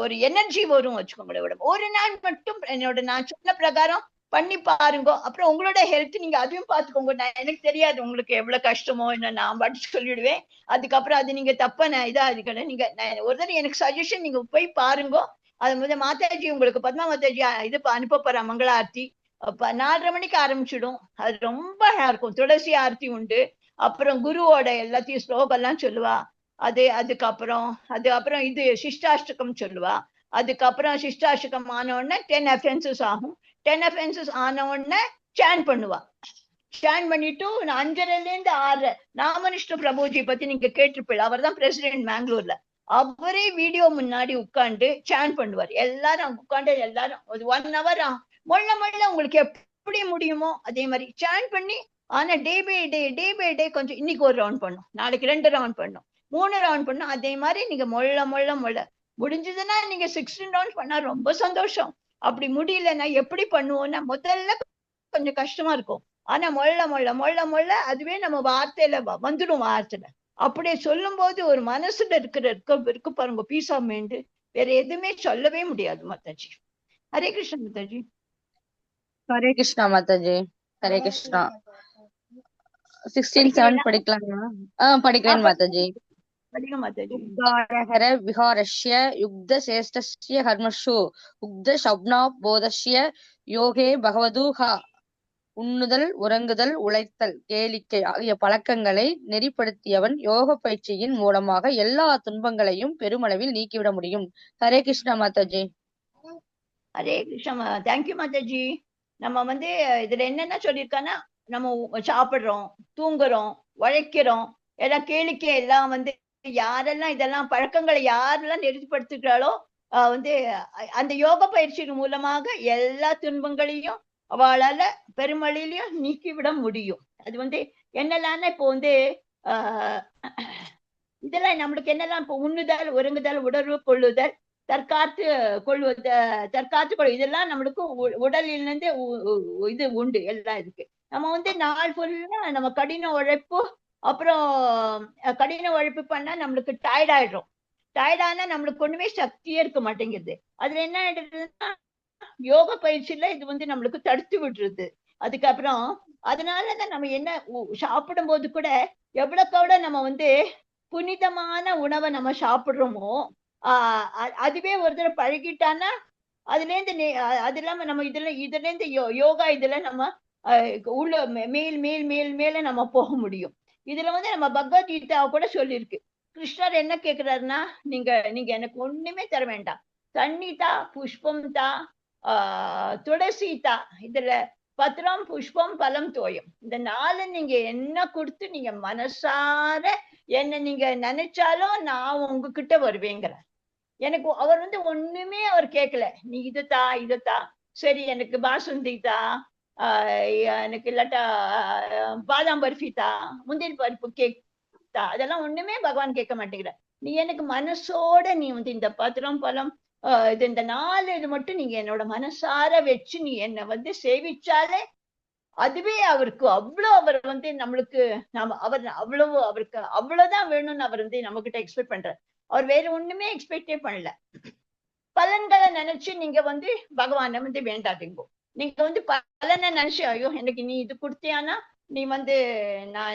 ஒரு எனர்ஜி வரும் வச்சுக்கோங்களேன். ஒரு நாள் மட்டும் என்னோட நான் சொன்ன பிரகாரம் பண்ணி பாருங்க, அப்புறம் உங்களோட ஹெல்த் நீங்க அதையும் பாத்துக்கோங்க. நான் எனக்கு தெரியாது உங்களுக்கு எவ்வளவு கஷ்டமோ என்ன, நான் பாட்டு சொல்லிடுவேன். அதுக்கப்புறம் அது நீங்க தப்பா நான் இதா இருக்கணும். நீங்க ஒரு தடவை எனக்கு சஜஷன், நீங்க போய் பாருங்க. அது முதல் மாதாஜி உங்களுக்கு பத்மா மாதாஜி இது அனுப்ப போற மங்கள ஆர்த்தி 4:30 மணிக்கு ஆரம்பிச்சிடும். அது ரொம்ப அழகா இருக்கும். துளசி ஆர்த்தி உண்டு, அப்புறம் குருவோட எல்லாத்தையும் ஸ்லோகம் எல்லாம் சொல்லுவா. அதுக்கப்புறம் இது சிஷ்டாஷ்டகம் சொல்லுவா. அதுக்கப்புறம் சிஷ்டாஷ்டகம் ஆன உடனே 10 offenses ஆகும். 10 offenses ஆன உடனே சாண்ட் பண்ணுவா. சாண்ட் பண்ணிட்டு 5:30 6 ராமகிருஷ்ண பிரபுஜி பத்தி நீங்க கேட்டிருப்பீங்க, அவர் தான் பிரசிடென்ட் மேங்களூர்ல. அவரே வீடியோ முன்னாடி உட்காந்து சாண்ட் பண்ணுவார். எல்லாரும் உட்காந்து எல்லாரும் 1 hour மொள்ள உங்களுக்கு எப்படி முடியுமோ அதே மாதிரி சாண்ட் பண்ணி, ஆனா டே பை டே கொஞ்சம் இன்னைக்கு ஒரு ரவுண்ட் பண்ணும், நாளைக்கு 2 ரவுண்ட் பண்ணும், 3 ரவுண்ட் பண்ணும். அதே மாதிரி நீங்க மொள்ள முடிஞ்சதுன்னா நீங்க 16 ரவுண்ட் பண்ணா ரொம்ப சந்தோஷம். அப்படி முடியலன்னா எப்படி பண்ணுவோம்னா முதல்ல கொஞ்சம் கஷ்டமா இருக்கும், ஆனா மொள்ள அதுவே நம்ம வார்த்தையில வந்துடும். வார்த்தையில அப்படியே சொல்லும் போது ஒரு மனசுல இருக்கு பாருங்க, பீஸ் ஆஃப் மைண்ட், வேற எதுவுமே சொல்லவே முடியாது மாதாஜி. ஹரே கிருஷ்ணா மாதாஜி. ஹரே கிருஷ்ணா மாதாஜி. ஹரே கிருஷ்ணா. 16:7 படிக்கலாமா? படிக்கிறேன் மாதாஜி. படிங்க மாதாஜி. உத்தாரஹர விஹாரஸ்ய யுக்த சேஷ்டஸ்ய கர்மஷு உக்த சப்னா போதஸ்ய யோகே பகவதுஹா. உண்ணுதல், உறங்குதல், உழைத்தல், கேளிக்கை ஆகிய பழக்கங்களை நெறிப்படுத்தியவன் யோக பயிற்சியின் மூலமாக எல்லா துன்பங்களையும் பெருமளவில் நீக்கிவிட முடியும். ஹரே கிருஷ்ணா மாதாஜி. ஹரே கிருஷ்ணா. தேங்க்யூ மாதாஜி. நம்ம வந்து இதுல என்னென்ன சொல்லியிருக்கான்னா, நம்ம சாப்பிடுறோம், தூங்குறோம், உழைக்கிறோம், எல்லாம் கேளிக்கை எல்லாம் வந்து யாரெல்லாம் இதெல்லாம் பழக்கங்களை யாரெல்லாம் நெறிப்படுத்துகிறாளோ வந்து அந்த யோக பயிற்சியின் மூலமாக எல்லா துன்பங்களையும் அவளால பெருமளிலையும் நீக்கிவிட முடியும். அது வந்து என்னெல்லாம் இப்போ வந்து இதெல்லாம் நம்மளுக்கு என்னெல்லாம் இப்போ உண்ணுதல், உறங்குதல், உணர்வு கொள்ளுதல், தற்காத்து இதெல்லாம் நம்மளுக்கு உடலிலிருந்து இது உண்டு, எல்லாம் இருக்கு. நம்ம வந்து நாள் ஃபுல்லா நம்ம கடின உழைப்பு, அப்புறம் கடின உழைப்பு பண்ணா நம்மளுக்கு டயர்ட் ஆயிடுறோம். டயர்டானா நம்மளுக்கு ஒண்ணுமே சக்தியே இருக்க மாட்டேங்குது. அதுல என்ன ஆயிடுதுன்னா யோக பயிற்சியில இது வந்து நம்மளுக்கு தடுத்து விடுறது. அதுக்கப்புறம் அதனாலதான் நம்ம என்ன சாப்பிடும் போது கூட எவ்வளவுக்கோட நம்ம வந்து புனிதமான உணவை நம்ம சாப்பிடுறோமோ அதுவே ஒரு தடவை பழகிட்டான்னா அதுல இருந்து அது இல்லாம நம்ம இதுல இருந்து யோகா இதுல நம்ம உள்ள மேல நம்ம போக முடியும். இதுல வந்து நம்ம பகவத்கீதா கூட சொல்லியிருக்கு. கிருஷ்ணர் என்ன கேக்குறாருன்னா, நீங்க எனக்கு ஒண்ணுமே தர வேண்டாம், தண்ணி தா, புஷ்பம் தா, துளசி தா, இதுல பத்திரம், புஷ்பம், பலம், தோயம், இந்த 4 நீங்க என்ன கொடுத்து நீங்க மனசார என்ன நீங்க நினைச்சாலும் நான் உங்ககிட்ட வருவேங்கிற. எனக்கு அவர் வந்து ஒண்ணுமே அவர் கேட்கல, நீ இதுதா, சரி எனக்கு பாசுந்தி தா, எனக்கு இல்லாட்டா பாதாம் பர்ஃபி தா, முந்திரி பருப்பு கேக் தா, அதெல்லாம் ஒண்ணுமே பகவான் கேட்க மாட்டேங்கிற. நீ எனக்கு மனசோட நீ வந்து இந்த பத்திரம், பலம், இது இந்த 4 இது மட்டும் நீங்க என்னோட மனசார வச்சு நீ என்னை வந்து சேவிச்சாலே அதுவே அவருக்கு அவர் வந்து நம்மளுக்கு அவர் அவருக்கு அவ்வளவுதான் வேணும்னு அவர் வந்து நம்ம கிட்ட எக்ஸ்பெக்ட் பண்றாரு. அவர் வேற ஒண்ணுமே எக்ஸ்பெக்டே பண்ணல. பலன்களை நினைச்சு நீங்க வந்து பகவானை வந்து வேண்டாதீங்க. நீங்க வந்து பலனை நினைச்சு, ஐயோ எனக்கு நீ இது கொடுத்தியானா நீ வந்து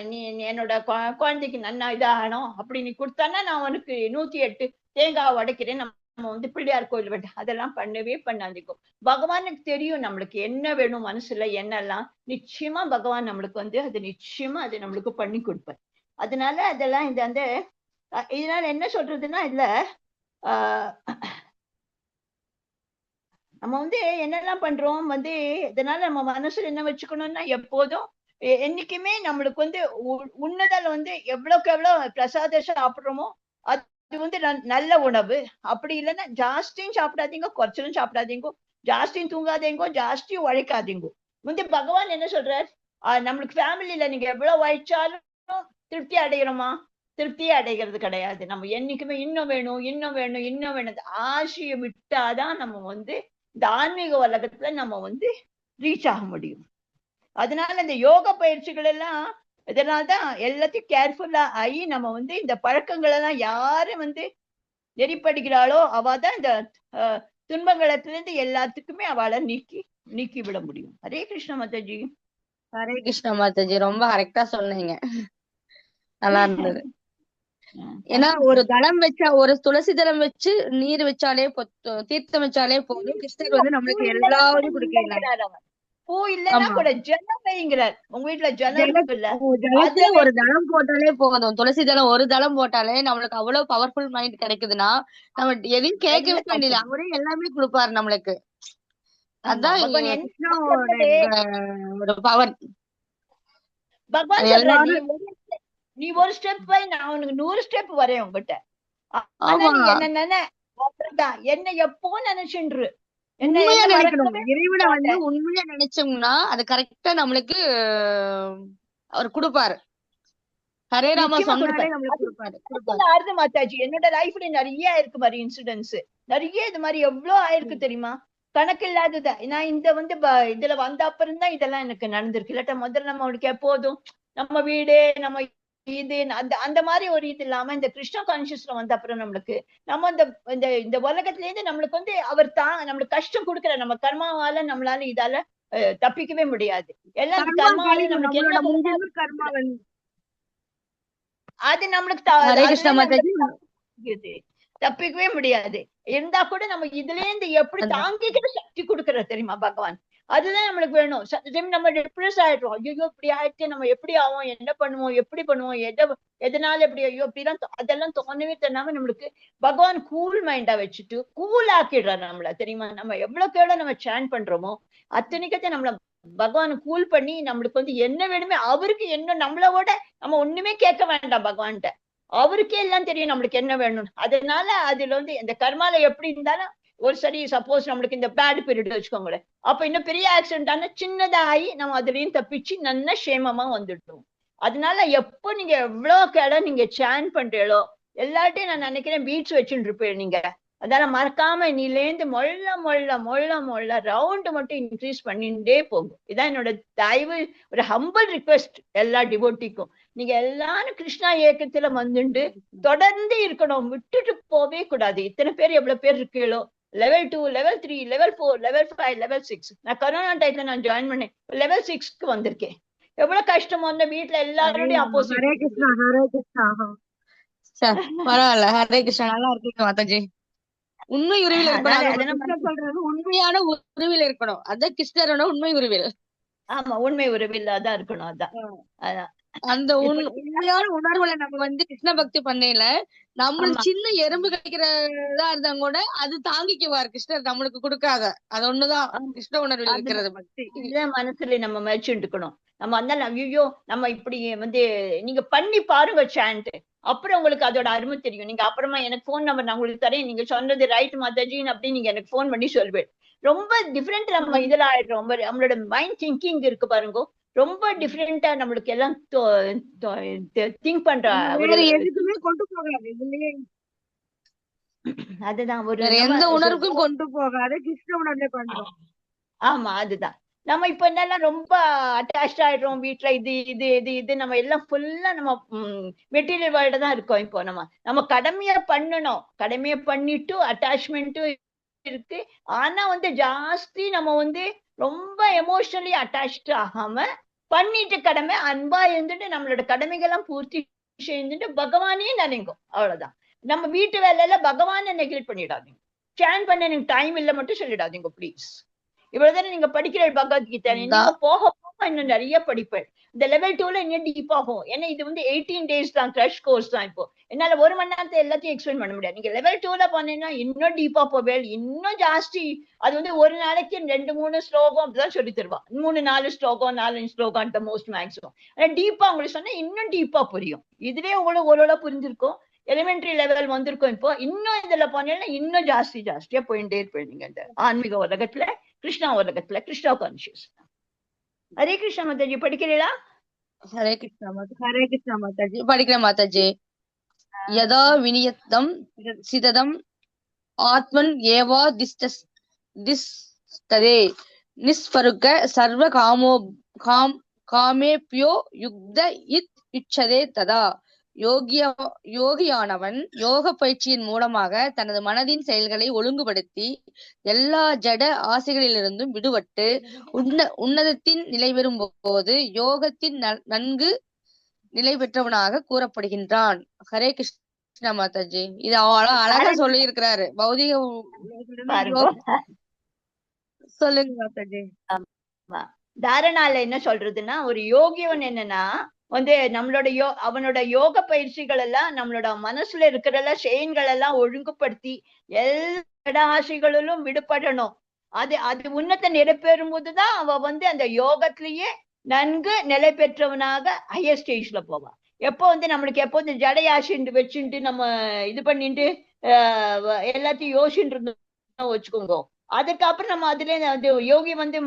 நீ என்னோட குழந்தைக்கு நன்னா இதாகணும் அப்படி நீ கொடுத்தானா நான் உனக்கு 108 தேங்காய் உடைக்கிறேன் நம்ம நம்ம வந்து பிள்ளையார் கோயில் விட்டு அதெல்லாம் பண்ணவே பண்ணாதீங்க. பகவானுக்கு தெரியும் நம்மளுக்கு என்ன வேணும் மனசுல என்னெல்லாம். நிச்சயமா பகவான் நம்மளுக்கு வந்து அது நிச்சயமா அது நம்மளுக்கு பண்ணி கொடுப்பார். அதனால அதெல்லாம் இந்த அந்த இதனால என்ன சொல்றதுன்னா இல்ல நம்ம வந்து என்னெல்லாம் பண்றோம் வந்து இதனால நம்ம மனசுல என்ன வச்சுக்கணும்னா எப்போதும் என்னைக்குமே நம்மளுக்கு வந்து உன்னதால வந்து எவ்வளவுக்கு எவ்வளவு பிரசாதம் சாப்பிடுறோமோ அது வந்து நல்ல உணவு. அப்படி இல்லைன்னா ஜாஸ்தியும் சாப்பிடாதீங்க, குறைச்சலும் சாப்பிடாதீங்க, ஜாஸ்தியும் தூங்காதீங்க, ஜாஸ்தியும் உழைக்காதீங்க. வந்து பகவான் என்ன சொல்றார், நம்மளுக்கு ஃபேமிலியில நீங்க எவ்வளவு உழைச்சாலும் திருப்தி அடைகிறோமா? திருப்தியே அடைகிறது கிடையாது. நம்ம என்னைக்குமே இன்னும் வேணும் இன்னும் வேணும் இன்னும் வேணும் ஆசையை விட்டாதான் நம்ம வந்து இந்த ஆன்மீக உலகத்துல நம்ம வந்து ரீச் ஆக முடியும். அதனால இந்த யோக பயிற்சிகள் எல்லாம் இதனால்தான் எல்லாத்தையும் கேர்ஃபுல்லா ஆகி நம்ம வந்து இந்த பழக்கங்கள் எல்லாம் யாரு வந்து நெறிப்படுகிறாளோ அவதான் இந்த துன்பங்களத்துல இருந்து எல்லாத்துக்குமே அவளை நீக்கி விட முடியும். ஹரே கிருஷ்ண மாதாஜி. ஹரே கிருஷ்ண மாதாஜி, ரொம்ப கரெக்டா சொன்னீங்க, நல்லா இருந்தது. ஏன்னா ஒரு தளம் வச்சா, ஒரு துளசி தளம் வச்சு நீர் வச்சாலே தீர்த்தம் வச்சாலே போதும், கிருஷ்ணர் வந்து நம்மளுக்கு எல்லாரும் கொடுக்கிறாங்க. பூ இல்லைன்னா கூட ஜலம் வைங்கிறார். உங்க வீட்டுல ஜலத்துல ஒரு தளம் போட்டாலே போதும், துளசி தளம் ஒரு தளம் போட்டாலே நம்மளுக்கு அவ்வளவு பவர்ஃபுல் மைண்ட் கிடைக்குதுன்னா நம்ம எதையும் கேட்கவே வேண்டியது, அவரே எல்லாமே கொடுப்பாரு நம்மளுக்கு. அதான் ஒரு பவர். பகவான் நீ ஒரு ஸ்டெப் வை, நான் உனக்கு 100 ஸ்டெப் வரேன் உங்ககிட்ட. என்ன எப்போ நினைச்சுன்று உண்மையா நினைக்கணும். இறைவனை வந்து உண்மையா நினைச்சோம்னா அது கரெக்டா நம்மளுக்கு அவர் கொடுப்பாரு. ஹரே ராமா சொன்னாலே நம்மளுக்கு கொடுப்பாரு. மாதாஜி என்னோட லைஃப்ல நிறைய இருக்கு மாதிரி இன்சிடென்ட்ஸ், நிறைய இது மாதிரி எவ்வளவு ஆயிருக்கு தெரியுமா, கணக்கு இல்லாததா. நான் இந்த வந்து இதுல வந்த அப்புறம் தான் இதெல்லாம் எனக்கு நடந்திருக்கு. இல்லாட்ட முதல்ல நம்ம அவனுக்கு எப்போதும் நம்ம வீடு நம்ம இது அந்த மாதிரி ஒரு இது இல்லாம இந்த கிருஷ்ண கான்சியஸ்ல வந்த அப்புறம் நம்மளுக்கு நம்ம இந்த உலகத்துல இருந்து நம்மளுக்கு வந்து அவர் நம்மளுக்கு கஷ்டம் கொடுக்கிற நம்ம கர்மாவால நம்மளால இதால தப்பிக்கவே முடியாது. எல்லாம் கர்மாவால நம்மளுக்கு என்ன அது நம்மளுக்கு தப்பிக்கவே முடியாது. இருந்தா கூட நம்ம இதுல இருந்து எப்படி தாங்கிக்கிற சக்தி கொடுக்கற தெரியுமா பகவான், அதுதான் நம்மளுக்கு வேணும். நம்ம டிப்ரெஸ் ஆயிடுறோம், ஐயோ இப்படி ஆயிடுச்சு, நம்ம எப்படி ஆவோம், என்ன பண்ணுவோம், எப்படி பண்ணுவோம், எதனால எப்படி ஐயோ இப்படிலாம் அதெல்லாம் தோணவே தராம நம்மளுக்கு பகவான் கூல் மைண்டா வச்சுட்டு கூல் ஆக்கிடுறாரு நம்மள தெரியுமா. நம்ம எவ்வளவுக்கு எவ்வளவு நம்ம சேன் பண்றோமோ அத்தனைக்கத்தை நம்மள பகவான் கூல் பண்ணி நம்மளுக்கு வந்து என்ன வேணுமே அவருக்கு என்ன நம்மளோட நம்ம ஒண்ணுமே கேட்க வேண்டாம் பகவான்கிட்ட, அவருக்கே எல்லாம் தெரியும் நம்மளுக்கு என்ன வேணும். அதனால அதுல வந்து இந்த கர்மால எப்படி இருந்தாலும் ஒரு சரி சப்போஸ் நம்மளுக்கு இந்த பேட் பீரியட் வச்சுக்கோங்களேன், அப்ப இன்னும் பெரிய ஆக்சிடென்ட் ஆனா சின்னதாகி நம்ம அதுலயும் தப்பிச்சு நல்ல சேமமா வந்துட்டோம். அதனால எப்போ நீங்க எவ்வளவு கேட நீங்க சேன் பண்றீங்களோ எல்லாட்டையும் நான் நினைக்கிறேன் பீட்ஸ் வச்சுட்டு இருப்பேன் நீங்க. அதனால மறக்காம நீலேந்து மொள்ள ரவுண்ட் மட்டும் இன்க்ரீஸ் பண்ணிட்டே போகும். இதான் என்னோட தயவு ஒரு ஹம்பிள் ரிக்வெஸ்ட் எல்லா டிவோட்டிக்கும். நீங்க எல்லாரும் கிருஷ்ணா இயக்கத்துல வந்துட்டு தொடர்ந்து இருக்கணும், விட்டுட்டு போவே கூடாது. இத்தனை பேர் எவ்வளவு பேர் இருக்கீங்களோ, level 2, level 3, level 4, level 5, level 6. நான் கொரோனா டைம்ல நான் ஜாயின் பண்ணேன், level 6க்கு வந்திருக்கேன். எவ்வளவு கஷ்டமோ அந்த வீட்டுல எல்லாரோடையும் ஆப்போசிட். ஹரே கிருஷ்ணா ஹரே கிருஷ்ணா. பரவாயில்ல, ஹரே கிருஷ்ணா, நல்லா இருக்கீங்க மாதாஜி. உண்மை உருவில் இருக்கணும், சொல்றது உண்மையான உருவில் இருக்கணும். அதான் கிருஷ்ணரோட உண்மை உருவில். ஆமா, உண்மை உருவில் அதான் இருக்கணும். அதான் அந்த உண்மையான உணர்வுல நம்ம வந்து கிருஷ்ண பக்தி பண்ணல, நம்மளுக்கு சின்ன எறும்பு கிடைக்கிறதா இருந்தா கூட அது தாங்கிக்குவார் கிருஷ்ணர், நம்மளுக்கு கொடுக்காத. அது ஒண்ணுதான் கிருஷ்ண உணர்வில் இருக்கிறது பக்தி. இதுதான் மனசுல நம்ம மதிச்சுட்டுக்கணும். நம்ம அந்த ஐயோ நம்ம இப்படி வந்து நீங்க பண்ணி பாருங்க சாண்ட், அப்புறம் உங்களுக்கு அதோட அருமை தெரியும். நீங்க அப்புறமா எனக்கு போன் நம்பர் நான் உங்களுக்கு தரேன், நீங்க சொன்னது ரைட் மாதாஜின்னு அப்படின்னு நீங்க எனக்கு போன் பண்ணி சொல்வேன். ரொம்ப டிஃப்ரெண்ட் நம்ம இதுல ஆயிடுறோம். நம்மளோட மைண்ட் திங்கிங் இருக்கு பாருங்க, ரொம்ப டிஃப்ரெண்டா நம்மளுக்கு எல்லாம் திங்க் பண்ற. எதுக்குமே கொண்டு போகாது, அதுதான் ஒரு எந்த உணர்வுக்கும் கொண்டு போகாது, கிருஷ்ண உணர்வே பண்றோம். ஆமா, அதுதான் நம்ம இப்ப என்னெல்லாம் ரொம்ப அட்டாச் ஆயிடுறோம் வீட்டுல. இது நம்ம எல்லாம் ஃபுல்லா நம்ம மெட்டீரியல் வேர்ல்டு தான் இருக்கோம். இப்போ நம்ம கடமைய பண்ணணும், கடமைய பண்ணிட்டு அட்டாச்மெண்ட்டும் இருக்கு. ஆனா வந்து ஜாஸ்தி நம்ம வந்து ரொம்ப எமோஷனலி அட்டாச்டு ஆகாம பண்ணிட்டு கடமை அன்பா இருந்துட்டு நம்மளோட கடமைகள்லாம் பூர்த்தி செய்துட்டு பகவானே நினைக்கும். அவ்வளவுதான். நம்ம வீட்டு வேலையில பகவானை நெகிழ்ட் பண்ணிடாதீங்க. சேன் பண்ண எனக்கு டைம் இல்ல மட்டும் சொல்லிடாதீங்க ப்ளீஸ். இவ்வளவுதானே நீங்க படிக்கிற பகவத்கீதை. நீங்க போக போக இன்னும் நிறைய படிப்பேன். இந்த லெவல் 2ல இன்னும் டீப் ஆகும். ஏன்னா இது வந்து 18 days தான், கிரஷ் கோர்ஸ் தான். இப்போ என்னால 1 மணி நேரத்தை எல்லாத்தையும் எக்ஸ்பிளைன் பண்ண முடியாது. நீங்க லெவல் 2ல போனீங்கன்னா இன்னும் டீப்பா போவேல், இன்னும் ஜாஸ்தி. அது வந்து ஒரு நாளைக்கு 2-3 ஸ்லோகம் அப்படிதான் சொல்லி தருவா. 3-4 ஸ்லோகம், 4-5 ஸ்லோகம் அந்த மோஸ்ட் மேக்ஸிமம். டீப்பா உங்களுக்கு சொன்னா இன்னும் டீப்பா புரியும். இதுவே உங்களுக்கு ஓரளவு புரிஞ்சிருக்கும். எலிமெண்டரி லெவல் வந்திருக்கும். இப்போ இன்னும் இதுல போனீங்கன்னா இன்னும் ஜாஸ்தியா போயிட்டே இருப்பீங்க இந்த ஆன்மீக உலகத்துல, கிருஷ்ணா உலகத்துல, கிருஷ்ணா கான்சியஸ். ஹரே கிருஷ்ணா மாதாஜி படிக்கிறீங்களா? ஹரே கிருஷ்ணா மாதாஜி படிக்கிறேன் மாதாஜி. யதா விநியத்தம் சிததம் ஆத்மன் ஏவா திஷ்டதே நிஸ்வருக சர்வ காமேப்யோ யுக்த இச்சதே ததா. யோகியானவன் யோக பயிற்சியின் மூலமாக தனது மனதின் செயல்களை ஒழுங்குபடுத்தி எல்லா ஜட ஆசைகளிலிருந்தும் விடுபட்டு உன்னதத்தின் நிலை பெறும் போது யோகத்தின் நன்கு நிலை பெற்றவனாக கூறப்படுகின்றான். ஹரே கிருஷ்ணா மாதாஜி. இது அழகா சொல்லி இருக்கிறாரு. பௌதிக சொல்லுங்க மாதாஜி. தாரணால என்ன சொல்றதுன்னா, ஒரு யோகியவன் என்னன்னா வந்து நம்மளோட அவனோட யோக பயிற்சிகள் எல்லாம் நம்மளோட மனசுல இருக்கிற செயல்கள் எல்லாம் ஒழுங்குபடுத்தி எல்லா ஆசைகளிலும் விடுபடணும். அது உன்னத்தை நிறைவேறும் போதுதான் அவ வந்து அந்த யோகத்திலேயே நன்கு நிலை பெற்றவனாக ஹையர் ஸ்டேஜ்ல போவான். எப்போ வந்து நம்மளுக்கு எப்போ இந்த ஜடையாசிண்டு வச்சுட்டு நம்ம இது பண்ணிட்டு எல்லாத்தையும் யோசிச்சுட்டு இருந்தோம் வச்சுக்கோங்க, அதுக்கப்புறம் நம்ம அதுல வந்து யோகி வந்து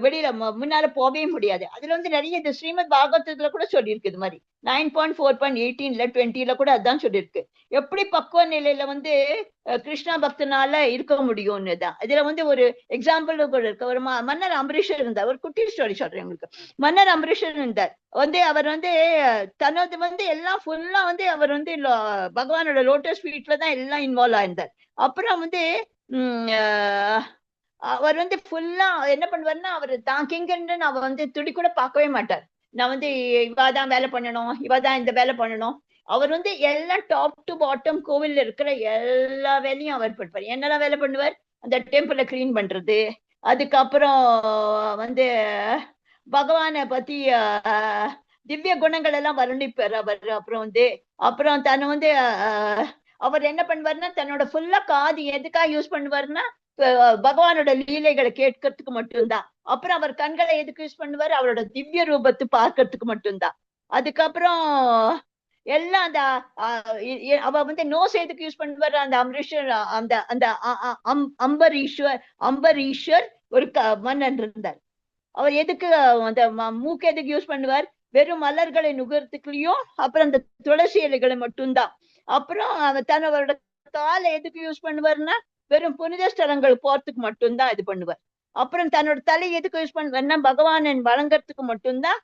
வெளியில முன்னால போகவே முடியாது. அதுல வந்து நிறைய இந்த ஸ்ரீமத் பாகவதத்துல கூட சொல்லியிருக்கு. இது மாதிரி 9.4.18ல 20ல கூட அதான் சொல்லியிருக்கு. எப்படி பக்குவ நிலையில வந்து கிருஷ்ணா பக்தனால இருக்க முடியும்னு தான். இதுல வந்து ஒரு எக்ஸாம்பிள் கூட இருக்கு. ஒரு மன்னர் அம்பரீஷர் இருந்தார். ஒரு குட்டி ஸ்டோரி சொல்றேன் உங்களுக்கு. மன்னர் அம்பரீஷர் இருந்தார். வந்து அவர் வந்து தனது வந்து எல்லாம் ஃபுல்லா வந்து அவர் வந்து பகவானோட லோட்டஸ் ஃபீட்ல தான் எல்லாம் இன்வால்வ் ஆயிருந்தார். அப்புறம் வந்து அவர் வந்து ஃபுல்லா என்ன பண்ணுவாருன்னா, அவர் தான் கிங்கன்னு அவர் வந்து துடி கூட பார்க்கவே மாட்டார். நான் வந்து இவாதான் வேலை பண்ணணும், இவாதான் இந்த வேலை பண்ணணும். அவர் வந்து எல்லாம் டாப் டு பாட்டம் கோவில்ல இருக்கிற எல்லா வேலையும் அவர் பண்ணுவார். என்னெல்லாம் வேலை பண்ணுவார்? அந்த டெம்பிளை கிளீன் பண்றது, அதுக்கப்புறம் வந்து பகவானை பத்தி திவ்ய குணங்கள் எல்லாம் வர்ணிப்பார் அவர். அப்புறம் தன்னை வந்து அவர் என்ன பண்ணுவாருன்னா, தன்னோட ஃபுல்லா காது எதுக்காக யூஸ் பண்ணுவாருன்னா பகவானோட லீலைகளை கேட்கறதுக்கு மட்டும்தான். அப்புறம் அவர் கண்களை எதுக்கு யூஸ் பண்ணுவாரு? அவரோட திவ்ய ரூபத்தை பார்க்கறதுக்கு மட்டும்தான். அதுக்கப்புறம் எல்லாம் அந்த அவ வந்து நோஸ் எதுக்கு யூஸ் பண்ணுவாரு? அந்த அம்பரீஷர் அந்த அம்பரீஷர் ஒரு மன்னன் இருந்தார். அவர் எதுக்கு அந்த மூக்கு எதுக்கு யூஸ் பண்ணுவார்? வெறும் மலர்களை நுகர்த்துக்குள்ளயும் அப்புறம் அந்த துளசி இலைகளை மட்டும்தான். அப்புறம் தன்னோட காலை எதுக்கு யூஸ் பண்ணுவாருன்னா வெறும் புனித ஸ்தலங்கள் போறதுக்கு மட்டும்தான் இது பண்ணுவார். அப்புறம் தன்னோட தலை எதுக்கு யூஸ் பண்ணுவாருன்னா பகவான் வழங்கறதுக்கு மட்டும்தான்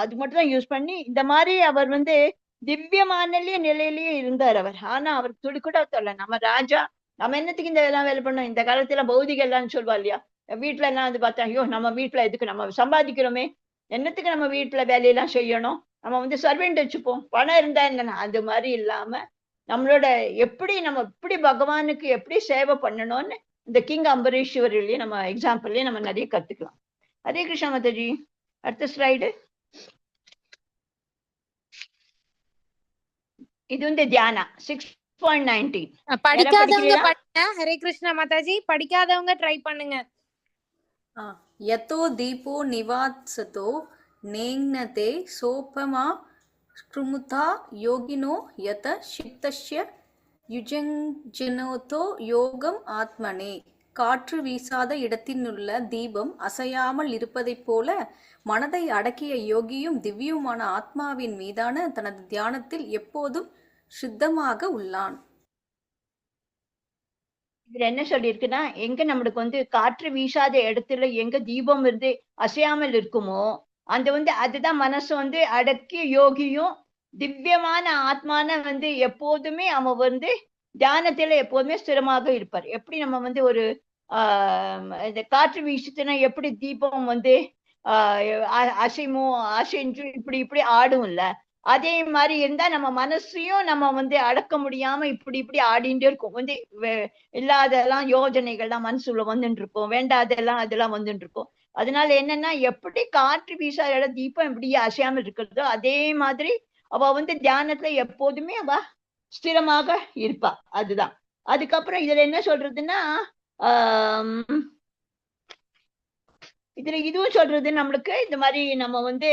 அது மட்டும் தான் யூஸ் பண்ணி இந்த மாதிரி அவர் வந்து திவ்யமானலயே நிலையிலேயே இருந்தார் அவர். ஆனா அவர் துடி கூட சொல்ல, நம்ம ராஜா நம்ம என்னத்துக்கு இந்த எல்லாம் வேலை பண்ணோம்? இந்த காலத்துல பௌதிக எல்லாம் சொல்வா இல்லையா, வீட்டுல எல்லாம் வந்து பார்த்தா, ஐயோ நம்ம வீட்டுல எதுக்கு நம்ம சம்பாதிக்கிறோமே, என்னத்துக்கு நம்ம வீட்டுல வேலையெல்லாம் செய்யணும், நம்ம வந்து சர்வெண்ட் வச்சுப்போம், பணம் இருந்தா என்ன. அது மாதிரி இல்லாம நம்மளோட நம்ம எப்படி பகவானுக்கு எப்படி சேவை பண்ணணும்னு இந்த கிங் அம்பரீஸ்வரிலேயே நம்ம எக்ஸாம்பிள்லயே நம்ம நிறைய கத்துக்கலாம். ஹரே கிருஷ்ணா மாதாஜி. அடுத்த ஸ்லைடு. இது வந்து தியானா 6.19. படிக்காதவங்க படிங்க. ஹரே கிருஷ்ணா மாதாஜி. படிக்காதவங்க ட்ரை பண்ணுங்க. யதோ தீபோ நிவாத்சதோ நேங்னதே சோபமா ஸ்ருமுதா யோகினோ யத சித்தஸ்ய யுஜஞ்சனோதோ யோகம் ஆத்மனே. காற்று வீசாத இடத்தினுள்ள தீபம் அசையாமல் இருப்பதைப் போல மனதை அடக்கிய யோகியும் திவ்யமான ஆத்மாவின் மீதான தனது தியானத்தில் எப்போதும் சுத்தமாக உள்ளான். இதுல என்ன சொல்லியிருக்குன்னா, எங்க நம்மளுக்கு வந்து காற்று வீசாத இடத்துல எங்க தீபம் இருந்து அசையாமல் இருக்குமோ அந்த வந்து அதுதான் மனசு வந்து அடக்கி யோகியும் திவ்யமான ஆத்மான வந்து எப்போதுமே அவன் வந்து தியானத்துல எப்போதுமே ஸ்திரமாக இருப்பார். எப்படி நம்ம வந்து ஒரு இந்த காற்று வீசுச்சுன்னா எப்படி தீபம் வந்து அசைமோ அசைஞ்சு இப்படி ஆடும் இல்ல, அதே மாதிரி இருந்தா நம்ம மனசையும் நம்ம வந்து அடக்க முடியாம இப்படி இப்படி ஆடிட்டே இருக்கும். வந்து இல்லாதெல்லாம் யோஜனைகள்லாம் மனசுல வந்துட்டு இருக்கும், வேண்டாதெல்லாம் அதெல்லாம் வந்துட்டு இருக்கும். அதனால என்னன்னா, எப்படி காற்று வீசாத தீபம் எப்படி அசையாம இருக்கிறதோ அதே மாதிரி அவ வந்து தியானத்துல எப்போதுமே அவ ஸ்திரமாக இருப்பா. அதுதான். அதுக்கப்புறம் இதுல என்ன சொல்றதுன்னா, இதுல இதுவும் சொல்றது நம்மளுக்கு இந்த மாதிரி நம்ம வந்து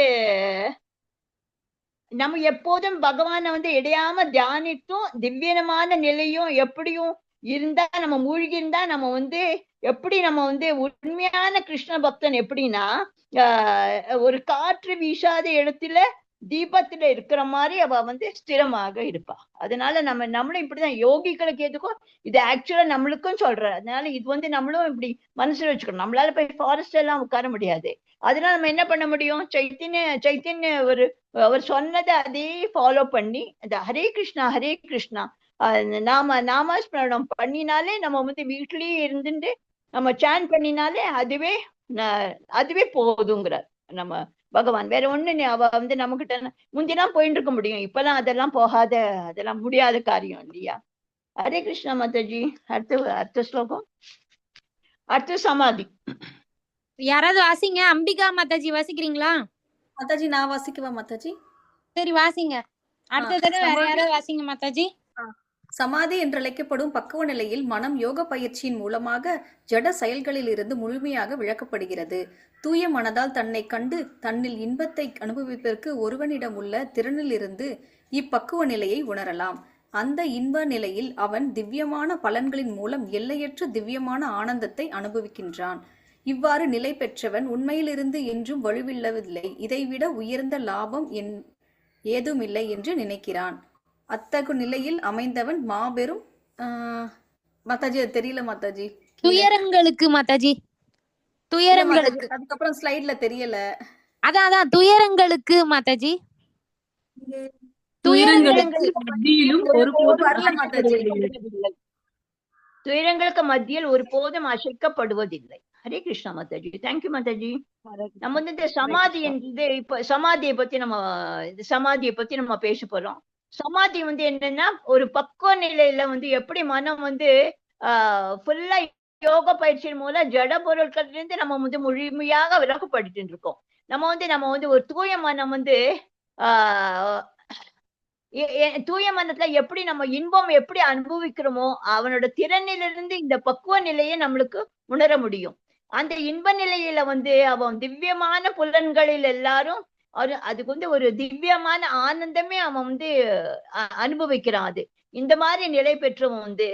நம்ம எப்போதும் பகவானை வந்து இடையாம தியானித்தும் திவ்யமான நிலையும் எப்படியும் இருந்தா நம்ம மூழ்கி இருந்தா நம்ம வந்து எப்படி நம்ம வந்து உண்மையான கிருஷ்ண பக்தன் எப்படின்னா ஒரு காற்று வீசாத இடத்துல தீபத்துல இருக்கிற மாதிரி அவ வந்து ஸ்திரமாக இருப்பா. அதனால நம்மளும் இப்படிதான் யோகிகளுக்கு எதுக்கும் இது ஆக்சுவலா நம்மளுக்கும் சொல்ற. அதனால இது வந்து நம்மளும் இப்படி மனசுல வச்சுக்கணும். நம்மளால போய் ஃபாரஸ்ட் எல்லாம் உட்கார முடியாது. அதனால நம்ம என்ன பண்ண முடியும், சைத்தன்ய அவர் சொன்னதை அதே ஃபாலோ பண்ணி அந்த ஹரே கிருஷ்ணா நாமஸ்மரணம் பண்ணினாலே நம்ம வந்து வீட்லயே இருந்துட்டு நம்ம சான் பண்ணினாலே அதுவே போதுங்கிறார் நம்ம பகவான். வேற ஒண்ணு அவ வந்து நம்ம கிட்ட முந்திலாம் போயிட்டு இருக்க முடியும், இப்பெல்லாம் அதெல்லாம் முடியாத காரியம் இல்லையா. ஹரே கிருஷ்ணா மாதாஜி. அடுத்த ஸ்லோகம், அடுத்த சமாதி. யாராவது வாசிங்க. அம்பிகா மாதாஜி வாசிக்கிறீங்களா? மாதாஜி நான் வாசிக்கவா மாதாஜி? சரி வாசிங்க. அடுத்த தடவை வேற யாராவது வாசிங்க மாதாஜி. சமாதி என்றழைக்கப்படும் பக்குவ நிலையில் மனம் யோக பயிற்சியின் மூலமாக ஜட செயல்களில் இருந்து முழுமையாக விளக்கப்படுகிறது. தூய மனதால் தன்னை கண்டு தன்னில் இன்பத்தை அனுபவிப்பதற்கு ஒருவனிடம் உள்ள திறனில் இருந்து இப்பக்குவ நிலையை உணரலாம். அந்த இன்ப நிலையில் அவன் திவ்யமான பலன்களின் மூலம் எல்லையற்ற திவ்யமான ஆனந்தத்தை அனுபவிக்கின்றான். இவ்வாறு நிலை பெற்றவன் உண்மையிலிருந்து என்றும் வலுவில்லவில்லை, இதைவிட உயர்ந்த லாபம் ஏதுமில்லை என்று நினைக்கிறான். அத்தகு நிலையில் அமைந்தவன் மாபெரும் மாதாஜி அது தெரியல மாதாஜி. துயரங்களுக்கு மாதாஜி, துயரங்களுக்கு. அதுக்கப்புறம் ஸ்லைட்ல தெரியல. அதான் துயரங்களுக்கு மாதாஜி. துயரங்களுக்கு மத்தியில் ஒருபோதும் அசைக்கப்படுவதில்லை. ஹரே கிருஷ்ணா மாதாஜி. தேங்க்யூ மாதாஜி. நம்ம வந்து இந்த சமாதி என்பது இப்ப சமாதியை பத்தி நம்ம பேச போறோம். சமாதி வந்து என்னன்னா, ஒரு பக்குவ நிலையில வந்து எப்படி மனம் வந்து ஃபுல்லா யோக பயிற்சியின் மூலம் ஜட பொருட்கள்ல இருந்து நம்ம வந்து முழுமையாக விலகப்பட்டு இருக்கோம். நம்ம வந்து ஒரு தூய மனம் வந்து தூய மனத்துல எப்படி நம்ம இன்பம் எப்படி அனுபவிக்கிறோமோ அவனோட திறனிலிருந்து இந்த பக்குவ நிலையை நம்மளுக்கு உணர முடியும். அந்த இன்ப நிலையில வந்து அவன் திவ்யமான புலன்களில் எல்லாரும் அதுக்கு வந்து ஒரு திவ்யமான ஆனந்தமே அவன் வந்து அனுபவிக்கிறான். அது இந்த மாதிரி நிலை பெற்றவன் வந்து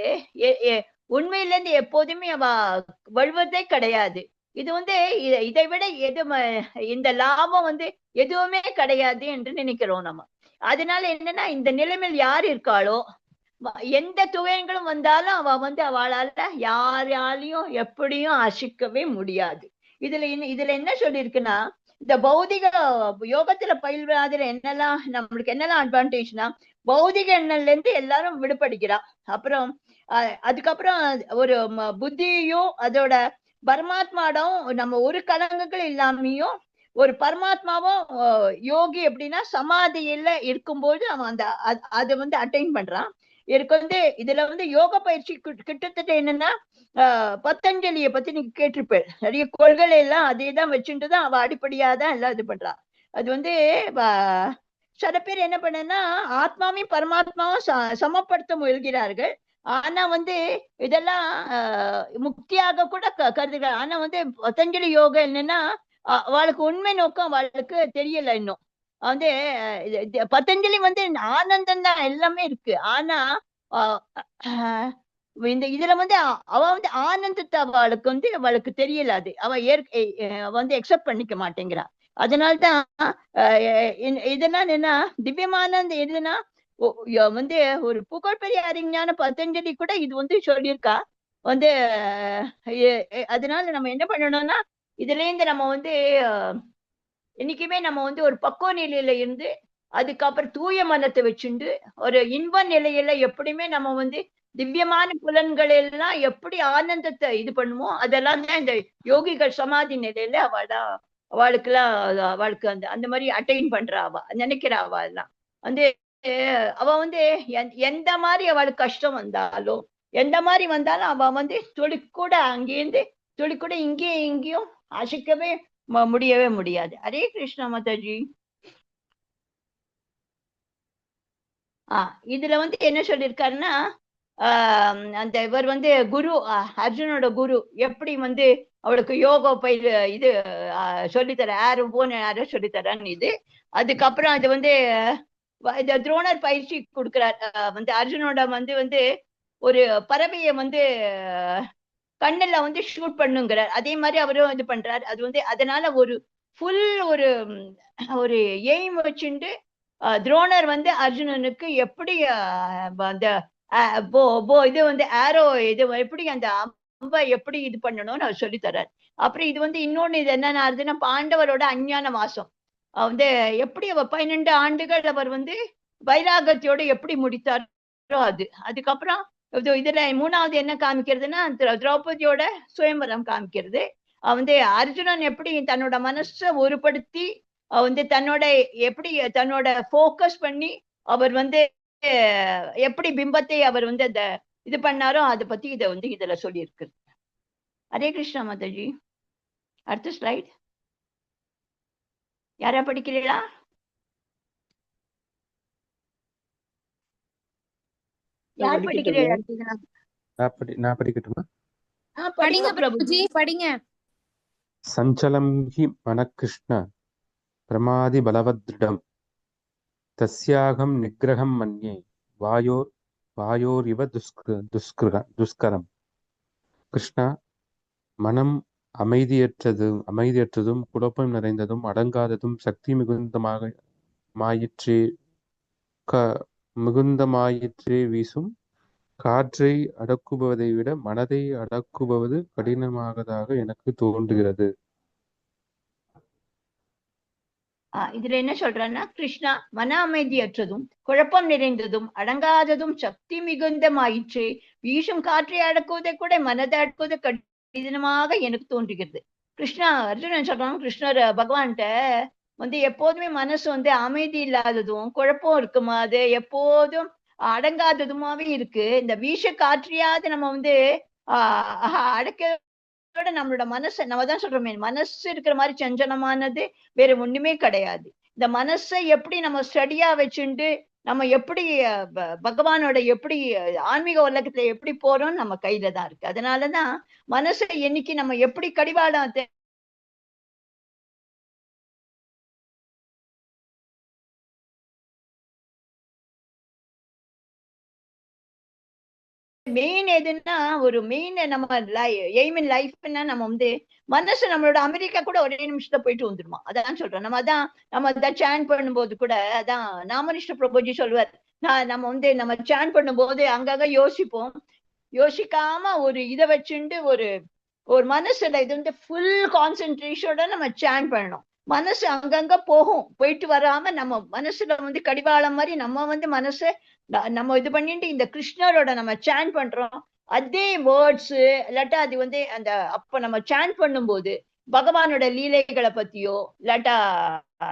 உண்மையில இருந்து எப்போதுமே அவ வழுவதே கிடையாது. இது வந்து இதை விட இந்த லாபம் வந்து எதுவுமே கிடையாது என்று நினைக்கிறோம் நம்ம. அதனால என்னன்னா, இந்த நிலைமையில் யார் இருக்காளோ எந்த துயரங்களும் வந்தாலும் அவ வந்து அவளால யாராலையும் எப்படியும் அசிக்கவே முடியாது. இதுல என்ன சொல்லியிருக்குன்னா, இந்த பௌதிக யோகத்துல பயில்வதில் நம்மளுக்கு என்னெல்லாம் அட்வான்டேஜ்னா, பௌதிக எண்ணல்ல இருந்து எல்லாரும் விடுபடுகிறா. அப்புறம் அதுக்கப்புறம் ஒரு புத்தியும் அதோட பரமாத்மாவும் நம்ம ஒரு கலங்குகள் இல்லாமையும் ஒரு பரமாத்மாவும் யோகி எப்படின்னா சமாதியில இருக்கும்போது அவன் அதை வந்து அட்டைன் பண்றான். எனக்கு வந்து இதுல வந்து யோக பயிற்சி கிட்டத்தட்ட என்னன்னா, பத்தஞ்சலியை பத்தி நீங்க கேட்டிருப்பேன். நிறைய கொள்கை எல்லாம் அதே தான் வச்சுட்டுதான் அவ அடிப்படையாதான் எல்லாம் இது பண்றான். அது வந்து சில பேர் என்ன பண்ணனா, ஆத்மாவையும் பரமாத்மாவும் சமப்படுத்த முயல்கிறார்கள். ஆனா வந்து இதெல்லாம் முக்தியாக கூட கருதுகிறார். ஆனா வந்து பதஞ்சலி யோகா என்னன்னா, அவளுக்கு உண்மை நோக்கம் அவளுக்கு தெரியல இன்னும். வந்து பதஞ்சலி வந்து ஆனந்தம் தான் எல்லாமே இருக்கு. ஆனா இதுல வந்து அவ வந்து ஆனந்தத்தை அவளுக்கு தெரியல. அது அவ வந்து எக்ஸெப்ட் பண்ணிக்க மாட்டேங்கிறா. அதனால்தான் இதெல்லாம் என்ன திவ்யமானந்த எதுனா வந்து ஒரு புகழ்பெரிய அறிஞான பதஞ்சலி கூட இது வந்து சொல்லியிருக்கா வந்து. அதனால நம்ம என்ன பண்ணணும்னா, இதுல இருந்து நம்ம வந்து என்னைக்குமே நம்ம வந்து ஒரு பக்குவ நிலையில இருந்து அதுக்கப்புறம் தூய மனத்தை வச்சுண்டு ஒரு இன்ப நிலையில எப்படியுமே நம்ம வந்து திவ்யமான புலன்கள் எல்லாம் எப்படி ஆனந்தத்தை இது பண்ணுமோ அதெல்லாம் தான் இந்த யோகிகள் சமாதி நிலையில அவளுக்கு அந்த மாதிரி அட்டைன் பண்றா, அவ நினைக்கிறா, அவ எல்லாம். வந்து அவ வந்து எந்த மாதிரி அவளுக்கு கஷ்டம் வந்தாலும் எந்த மாதிரி வந்தாலும் அவ வந்து துளிக்கூட அங்கேருந்து துளிக்கூட இங்கேயும் இங்கேயும் அசைக்கவே முடியவே முடியாது. ஹரே கிருஷ்ணா மாதாஜி. இதுல வந்து என்ன சொல்லியிருக்காருன்னா அந்த இவர் வந்து குரு அர்ஜுனோட குரு எப்படி வந்து அவளுக்கு யோகா பயிர் இது சொல்லித்தர யாரும் போன யாரும் சொல்லித்தரான்னு இது. அதுக்கப்புறம் அது வந்து இந்த துரோணர் பயிற்சி கொடுக்கிறார். வந்து அர்ஜுனோட வந்து ஒரு பறவையை வந்து கண்ணுல வந்து ஷூட் பண்ணுங்கிறார். அதே மாதிரி அவரும் இது பண்றாரு. அது வந்து அதனால ஒரு ஃபுல் ஒரு எய்ம் வச்சுட்டு துரோணர் வந்து அர்ஜுனனுக்கு எப்படி அந்த இது வந்து ஆரோ இது எப்படி அந்த அம்பை எப்படி இது பண்ணணும்னு அவர் சொல்லி தர்றாரு. அப்புறம் இது வந்து இன்னொன்னு இது என்னன்னா ஆகுதுன்னா பாண்டவரோட அஞ்ஞான வாசம் வந்து எப்படி அவர் 12 ஆண்டுகள் அவர் வந்து வைராகத்தோட எப்படி முடித்தாரோ அது. அதுக்கப்புறம் இதுல மூணாவது என்ன காமிக்கிறதுன்னா திரௌபதியோட சுயம்பரம் காமிக்கிறது. வந்து அர்ஜுனன் எப்படி தன்னோட மனசை ஒருபடுத்தி வந்து தன்னோட எப்படி தன்னோட போக்கஸ் பண்ணி அவர் வந்து எப்படி பிம்பத்தை அவர் வந்து அந்த இது பண்ணாரோ அதை பத்தி இதை வந்து இதுல சொல்லி இருக்கு. ஹரே கிருஷ்ணா மாதாஜி. அடுத்த ஸ்லைட் யாரா படிக்கிறீங்களா? யார் படிக்கிறீங்களா? நான் படிக்கட்டுமா? படிங்க பிரபுஜி, படிங்க. சஞ்சலம் ஹி மனகிருஷ்ண பிரமாதி பலவத்ருடம் தஸ்யாகம் நிகிரகம் மன்யே வாயோர் இவ துஷ்கரம். கிருஷ்ணா, மனம் அமைதியற்றதும் குழப்பம் நிறைந்ததும் அடங்காததும் சக்தி மிகுந்தமாயிற்றே வீசும் காற்றை அடக்குபவதை விட மனதை அடக்குபவது கடினமாகதாக எனக்கு தோன்றுகிறது. இதுல என்ன சொல்றேன்னா, கிருஷ்ணா, மன அமைதியற்றதும் குழப்பம் நிறைந்ததும் அடங்காததும் சக்தி மிகுந்தமாயிற்று வீசும் காற்றை அடக்குவதை கூட மனதை அடக்குவது கடினமாக எனக்கு தோன்றுகிறது. கிருஷ்ணா அர்ஜுனன் சொல்றாங்க, கிருஷ்ணர் பகவான்கிட்ட வந்து எப்போதுமே மனசு வந்து அமைதி இல்லாததும் குழப்பம் இருக்குமா, அது எப்போதும் அடங்காததுமாவே இருக்கு. இந்த வீச காற்றையாவது நம்ம வந்து அடக்க நம்மளோட மனசை நம்ம தான் சொல்றோமே, மனசு இருக்கிற மாதிரி சஞ்சலமானது வேற ஒண்ணுமே கிடையாது. இந்த மனசை எப்படி நம்ம ஸ்டடியா வச்சுட்டு நம்ம எப்படி பகவானோட எப்படி ஆன்மீக உலகத்துல எப்படி போறோம் நம்ம கையில தான் இருக்கு. அதனாலதான் மனசை என்னைக்கு நம்ம எப்படி கடிவாளம் மெயின் எதுன்னா ஒரு மெயின் நம்ம எய்ம் இன் லைஃப்னா நம்ம வந்து மனசு நம்மளோட அமெரிக்கா கூட ஒரே நிமிஷத்துல போயிட்டு வந்துருமா. அதான் சொல்றோம். நம்ம அதான் சேன் பண்ணும்போது கூட அதான் நாமனிஷ்ட பிரபுஜி சொல்லுவார், நம்ம வந்து நம்ம சேன் பண்ணும்போது அங்கங்க யோசிப்போம், யோசிக்காம ஒரு இதை வச்சுட்டு ஒரு மனசுல இது வந்து ஃபுல் கான்சென்ட்ரேஷனோட நம்ம சேன் பண்ணணும். மனசு அங்கங்க போயிட்டு வராம நம்ம மனசுல வந்து கடிவாளம் மாதிரி நம்ம வந்து மனசை நம்ம இது பண்ணிட்டு இந்த கிருஷ்ணரோட நம்ம சேன் பண்றோம். அதே வேர்ட்ஸ் இல்லாட்டா அது வந்து அந்த அப்ப நம்ம சேன் பண்ணும்போது பகவானோட லீலைகளை பத்தியோ இல்லாட்டா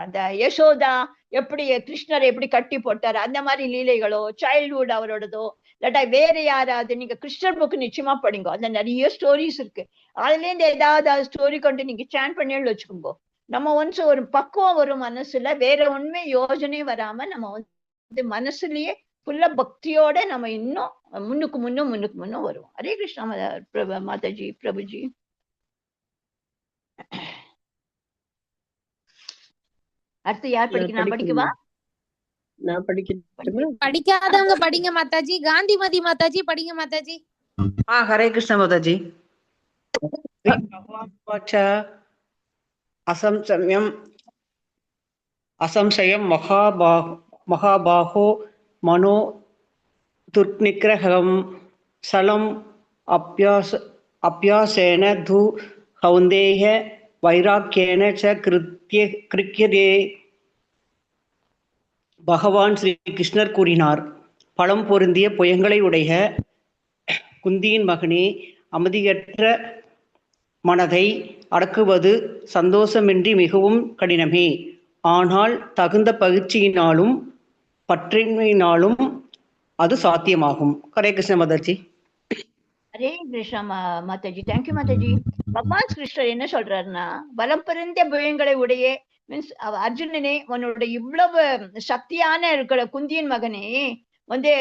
அந்த யசோதா எப்படி கிருஷ்ணரை எப்படி கட்டி போட்டாரு அந்த மாதிரி லீலைகளோ, சைல்ட்ஹுட் அவரோடதோ, இல்லாட்டா வேற யாராவது நீங்க கிருஷ்ணர் புக் நிச்சயமா படிங்க. அதுல நிறைய ஸ்டோரிஸ் இருக்கு. அதுல இருந்து ஏதாவது ஸ்டோரி கொண்டு நீங்க சேன் பண்ணி வச்சுக்கோங்க. நம்ம ஒன்ஸ் ஒரு பக்குவம் வரும் மனசுல, வேற ஒண்ணுமே யோஜனை வராம நம்ம வந்து மனசுலயே ஃபுல்லா பக்தியோட நம்ம இன்னும் முன்னுக்கு முன்னும் வருவோம். ஹரே கிருஷ்ணா மாதாஜி பிரபுஜி. அடுத்து யார் படிக்கணும்? படிக்கவா? நான் படிக்கட்டுமா? படிக்காதவங்க படிங்க மாதாஜி. காந்திமதி மாதாஜி படிங்க மாதாஜி. ஹரே கிருஷ்ணா மாதாஜி. அசம்சயம் மகாபாஹோ மனோ துர்நிகிரகம் சலம் அப்யாசேன து கௌந்தேய வைராக்கியேன ச கிருக்கியதே. பகவான் ஸ்ரீ கிருஷ்ணர் கூறினார், பழம் பொருந்திய புயங்களை உடைய குந்தியின் மகனே, அமைதியற்ற மனதை அடக்குவது சந்தோஷமின்றி மிகவும் கடினமே. ஆனால் தகுந்த பயிற்சியினாலும் பற்றின்மையினாலும் அது சாத்தியமாகும். ஹரே கிருஷ்ண மாதாஜி. ஹரே கிருஷ்ணா மாதாஜி. தேங்க்யூ மாதாஜி. பகவான் கிருஷ்ணர் என்ன சொல்றாருன்னா, பலம் பிறந்த புயங்களை உடைய மீன்ஸ் அர்ஜுனனே, உன்னோட இவ்வளவு சக்தியான இருக்கிற குந்தியின் மகனே வந்து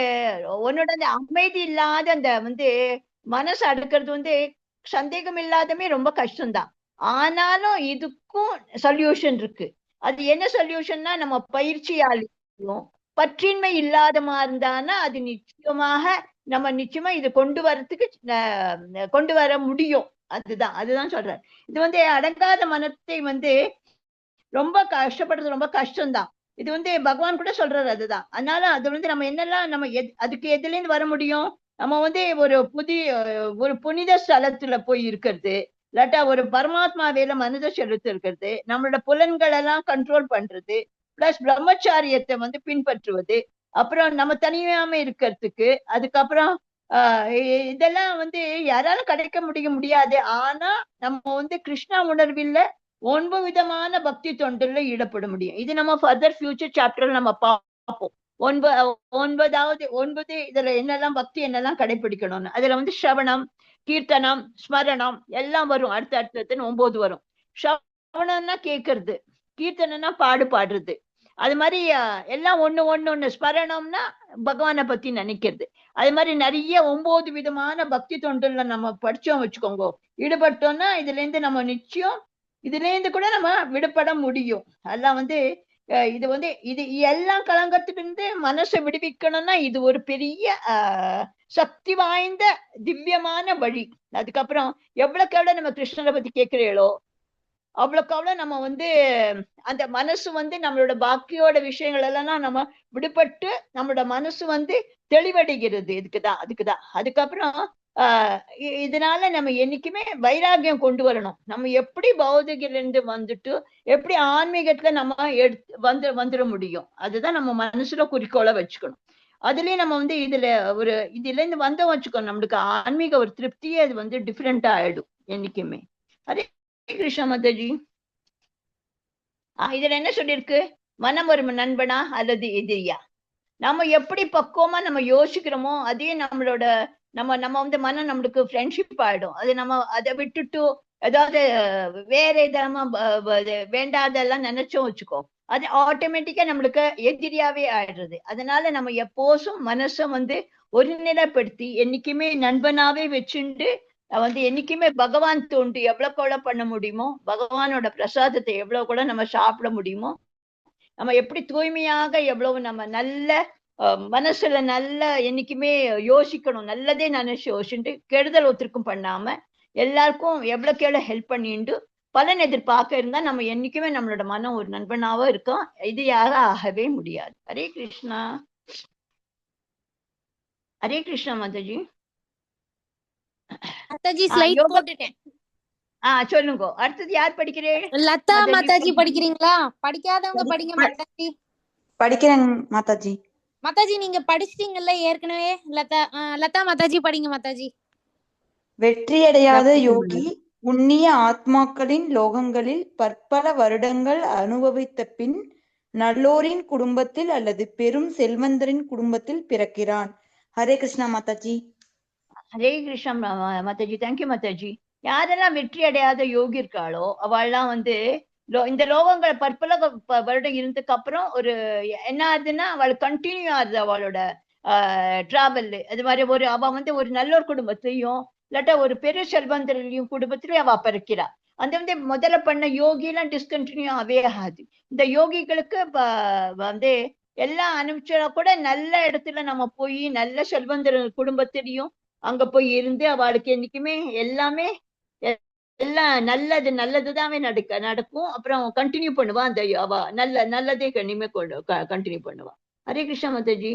உன்னோட அந்த அமைதி இல்லாத அந்த மனசு அடுக்கிறது சந்தேகம் இல்லாதமே ரொம்ப கஷ்டம்தான். ஆனாலும் இதுக்கும் சொல்யூஷன் இருக்கு. அது என்ன சொல்யூஷன்னா, நம்ம பயிற்சியாலையும் பற்றின்மை இல்லாதமா இருந்தானா அது நிச்சயமா இது கொண்டு வர முடியும். அதுதான் சொல்றேன். இது அடங்காத மனத்தை ரொம்ப கஷ்டப்படுறது ரொம்ப கஷ்டம்தான். இது பகவான் கூட சொல்றாரு. அதுதான். அதனால அது நம்ம என்னெல்லாம் நம்ம அதுக்கு எதுல இருந்து வர முடியும்? நம்ம ஒரு புனித ஸ்தலத்துல போய் இருக்கிறது, இல்லாட்டா ஒரு பரமாத்மாவேல மனித செலுத்து இருக்கிறது, நம்மளோட புலன்கள் எல்லாம் கண்ட்ரோல் பண்றது, பிளஸ் பிரம்மச்சாரியத்தை பின்பற்றுவது, அப்புறம் நம்ம தனியாம இருக்கிறதுக்கு, அதுக்கப்புறம் இதெல்லாம் யாராலும் கிடைக்க முடியாது. ஆனா நம்ம கிருஷ்ணா உணர்வில் 9 விதமான பக்தி தொண்டுல ஈடுபட முடியும். இது நம்ம ஃபர்தர் ஃபியூச்சர் சாப்டர்ல நம்ம பார்ப்போம். 9 இதுல என்னெல்லாம் பக்தி என்னெல்லாம் கடைபிடிக்கணும்னு. அதுல ஸ்ரவணம், கீர்த்தனம், ஸ்மரணம் எல்லாம் வரும். அடுத்து 9 வரும். ஸ்ரவணம்னா கேட்கறது, கீர்த்தனம்னா பாடுறது, அது மாதிரி எல்லாம் ஒண்ணு. ஸ்மரணம்னா பகவானை பத்தி நினைக்கிறது. அது மாதிரி நிறைய 9 விதமான பக்தி தொண்டுல நம்ம படிச்சோம் வச்சுக்கோங்க, ஈடுபட்டோம்னா இதுல இருந்து நம்ம நிச்சயம் இதுல இருந்து கூட நம்ம விடுபட முடியும். அதெல்லாம் இது எல்லாம் கலங்கத்திலிருந்து மனசை விடுவிக்கணும்னா இது ஒரு பெரிய சக்தி வாய்ந்த திவ்யமான வழி. அதுக்கப்புறம் எவ்வளவுக்கு நம்ம கிருஷ்ணரை பத்தி கேட்கிறீங்களோ அவ்வளவுக்கு நம்ம அந்த மனசு நம்மளோட பாக்கியோட விஷயங்கள் எல்லாம் நம்ம விடுபட்டு நம்மளோட மனசு தெளிவடைகிறது. அதுக்குதான். அதுக்கப்புறம் இதனால நம்ம என்னைக்குமே வைராகியம் கொண்டு வரணும். நம்ம எப்படி பௌதிகிலிருந்து வந்துட்டு எப்படி ஆன்மீகத்துல நம்ம வந்துட முடியும், அதுதான் நம்ம மனசுல குறிக்கோளை வச்சுக்கணும். அதுலயும் நம்ம இதுல இருந்து வந்தோம் வச்சுக்கணும், நம்மளுக்கு ஆன்மீக ஒரு திருப்தியே அது டிஃப்ரெண்டா ஆயிடும் என்னைக்குமே. அதே கிருஷ்ண மாதாஜி. இதுல என்ன சொல்லிருக்கு? மனம் ஒரு நண்பனா அல்லது எதிரியா? நம்ம எப்படி பக்குவமா நம்ம யோசிக்கிறோமோ அதே நம்மளோட நம்ம மனம் நம்மளுக்கு ஃப்ரெண்ட்ஷிப் ஆயிடும். அது நம்ம அதை விட்டுட்டு ஏதாவது வேற வேண்டாதெல்லாம் நினைச்சோம் வச்சுக்கோ, அது ஆட்டோமேட்டிக்கா நம்மளுக்கு எதிரியாவே ஆயிடுறது. அதனால நம்ம எப்போதும் மனசை ஒருநிலைப்படுத்தி என்னைக்குமே நண்பனாவே வச்சுட்டு என்னைக்குமே பகவான் தோண்டி எவ்வளவு கூட பண்ண முடியுமோ, பகவானோட பிரசாதத்தை எவ்வளவு கூட நம்ம சாப்பிட முடியுமோ, நம்ம எப்படி தூய்மையாக எவ்வளவு நம்ம நல்ல மனசுல நல்ல என்னைக்குமே யோசிக்கணும், நல்லதே நினைச்சு யோசிச்சுட்டு கெடுதல் ஒருத்தருக்கும் பண்ணாம எல்லாருக்கும் எவ்வளவுக்கு எவ்வளவு ஹெல்ப் பண்ணிட்டு பலன் எதிர்பார்க்க இருந்தா நம்ம என்னைக்குமே நம்மளோட மனம் ஒரு நண்பனாவும் இருக்கும், எதிரியாக ஆகவே முடியாது. ஹரே கிருஷ்ணா. ஹரே கிருஷ்ணா மாதாஜி. மாதாஜி ஸ்லைட் போட்டுட்டேன். சொல்லுங்க. அடுத்தது யார் படிக்கிறேன்? லதா மாதாஜி படிக்கிறீங்களா? படிக்காதவங்க படிங்க மாதாஜி. படிக்கிறேன் மாதாஜி. மாதாஜி நீங்க படிச்சிட்டீங்கல்ல ஏற்கனவே. லதா மாதாஜி படிங்க மாதாஜி. வெற்றியடையாத யோகி புண்ணிய ஆத்மாக்களின் லோகங்களில் பற்பல வருடங்கள் அனுபவித்த பின் நல்லோரின் குடும்பத்தில் அல்லது பெரும் செல்வந்தரின் குடும்பத்தில் பிறக்கிறான். ஹரே கிருஷ்ணா மாதாஜி. ஹரே கிருஷ்ணா மாதாஜி. தேங்க்யூ மாதாஜி. யாரெல்லாம் வெற்றி அடையாத யோகி இருக்காளோ அவள்லாம் இந்த லோகங்கள் பற்பல வருடம் இருந்ததுக்கு அப்புறம் ஒரு என்ன ஆகுதுன்னா அவள் கண்டினியூ ஆகுது அவளோட டிராவல். அது மாதிரி அவ ஒரு நல்ல ஒரு குடும்பத்திலையும் இல்லாட்டா ஒரு பெரிய செல்வந்தரையும் குடும்பத்திலையும் அவ பிறக்கிறா. அந்த முதல்ல பண்ண யோகி எல்லாம் டிஸ்கண்டினியூ ஆகவே ஆகாது. இந்த யோகிகளுக்கு எல்லாம் அனுப்பிச்சா கூட நல்ல இடத்துல நம்ம போய் நல்ல செல்வந்தர் குடும்பத்திலையும் அங்க போய் இருந்து அவளுக்கு என்னைக்குமே எல்லாமே எல்லாம் நல்லதுதானே நடக்கும். அப்புறம் கண்டினியூ பண்ணுவா. அந்த அவ நல்லதே கண்டிப்பா கண்டினியூ பண்ணுவா. ஹரே கிருஷ்ணா மாதாஜி.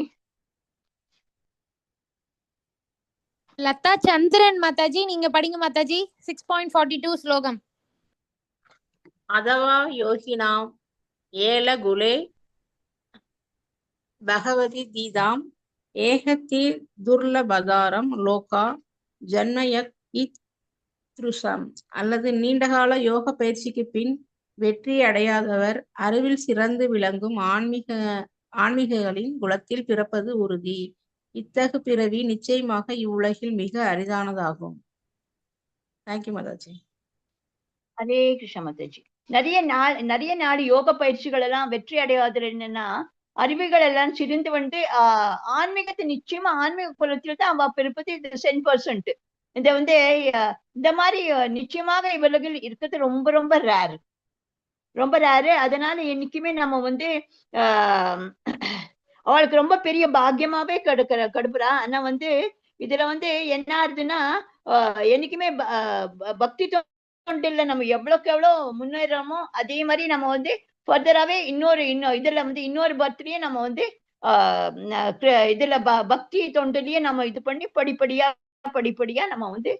லதா சந்திரன் மாதாஜி நீங்க படிங்க மாதாஜி. 6.42 ஸ்லோகம். அதவா யோகினாம் ஏல குலே பகவதி தீதாம் ஏகத்தி துர்லபதாரம் லோகா ஜன்மயக் இத்ருஷம். அல்லது நீண்டகால யோக பயிற்சிக்கு பின் வெற்றி அடையாதவர் அறிவில் சிறந்து விளங்கும் ஆன்மீக ஆன்மீகங்களின் குலத்தில் பிறப்பது உறுதி. இத்தகு பிறவி நிச்சயமாக இவ்வுலகில் மிக அரிதானதாகும். தேங்க்யூ மாதாஜி. ஹரே கிருஷ்ண மாதாஜி. நிறைய நாள் யோக பயிற்சிகள் எல்லாம் வெற்றி அடையாதது என்னன்னா, அறிவுகள் எல்லாம் சிரிந்து வந்து ஆன்மீகத்தை நிச்சயமா ஆன்மீக குலத்தில் தான் அவ பிறப்பது 10%. இந்த வந்து இந்த மாதிரி நிச்சயமாக இவர்கள் இருக்கிறது ரொம்ப ரொம்ப ரேரு, ரொம்ப ரேரு. அதனால என்னைக்குமே நம்ம வந்து அவளுக்கு ரொம்ப பெரிய பாக்கியமாவே கடுப்புறா. ஆனா வந்து இதுல வந்து என்ன ஆகுதுன்னா, என்னைக்குமே பக்தி தொண்டில் நம்ம எவ்வளவுக்கு எவ்வளவு முன்னேறோமோ அதே மாதிரி நம்ம வந்து ஃபர்தராவே இதுல வந்து இன்னொரு பர்த்டே நம்ம வந்து இதுல பக்தி தொண்டிலேயே நம்ம இது பண்ணி படிப்படியா நம்ம வந்து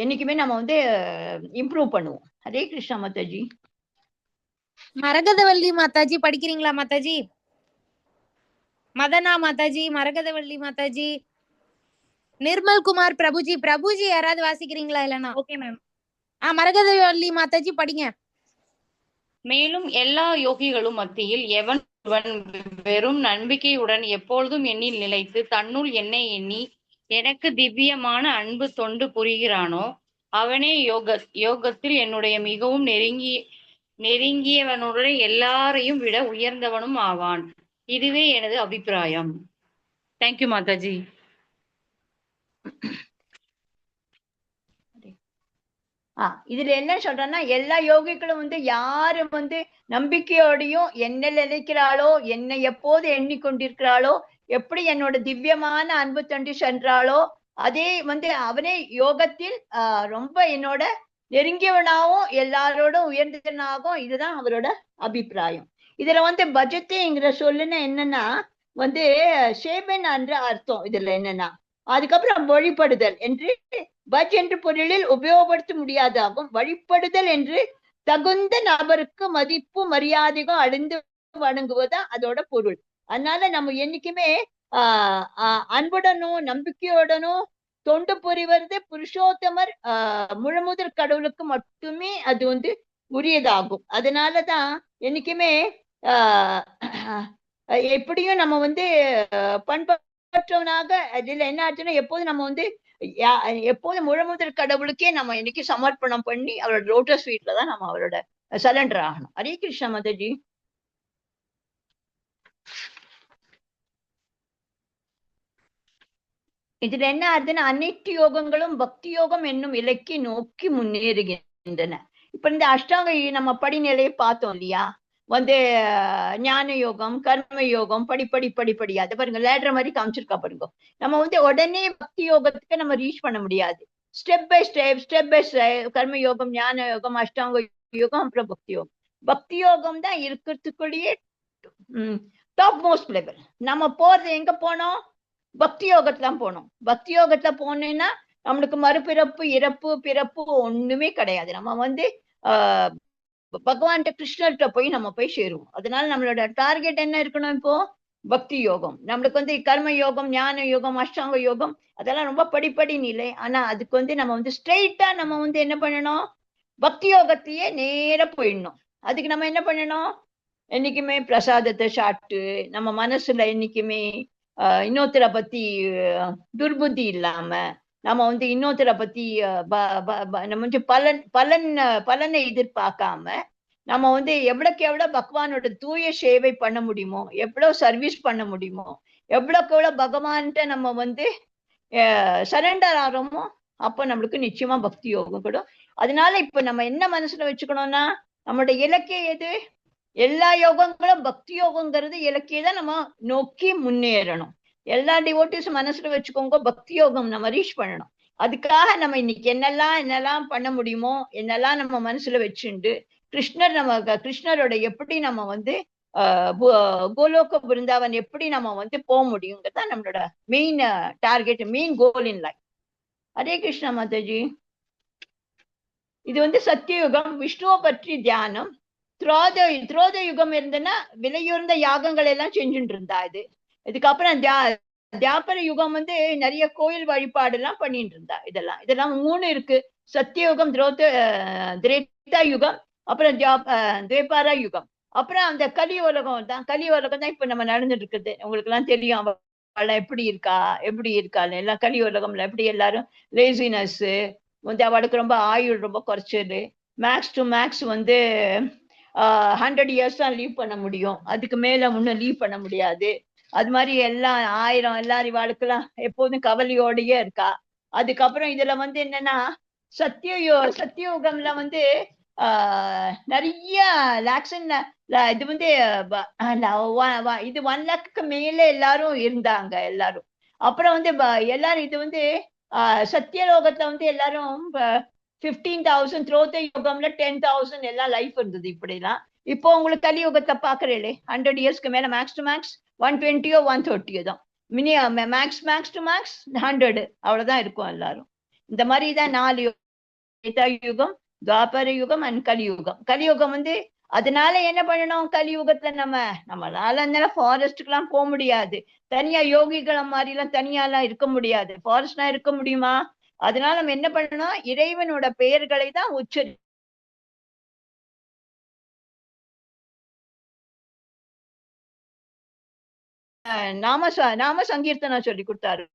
என்னைக்குமே நம்ம வந்து இம்ப்ரூவ் பண்ணுவோம். ஹரே கிருஷ்ணா மாதாஜி. மரகதவள்ளி மாதாஜி படிக்கிறீங்களா மாதாஜி? மதனா மாதாஜி, மரகதவள்ளி மாதாஜி, நிர்மல் குமார் பிரபுஜி யாராவது வாசிக்கிறீங்களா? இல்லனா ஓகே மேம். மரகதவள்ளி மாதாஜி படிங்க. மேலும் எல்லா யோகிகளும் மத்தியில் எவன் வெறும் நம்பிக்கையுடன் எப்பொழுதும் எண்ணில் நிலைத்து தன்னுள் என்னை எண்ணி எனக்கு திவ்யமான அன்பு தொண்டு புரிகிறானோ அவனே யோகத்தில் என்னுடைய மிகவும் நெருங்கியவனுடன் எல்லாரையும் விட உயர்ந்தவனும் ஆவான். இதுவே எனது அபிப்பிராயம். தேங்க்யூ மாதாஜி. இதுல என்ன சொல்றேன்னா, எல்லா யோகிகளும் வந்து யாரு வந்து நம்பிக்கையோடையும் என்ன நினைக்கிறாளோ, என்னை எப்போது எண்ணிக்கொண்டிருக்கிறாளோ, எப்படி என்னோட திவ்யமான அன்பு தொண்டு சென்றாளோ அதே வந்து அவனே யோகத்தில் ரொம்ப என்னோட நெருங்கியவனாகவும் எல்லாரோடும் உயர்ந்தவனாகவும், இதுதான் அவரோட அபிப்பிராயம். இதுல வந்து பஜத்தைங்கிற சொல்லுன்னா என்னன்னா வந்து சேபன் என்ற அர்த்தம். இதுல என்னன்னா அதுக்கப்புறம் வழிபடுதல் என்று பஜ் என்று பொருளில் உபயோகப்படுத்த முடியாதாகும். வழிபடுதல் என்று தகுந்த நபருக்கு மதிப்பு மரியாதைகள் அழிந்து வணங்குவதுதான் அதோட பொருள். அதனால நம்ம என்னைக்குமே அன்புடனும் நம்பிக்கையுடனும் தொண்டு புரிவது புருஷோத்தமர் முழுமுதற் கடவுளுக்கு மட்டுமே அது வந்து உரியதாகும். அதனாலதான் என்னைக்குமே எப்படியும் நம்ம வந்து பண்பற்றவனாக இதுல என்ன ஆச்சுன்னா, எப்போதும் நம்ம வந்து எப்போதும் முழுமுதற் கடவுளுக்கே நம்ம இன்னைக்கு சமர்ப்பணம் பண்ணி அவரோட லோட்டஸ் ஃபீட்ல தான் நம்ம அவரோட சரண்டர் ஆகணும். ஹரே கிருஷ்ணா மாதாஜி. இதுல என்ன ஆகுதுன்னா, அனைத்து யோகங்களும் பக்தி யோகம் என்னும் இலக்கை நோக்கி முன்னேறுகின்றன. இப்ப இந்த அஷ்டாங்க நம்ம படிநிலையை பார்த்தோம் இல்லையா, வந்து ஞான யோகம், கர்ம யோகம், படிப்படி அதை பாருங்க, லேடர் மாதிரி காமிச்சிருக்கா பாருங்க. நம்ம வந்து உடனே பக்தி யோகத்துக்கு நம்ம ரீச் பண்ண முடியாது. ஸ்டெப் பை ஸ்டெப் கர்ம யோகம், ஞான யோகம், அஷ்டாங்க யோகம், அப்புறம் பக்தி யோகம். பக்தி யோகம் தான் இருக்கிறதுக்குள்ளேயே டாப் மோஸ்ட் லெவல். நம்ம போறது எங்க போனோம்? பக்தி யோகத்துல தான் போனோம். பக்தி யோகத்துல போனேன்னா நம்மளுக்கு மறுபிறப்பு, இறப்பு, பிறப்பு ஒண்ணுமே கிடையாது. நம்ம வந்து பகவான்கிட்ட கிருஷ்ணர்கிட்ட போய் நம்ம போய் சேருவோம். அதனால நம்மளோட டார்கெட் என்ன இருக்கணும்? இப்போ பக்தி யோகம். நம்மளுக்கு வந்து கர்ம யோகம், ஞான யோகம், அஷ்டாங்க யோகம் அதெல்லாம் ரொம்ப படிப்படி நிலை. ஆனா அதுக்கு வந்து நம்ம வந்து ஸ்ட்ரெயிட்டா நம்ம வந்து என்ன பண்ணணும்? பக்தி யோகத்தையே நேர போயிடணும். அதுக்கு நம்ம என்ன பண்ணணும்? என்னைக்குமே பிரசாதத்தை சாப்பிட்டு நம்ம மனசுல என்னைக்குமே இன்னொருத்தரை பத்தி துர்புத்தி இல்லாம, நம்ம வந்து இன்னொருத்தரை பத்தி நம்ம வந்து பலனை எதிர்பார்க்காம, நம்ம வந்து எவ்வளவுக்கு எவ்வளவு பகவானோட தூய சேவை பண்ண முடியுமோ, எவ்வளவு சர்வீஸ் பண்ண முடியுமோ, எவ்வளவுக்கு எவ்வளவு பகவான்கிட்ட நம்ம வந்து சரண்டர் ஆகிறோமோ, அப்போ நம்மளுக்கு நிச்சயமா பக்தி யோகம் கூட. அதனால இப்ப நம்ம என்ன மனசுல வச்சுக்கணும்னா, நம்மளோட இலக்கியம் எது? எல்லா யோகங்களும் பக்தி யோகங்கிறது இலக்கியம் தான் நம்ம நோக்கி முன்னேறணும். எல்லா டிவோட்டிஸும் மனசுல வச்சுக்கோங்க, பக்தி யோகம் நம்ம ரீச் பண்ணணும். அதுக்காக நம்ம இன்னைக்கு என்னெல்லாம் பண்ண முடியுமோ, என்னெல்லாம் நம்ம மனசுல வச்சுண்டு கிருஷ்ணரோட எப்படி நம்ம வந்து கோலோக பிருந்தாவன் எப்படி நம்ம வந்து போக முடியுங்கிறதா நம்மளோட main target, main goal in life. Hare Krishna Mataji. இது வந்து சத்தியயுகம், விஷ்ணுவை பற்றி தியானம். துரோத யுகம் இருந்ததுன்னா விலையுறந்த யாகங்கள் எல்லாம் செஞ்சுட்டு இருந்தா. இதுக்கப்புறம் தியாபர யுகம் வந்து நிறைய கோயில் வழிபாடு எல்லாம் பண்ணிட்டு இருந்தா. இதெல்லாம் 3 இருக்கு. சத்தியயுகம், திரேதா யுகம், அப்புறம் துவேபார யுகம். அப்புறம் அந்த கலி உலகம் தான் இப்ப நம்ம நடந்துட்டு இருக்குது. உங்களுக்கு எல்லாம் தெரியும் அவள் எப்படி இருக்கான்னு எல்லாம். கலி உலகம்ல எப்படி எல்லாரும் லேசினஸ் வந்து அவளுக்கு ரொம்ப ஆயுள் ரொம்ப குறைச்சது. மேக்ஸ் டு மேக்ஸ் வந்து 100 years தான் லீவ் பண்ண முடியும், அதுக்கு மேல ஒன்னும் லீவ் பண்ண முடியாது. அது மாதிரி எல்லாம் 1000 எல்லாரும் வாழ்க்கெல்லாம் எப்போதும் கவலையோடயே இருக்கா. அதுக்கப்புறம் இதுல வந்து என்னன்னா சத்தியயுகம்ல வந்து நிறைய லேக்ஸ் இது வந்து இது 1 lakhக்கு மேல எல்லாரும் இருந்தாங்க எல்லாரும். அப்புறம் வந்து எல்லாரும் இது வந்து சத்தியலோகத்துல வந்து எல்லாரும் 15,000, திரோத யுகம்ல 10,000 எல்லாம் லைஃப் இருந்தது இப்படிலாம். இப்போ உங்களுக்கு கலியுகத்தை பாக்குறீங்களே 100 yearsக்கு மேல மேக்ஸ் டு மேக்ஸ் 120 or 130 தான். மேக்ஸ் டு மேக்ஸ் 100 அவ்வளவுதான் இருக்கும் எல்லாரும். இந்த மாதிரிதான் 4 யுகம், துவாபர யுகம் அண்ட் கலியுகம். கலியுகம் வந்து அதனால என்ன பண்ணணும், கலியுகத்துல நம்மளால அந்த ஃபாரஸ்டுக்கு எல்லாம் போக முடியாது, தனியா யோகிகளை மாதிரி எல்லாம் தனியா எல்லாம் இருக்க முடியாது, ஃபாரஸ்ட்னா இருக்க முடியுமா? அதனால நம்ம என்ன பண்ணணும், இறைவனோட பெயர்களை தான் உச்சரி நாம சங்கீர்த்தனம் சொல்லி கொடுத்தாரு.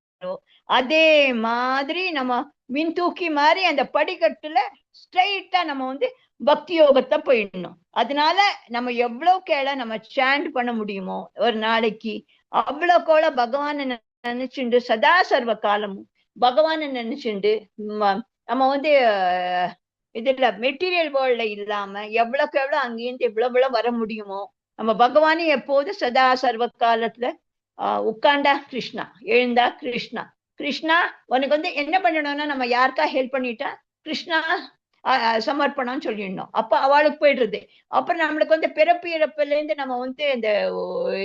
அதே மாதிரி நம்ம மின் தூக்கி மாதிரி அந்த படிக்கட்டுல ஸ்ட்ரைட்டா நம்ம வந்து பக்தி யோகத்தை போயிடணும். அதனால நம்ம எவ்வளவுக்கு நம்ம சாண்ட் பண்ண முடியுமோ ஒரு நாளைக்கு அவ்வளவுக்கோல பகவானை நினைச்சுண்டு சதா சர்வ காலமும் பகவானை நினைச்சுண்டு நம்ம வந்து இதுல மெட்டீரியல் வேர்ல்ட்ல இல்லாம எவ்வளவுக்கு எவ்வளவு அங்கேருந்து எவ்வளவு வர முடியுமோ நம்ம பகவானே எப்போது சதா சர்வ காலத்துல உட்காண்டா கிருஷ்ணா, எழுந்தா கிருஷ்ணா, கிருஷ்ணா உனக்கு வந்து என்ன பண்ணணும்னா நம்ம யாருக்கா ஹெல்ப் பண்ணிட்டா கிருஷ்ணா சமர்ப்பணம்னு சொல்லிடணும். அப்ப அவளுக்கு போயிடுறது. அப்புறம் நம்மளுக்கு வந்து பிறப்பு இறப்புல இருந்து நம்ம வந்து இந்த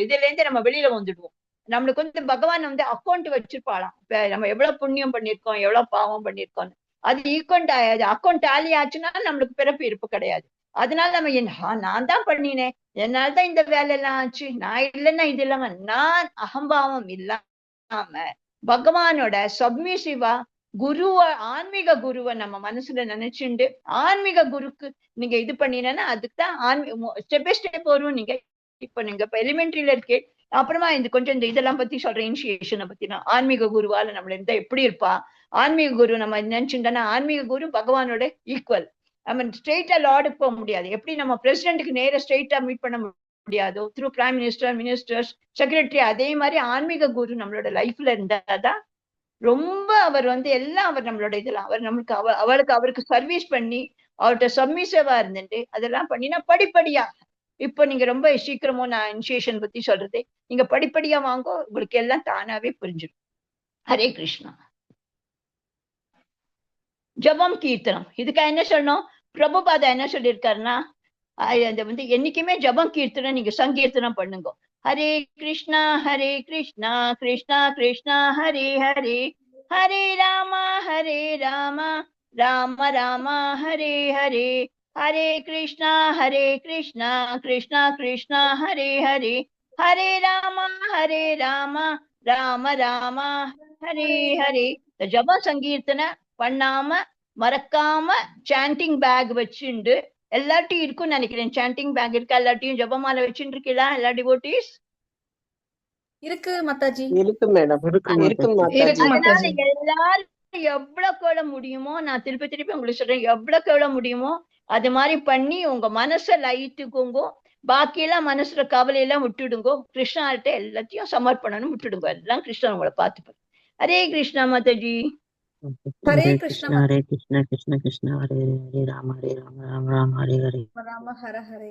இதுல இருந்து நம்ம வெளியில வந்துடுவோம். நம்மளுக்கு வந்து பகவான் வந்து அக்கௌண்ட் வச்சிருப்பாளாம், நம்ம எவ்வளவு புண்ணியம் பண்ணிருக்கோம் எவ்வளவு பாவம் பண்ணிருக்கோம், அது அக்கௌண்ட் டேலி ஆச்சுன்னா நம்மளுக்கு பிறப்பு இருப்பு கிடையாது. அதனால நம்ம நான் தான் பண்ணினேன், என்னால்தான் இந்த வேலை எல்லாம் ஆச்சு, நான் இல்லைன்னா இது இல்லாம நான் அகம்பாவம் இல்லாம பகவானோட சப்மிசிவா குருவ ஆன்மீக குருவை நம்ம மனசுல நினைச்சுண்டு ஆன்மீக குருக்கு நீங்க இது பண்ணினா அதுக்கு தான் ஸ்டெப் பை ஸ்டெப் வரும். நீங்க இப்ப எலிமெண்ட்ரியில இருக்கே, அப்புறமா இந்த கொஞ்சம் இந்த இதெல்லாம் பத்தி சொல்றேன், இனிஷியேஷனை பத்தினா ஆன்மீக குருவால நம்மள இருந்தா எப்படி இருப்பா. ஆன்மீக குரு நம்ம நினைச்சுட்டோம்னா ஆன்மீக குரு பகவானோட ஈக்குவல். நம்ம ஸ்ட்ரெயிட்டா லார்டுக்கு போக முடியாது. எப்படி நம்ம பிரசிடென்ட்டுக்கு நேர ஸ்ட்ரெயிட்டா மீட் பண்ண முடியாதோ through prime minister, ministers, secretary, அதே மாதிரி ஆன்மீக குரு நம்மளோட லைஃப்ல இருந்தாதான் ரொம்ப அவர் வந்து எல்லாம் அவர் நம்மளோட இதெல்லாம் அவர் நம்மளுக்கு அவருக்கு சர்வீஸ் பண்ணி அவர்கிட்ட சப்மிசிவா இருந்துட்டு அதெல்லாம் பண்ணினா படிப்படியா இப்போ நீங்க ரொம்ப சீக்கிரமோ நான் இனிஷியேஷன் பத்தி சொல்றது, நீங்க படிப்படியா வாங்கோ, உங்களுக்கு எல்லாம் தானாவே புரிஞ்சிடும். ஹரே கிருஷ்ணா. ஜபம் கீர்த்தனம், இதுக்கு என்ன சொல்லணும், பிரபுபாதா என்ன சொல்லியிருக்காருன்னா அந்த வந்து என்னைக்குமே ஜபம் கீர்த்தனம் நீங்க சங்கீர்த்தனம் பண்ணுங்க. ஹரே கிருஷ்ணா கிருஷ்ணா கிருஷ்ணா ஹரே ஹரே, ஹரே ராமா ராம ராம ஹரே ஹரே, ஹரே கிருஷ்ணா கிருஷ்ணா கிருஷ்ணா ஹரே ஹரே, ஹரே ராம ராம ராம ஹரே ஹரே. ஜப சங்கீர்த்தனை பண்ணாம மறக்காம சாண்டிங் பேக் வச்சுண்டு எல்லாத்தையும் இருக்கும்னு நினைக்கிறேன். சாண்டிங் பேக் இருக்கா, எல்லாத்தையும் ஜபமால வச்சுட்டு இருக்கீங்களா எல்லா டிவோட்டீஸ்? இருக்கு மாதாஜி. இருக்கு மேடம், இருக்கு மாதாஜி. அதனால எல்லாரும் எவ்வளவுக்கு எவ்வளவு முடியுமோ, நான் திருப்பி உங்களுக்கு சொல்றேன், எவ்வளவுக்கு எவ்வளவு முடியுமோ அது மாதிரி பண்ணி உங்க மனசை லைட்டுக்குங்கோ, பாக்கியெல்லாம் மனசுல கவலையெல்லாம் விட்டுடுங்கோ, கிருஷ்ணார்கிட்ட எல்லாத்தையும் சமர்ப்பணம்னு விட்டுடுங்க, எல்லாம் கிருஷ்ணன் உங்களை பார்த்துப்பாரு. ஹரே கிருஷ்ணா மாதாஜி. ஹரே கிருஷ்ணா கிருஷ்ண கிருஷ்ண ஹரே ஹரே ராம ராம ராம ஹரே ஹரே ராம ஹர ஹரே.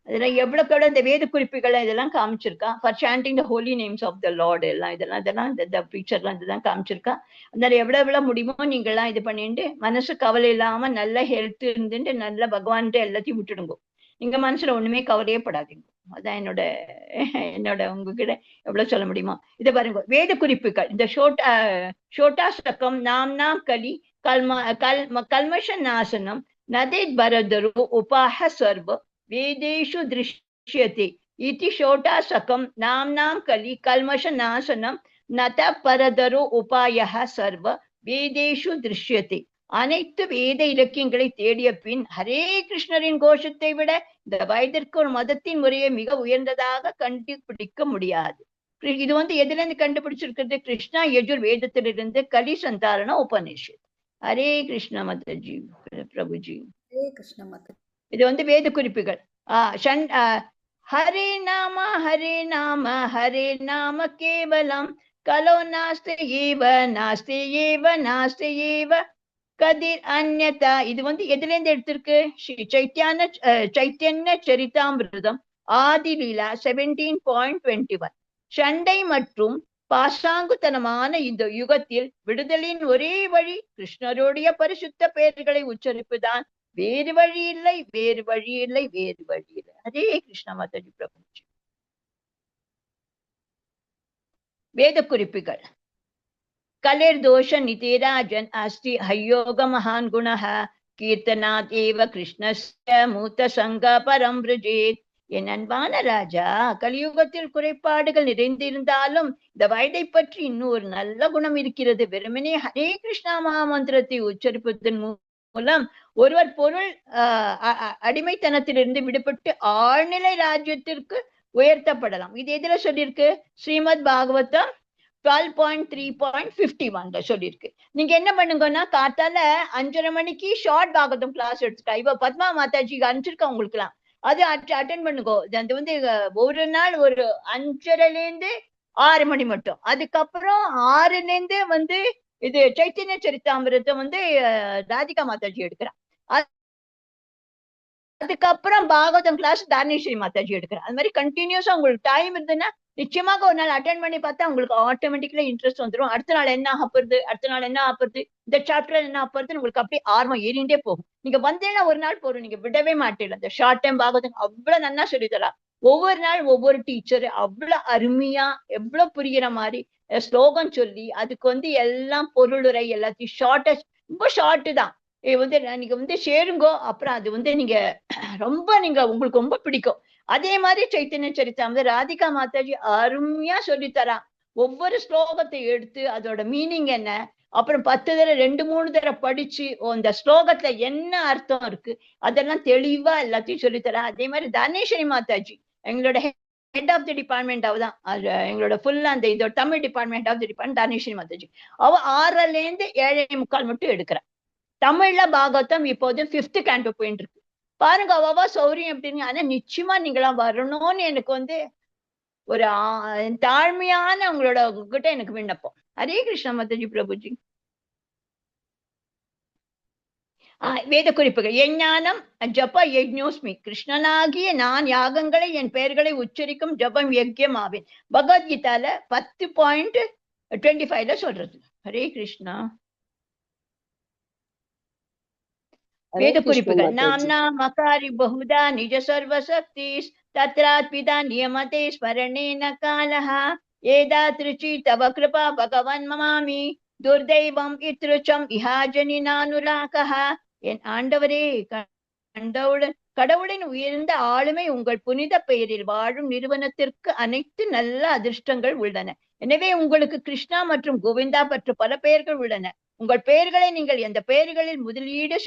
அதெல்லாம் எவ்வளவுக்கு எவ்வளவு இந்த வேத குறிப்புகள் இதெல்லாம் காமிச்சிருக்கா for chanting the holy names of the lord, இதெல்லாம் இந்த பிக்சர்லாம் இதெல்லாம் காமிச்சிருக்கா. அதனால எவ்வளவு முடியுமோ நீங்க எல்லாம் இது பண்ணிட்டு மனசு கவலை இல்லாம நல்ல ஹெல்த் இருந்துட்டு நல்ல பகவான்கிட்ட எல்லாத்தையும் விட்டுடுங்க. நீங்க மனசுல ஒண்ணுமே கவலையே படாதீங்க. அதான் என்னோட உங்ககிட்ட எவ்வளவு சொல்ல முடியுமோ இதை பாருங்க. வேத குறிப்புகள் இந்த ஷோட்டா சகம் நாம் கலி கல்மஷ நாசனம் நதேத் பரதரு உபாஹ சர்வ வேதேஷு திருஷ்யதே இதி ஷோட்டா சகம் நாம் கலி கல்மஷ நாசனம் நத பரதரு உபாயஹ சர்வ வேதேஷு திருஷ்யதே. அனைத்து வேத இலக்கியங்களை தேடிய பின் ஹரே கிருஷ்ணரின் கோஷத்தை விட இந்த வயதிற்கு ஒரு மதத்தின் முறையை மிக உயர்ந்ததாக கண்டுபிடிக்க முடியாது. இது எதுல இருந்து கண்டுபிடிச்சிருக்கிறது? கிருஷ்ணா யஜுர் வேதத்திலிருந்து கலி சந்தாரண உபநிஷத். ஹரே கிருஷ்ண மாதாஜி, பிரபுஜி. ஹரே கிருஷ்ண மாதாஜி. இது வேத குறிப்புகள். ஹரே நாம ஹரே நாம ஹரே நாம கேவலம் கலோ நாஸ்தி ஏவ நாஸ்தி ஏவ நாஸ்தி ஏவ கதிர் அந்யதா. இது எதுல இருந்து எடுத்திருக்கு? ஸ்ரீ சைத்தன்ய சரிதாமிருதம் ஆதி லீலா 17.21. சண்டை மற்றும் பாசாங்குத்தனமான இந்த யுகத்தில் விடுதலின் ஒரே வழி கிருஷ்ணருடைய பரிசுத்த பெயர்களை உச்சரிப்புதான். வேறு வழி இல்லை, வேறு வழி இல்லை, வேறு வழி இல்லை. ஹரே கிருஷ்ண மாதாஜி, பிரபுஜி. வேத குறிப்புகள். கலேர் தோஷ நிதேராஜன் அஸ்தி ஹயோக மகான் குணஹ கீர்த்தனாத் ஏவ கிருஷ்ணஸ்ய மூத்த சங்க பரம் விரஜேத். என் அன்பான ராஜா, கலியுகத்தில் குறைபாடுகள் நிறைந்திருந்தாலும் இந்த வயதை பற்றி இன்னொரு நல்ல குணம் இருக்கிறது. வெறுமனே ஹரே கிருஷ்ணா மகாமந்திரத்தை உச்சரிப்பதன் மூலம் ஒருவர் பொருள் அடிமைத்தனத்திலிருந்து விடுபட்டு ஆழ்நிலை ராஜ்யத்திற்கு உயர்த்தப்படலாம். இது எதுல சொல்லியிருக்கு? ஸ்ரீமத் பாகவதம் 12.3.51 சொல்லியிருக்கு. நீங்க என்ன பண்ணுங்கன்னா, காத்தால 5:30 மணிக்கு ஷார்ட் பாகவதம் கிளாஸ் எடுத்துட்டா. இவ பத்மா மாதாஜி அனுப்பிச்சிருக்கா உங்களுக்கு எல்லாம், அது அட்டென்ட் பண்ணுங்கோ. அது ஒரு நாள் ஒரு 5:30 6 மணி மட்டும். அதுக்கப்புறம் 6 இது சைத்தன்ய சரிதாமிரதம் ராதிகா மாதாஜி எடுக்கிறான். அதுக்கப்புறம் பாகவதம் கிளாஸ் தாரணேஸ்வரி மாதாஜி எடுக்கிறான். அது மாதிரி கண்டினியூஸா உங்களுக்கு டைம் இருந்ததுன்னா நிச்சயமாக ஒரு நாள் அட்டென்ட் பண்ணி பார்த்தா உங்களுக்கு ஆட்டோமேட்டிக்கலா இன்ட்ரெஸ்ட் வந்துடும். அடுத்த நாள் என்ன ஆகப்படுது, அடுத்த நாள் என்ன ஆகப்படுது, இந்த சாப்டர் என்ன ஆகப்படுதுன்னு உங்களுக்கு அப்படியே ஆர்வம் ஏறிண்டே போகும். நீங்க வந்தேன்னா ஒரு நாள் போறோம், நீங்க விடவே மாட்டேன். இந்த ஷார்ட் டைம் பாகவதம் அவ்வளவு நன்னா சொல்லித்தரா. ஒவ்வொரு நாள் ஒவ்வொரு டீச்சர் அவ்வளவு அருமையா எவ்வளவு புரிகிற மாதிரி ஸ்லோகம் சொல்லி அதுக்கு எல்லாம் பொருளுரை எல்லாத்தையும் ஷார்ட்டஸ்ட், ரொம்ப ஷார்ட் தான். நீங்க சேருங்கோ. அப்புறம் அது நீங்க உங்களுக்கு ரொம்ப பிடிக்கும். அதே மாதிரி சைத்தன்ய சரிதாமிரதம் ராதிகா மாதாஜி அருமையா சொல்லித்தரா. ஒவ்வொரு ஸ்லோகத்தை எடுத்து அதோட மீனிங் என்ன, அப்புறம் 10 தடவை 2-3 தடவை படிச்சு அந்த ஸ்லோகத்துல என்ன அர்த்தம் இருக்கு அதெல்லாம் தெளிவா எல்லாத்தையும் சொல்லித்தரா. அதே மாதிரி தாரணேஸ்வரி மாதாஜி எங்களோட ஹெட் ஆஃப் தி டிபார்ட்மெண்ட். அவதான் எங்களோட ஃபுல்லா இதோட Tamil department of the department Dharaneshwari Mataji. அவ 6:30 7:45 மட்டும் எடுக்கிறா. தமிழ்ல பாகவதம் இப்போது 5th கேண்டோ போயிட்டு இருக்கு. பாருங்க அவவா சௌரியம் எப்படின்னு. ஆனா நிச்சயமா நீங்களாம் வரணும்னு எனக்கு ஒரு தாழ்மையான உங்ககிட்ட எனக்கு விண்ணப்பம். ஹரே கிருஷ்ண மாதாஜி, பிரபுஜி. வேத குறிப்புகள். எஞ்ஞானம் ஜப யஜ்ஞோஸ்மி. கிருஷ்ணனாகிய நான் யாகங்களை என் பெயர்களை உச்சரிக்கும் ஜபம் யஜ்யம் ஆவேன். பகவத்கீதால 10.25 சொல்றது. ஹரே கிருஷ்ணா. வேத குறிப்புகள். நாம்னா மகாரி பகுதா நிஜ சர்வ சக்தி தத்ராத்பிதா நியமதே ஸ்மரணேன காலஹ ஏதாத்ருச்சி தவ கிருபா பகவன் மமாமி துர்தைவம் இத்ருச்சம் இஹாஜனி நானுராகஹ. என் ஆண்டவரே, கடவுளின் உயர்ந்த ஆளுமை உங்கள் புனித பெயரில் வாழும் நிறுவனத்திற்கு அனைத்து நல்ல அதிர்ஷ்டங்கள் உள்ளன. எனவே உங்களுக்கு கிருஷ்ணா மற்றும் கோவிந்தா பற்ற பல பெயர்கள் உள்ளன. உங்கள் பெயர்களை நீங்கள் எந்த பெயர்களில் முதலீடு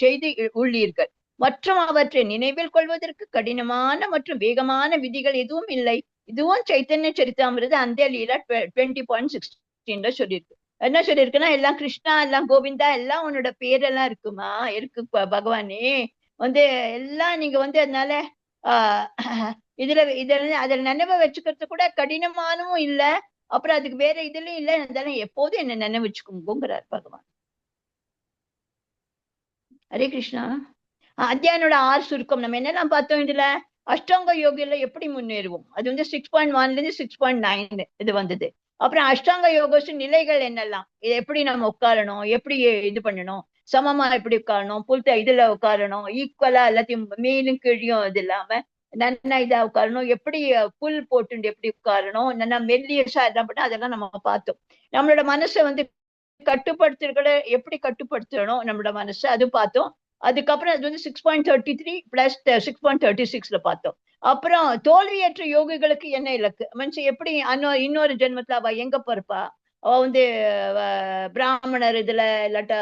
செய்து உள்ளீர்கள் மற்றும் அவற்றை நினைவில் கொள்வதற்கு கடினமான மற்றும் வேகமான விதிகள் எதுவும் இல்லை. இதுவும் சைத்தன்ய சரிதாமிரதம் அந்த லீலா 20.16 சொல்லியிருக்கு. என்ன சொல்லியிருக்குன்னா, எல்லாம் கிருஷ்ணா எல்லாம் கோவிந்தா எல்லாம் உன்னோட பேரெல்லாம் இருக்குமா, இருக்கு பகவானே. எல்லாம் நீங்க அதனால அதுல நினைவை வச்சுக்கிறது கூட கடினமானவும் இல்ல, அப்புறம் அதுக்கு வேற இதுலயும் இல்ல. இருந்தாலும் எப்போதும் என்ன நினைவு வச்சுக்கோங்கிறார் பகவான். ஹரே கிருஷ்ணா. அத்தியானோட 6 சுருக்கம் நம்ம என்னெல்லாம் பார்த்தோம் இதுல. அஷ்டாங்க யோகில எப்படி முன்னேறுவோம், அது 6.1 6.9 இது வந்தது. அப்புறம் அஷ்டாங்க யோக நிலைகள் என்னெல்லாம், இது எப்படி நம்ம உட்காரணும், எப்படி இது பண்ணணும், சமமா எப்படி உட்காரணும், புல்த இதுல உட்காரணும், ஈக்குவலா எல்லாத்தையும் மேலும் கீழியும் இது இல்லாம நன்னா இதா உட்காரணும், எப்படி புல் போட்டு எப்படி உட்காரணும், நல்லா மெல்லியசா எல்லாம் பண்ண அதெல்லாம் நம்ம பார்த்தோம். நம்மளோட மனசை கட்டுப்படுத்துற எப்படி கட்டுப்படுத்தணும் நம்மளோட மனசு அது பார்த்தோம். அதுக்கப்புறம் அது 6.33 + 6.36 பார்த்தோம். அப்புறம் தோல்வியற்ற யோகிகளுக்கு என்ன இலக்கு, மனுஷன் எப்படி இன்னொரு ஜென்மத்துல அவ எங்க பிறப்பா, அவ வந்து பிராமணர் இதுல இல்லாட்ட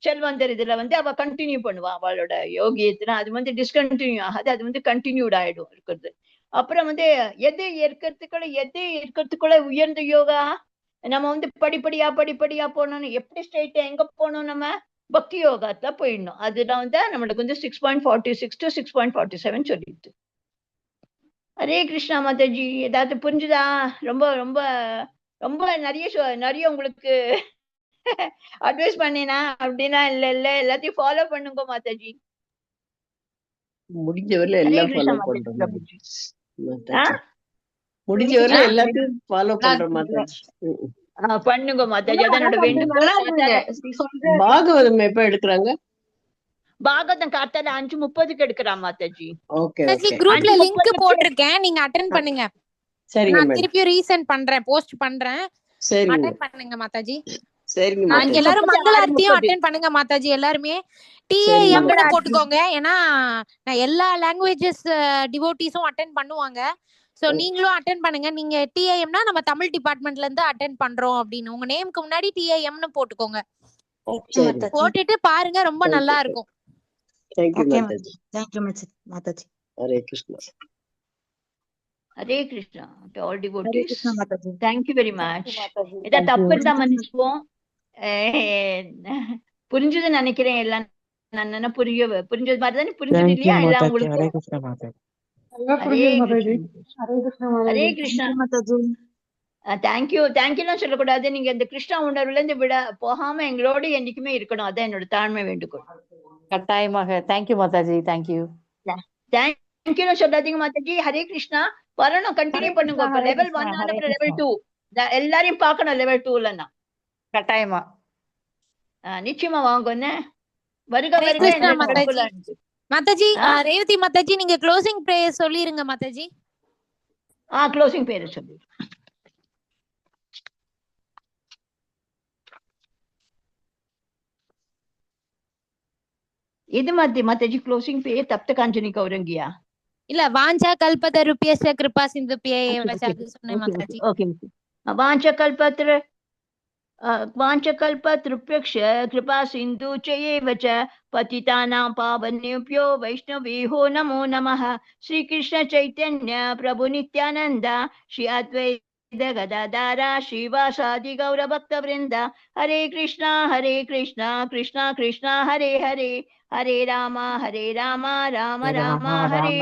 செல்வந்தர் இதுல வந்து அவ கண்டினியூ பண்ணுவா அவளோட யோகியத்துல. அது வந்து டிஸ்கண்டினியூ ஆகாது, அது வந்து கண்டினியூட் ஆயிடும் இருக்கிறது. அப்புறம் வந்து எது இருக்கிறதுக்குள்ள உயர்ந்த யோகா நம்ம வந்து படிப்படியா போனோம். எப்படி ஸ்ட்ரெயிட் எங்க போனோம், நம்ம பக்தி யோகாத்துல போயிடணும். அதுதான் வந்து நம்மளுக்கு வந்து 6.46 to 6.47 சொல்லிட்டு. ஹரே கிருஷ்ணா மாதாஜி. ஏதாவது புரிஞ்சுதா? ரொம்ப ரொம்ப ரொம்ப நிறைய உங்களுக்கு அட்வைஸ் பண்ணினா அப்படின்னா இல்ல எல்லாத்தையும் ஃபாலோ பண்ணுங்க மாதாஜி. முடிஞ்ச வரல ஹரே எல்லாம் கிருஷ்ணா ஃபாலோ மாதாஜி. பண்றோம் பிரபுஜி. மாதாஜி. முடிஞ்ச வரல எல்லாத்தையும் ஃபாலோ பண்றோம் மாதாஜி. பண்ணுங்க மாதாஜி, அதான் என்னோட வேண்டுகோள். பாகவதம் எப்ப எடுக்கிறாங்க? பாகவதம் காத்தால 5:30 எடுக்கிறான் மாதாஜி. Okay Mataji okay. குரூப்ல லிங்க் போட்டிருக்கேன், நீங்க அட்டெண்ட் பண்ணுங்க. சரிங்க நான் மேடம். திருப்பியும் ரீசெண்ட் பண்றேன், போஸ்ட் பண்றேன், சரிங்க அட்டெண்ட் பண்ணுங்க மாதாஜி. சரிங்க நாளைக்கு மாதாஜி. எல்லாரும் மங்களாரத்தியும் அட்டெண்ட் பண்ணுங்க மாதாஜி. எல்லாருமே சரிங்க TAM மேடம். போட்டுக்கோங்க, ஏன்னா எல்லா லாங்குவேஜஸ் டிவோட்டிஸும் அட்டெண்ட் பண்ணுவாங்க. சோ நீங்களும் அட்டெண்ட் பண்ணுங்க. நீங்க TAMனா நம்ம தமிழ் டிபார்ட்மெண்ட்ல இருந்து அட்டெண்ட் பண்றோம் அப்படின்னு உங்க நேமுக்கு முன்னாடி TAMனு போட்டுக்கோங்க. சரி. போட்டுட்டு பாருங்க, ரொம்ப நல்லா இருக்கும். Thank you Mataji. Thank you Mataji. Hare Krishna. Hare Krishna to all Hare devotees. Krishna Mataji. Thank you very much. ஏதாவது தப்பு இருந்தா மன்னிச்சுப்போம். புரிஞ்சதுன்னு நினைக்கிறேன் எல்லாம். நான் என்ன புரிஞ்சது மாதிரி தானே புரிஞ்சது இல்லையா எல்லாம் உங்களுக்கு? ஹரே கிருஷ்ணா மாதாஜி. ஹரே கிருஷ்ணா. ஹரே கிருஷ்ணா. தேங்க்யூலாம் சொல்லக்கூடாது. நீங்க இந்த கிருஷ்ணா உணர்வுல இருந்து விட போகாம எங்களோட என்னைக்குமே இருக்கணும். அதான் என்னோட தாழ்மை வேண்டுகோள். கட்டாயமாக. தேங்க்யூ மாதாஜி. தேங்க்யூ. தேங்க்யூலாம் சொல்லாதீங்க மாதாஜி. ஹரே கிருஷ்ணா. வரணும், கண்டினியூ பண்ணுங்க. இப்ப லெவல் 1 ஆன அப்புறம் லெவல் 2 எல்லாரையும் பார்க்கணும். லெவல் 2லன்னா கட்டாயமா நிச்சயமா வாங்க. வருக ஹரே வருக. கிருஷ்ணா என்னோட மாதாஜி. வேண்டுகோள். மாதாஜி ரேவதி மாதாஜி, நீங்க க்ளோசிங் பிரேயர் சொல்லிருங்க மாதாஜி. க்ளோசிங் பேரு சொல்லு. இது மாதாஜி க்ளோசிங் பேர் தப்த காஞ்சனி கௌரங்கியா? இல்ல, வாஞ்சா கல்பதருப்யஸ்ய கிருபா சிந்துப்யேவ அது சொன்னேன் மாதாஜி. ஓகே. வாஞ்சகல்பத்ருப்யக்ஷ கிருபா சிந்து சைவ ச பதிதானாம் பாவனேப்யோ வைஷ்ணவேஹோ நமோ நமः. ஸ்ரீ கிருஷ்ண சைத்தன்ய பிரபு நித்யானந்த ஸ்ரீ அத்வைத கதாதாரா ஸ்ரீவாசாதி கௌர பக்த விருந்த. Hare Krishna Krishna Krishna Hare Hare, Hare Rama Rama Rama Hare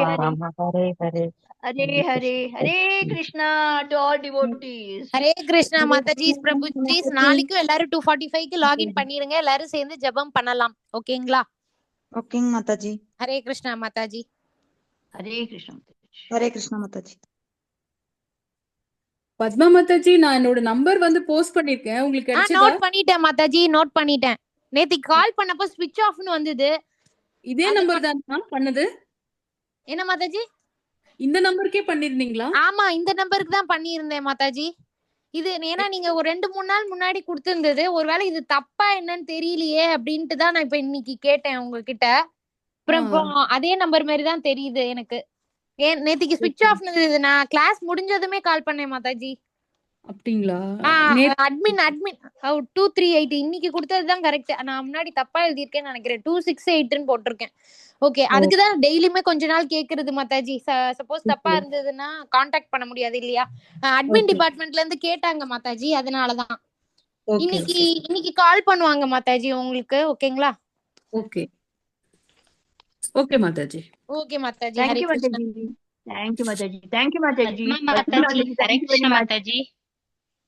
Hare, Hare Hare. Hare Krishna to all devotees. Hare Krishna Mataji. Prabhujis, நாளைக்கும் எல்லாரும் 2:45க்கு லாகின் பண்ணிருங்க. எல்லாரும் சேர்ந்து ஜெபம் பண்ணலாம். ஓகேங்களா? ஓகேங்க மாதாஜி. ஹரே கிருஷ்ணா மாதாஜி. ஹரே கிருஷ்ணா. ஹரே கிருஷ்ணா மாதாஜி. பத்மா மாதாஜி, நான் என்னோட நம்பர் வந்து போஸ்ட் பண்ணிருக்கேன், உங்களுக்கு கிடைச்சதா? நோட் பண்ணிட்டேன் மாதாஜி, நோட் பண்ணிட்டேன். நேத்து கால் பண்ணப்போ ஸ்விட்ச் ஆஃப்னு வந்தது. இதே நம்பர் தான் பண்ணது? என்ன மாதாஜி? இந்த நம்பருக்கே பண்ணிருந்தீங்களா? ஆமா, இந்த நம்பருக்கு தான் பண்ணியிருந்தேன் மாதாஜி. இது ஏன்னா நீங்க ஒரு 2-3 நாள் முன்னாடி கொடுத்திருந்தது. ஒருவேளை இது தப்பா என்னன்னு தெரியலையே அப்படின்ட்டு தான் நான் இப்ப இன்னைக்கு கேட்டேன் உங்ககிட்ட. அப்புறம் அதே நம்பர் மாதிரி தான் தெரியுது எனக்கு. நேத்திக்கு ஸ்விட்ச் ஆஃப் இருந்தது. நான் கிளாஸ் முடிஞ்சதுமே கால் பண்ணேன் மாதாஜி. அப்படிங்களா? அட்மின் 238 இன்னைக்கு கொடுத்ததுதான் கரெக்ட். நான் முன்னாடி தப்பா எழுதியிருக்கேன்னு நினைக்கிறேன். 268ன்னு போட்டிருக்கேன். ஓகே, அதுக்குதான் டெய்லியுமே கொஞ்ச நாள் கேக்குறது மாதாஜி. சப்போஸ் தப்பா இருந்ததுன்னா கான்டாக்ட் பண்ண முடியாது இல்லையா? அட்மின் டிபார்ட்மெண்ட்ல இருந்து கேட்டாங்க மாதாஜி, அதனாலதான். இன்னைக்கு கால் பண்ணுவாங்க மாதாஜி உங்களுக்கு. ஓகேங்களா? Okay okay Mataji. Okay Mataji. Thank you Mataji. Thank you Mataji. Thank you Mataji. Hare Krishna Mataji.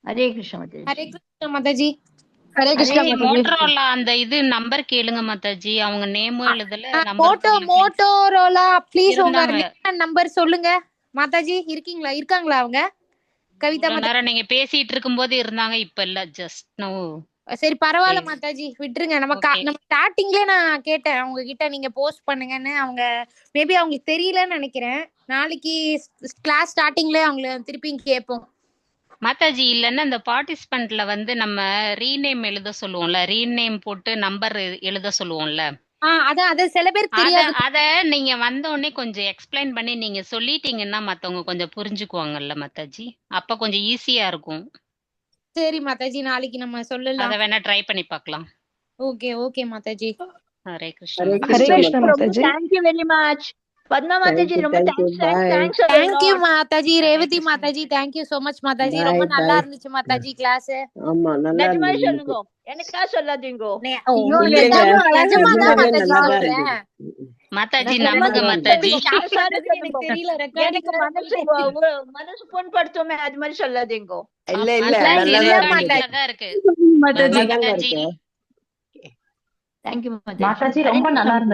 Hare Krishna Mataji. Hare Krishna Mataji. Hare Krishna Mataji. Motorola அந்த இது நம்பர் கேளுங்க மாதாஜி. அவங்க நேமும் எழுதல, நம்பர் மோட்டோரோலா ப்ளீஸ் உங்க நம்பர் சொல்லுங்க மாதாஜி. இருக்காங்களா அவங்க? கவிதா நேரம் நீங்க பேசிட்டு இருக்கும்போது இருந்தாங்க, இப்ப இல்ல, ஜஸ்ட் நோ. சரி பரவாயில்ல மாதாஜி, விட்டுருங்க. நம்ம ஸ்டார்டிங்லயே நான் கேட்டேன் அவங்க கிட்ட, நீங்க போஸ்ட் பண்ணுங்கன்னு. அவங்க மேபி அவங்களுக்கு தெரியலன்னு நினைக்கிறேன். நாளைக்கு கிளாஸ் ஸ்டார்டிங்ல அவங்கள திருப்பி கேட்போம் மாதாஜி. இல்லன்னா இந்த பார்ட்டிசிபென்ட்ல வந்து நம்ம ரீநேம் எழுத சொல்லுவோம்ல, ரீநேம் போட்டு நம்பர் எழுத சொல்லுவோம்ல. அத சில பேர் தெரியாது. அத நீங்க வந்த உடனே கொஞ்சம் எக்ஸ்பிளைன் பண்ணி நீங்க சொல்லிட்டீங்கன்னா மத்தவங்க கொஞ்சம் புரிஞ்சுக்குவாங்கல்ல மாதாஜி. அப்ப கொஞ்சம் ஈஸியா இருக்கும். சரி மாதாஜி, நாளைக்கு நம்ம சொல்லலாம். அத வேணா ட்ரை பண்ணி பார்க்கலாம். Okay okay Mataji. ஹரே கிருஷ்ணா. ஹரே ஹரே கிருஷ்ணா கிருஷ்ணா மாதாஜி. ரொம்ப thank you very much. Padma Mataji ரொம்ப thank you thanks bye thank you Mataji. Revathi Mataji thank you so much Mataji. Bye ரொம்ப நல்லா பாய். இருந்துச்சு மாதாஜி கிளாஸ். ஆமா நல்லா நிஜமாவே இருந்தது சொல்லுங்க, எனக்கு. எனக்கா சொல்லாதீங்க. ஐயோ இல்ல இல்ல நிஜமா தான் உண்மையிலே மாதாஜி நல்லாதான் சொல்றேன். இருந்தது. மாதாஜி நிஜமா நம்புங்க நல்லாதான் மாதாஜி. இருந்தது. மனசார எனக்கு சொல்லுங்க. தெரியல, எனக்கு ரெக்கார்டிங் மனசு புண்படுத்துமே, அது மாதிரி சொல்லாதீங்க. இல்ல இல்ல மாதாஜி நல்லாதான் இருந்தது. ரெக்கார்டிங்ல தான் இருக்கு. மாதாஜி நல்லாதாங்க மாதாஜி இருக்கு. தேங்க்யூ மாதாஜி ரொம்ப நல்லா இருந்தது.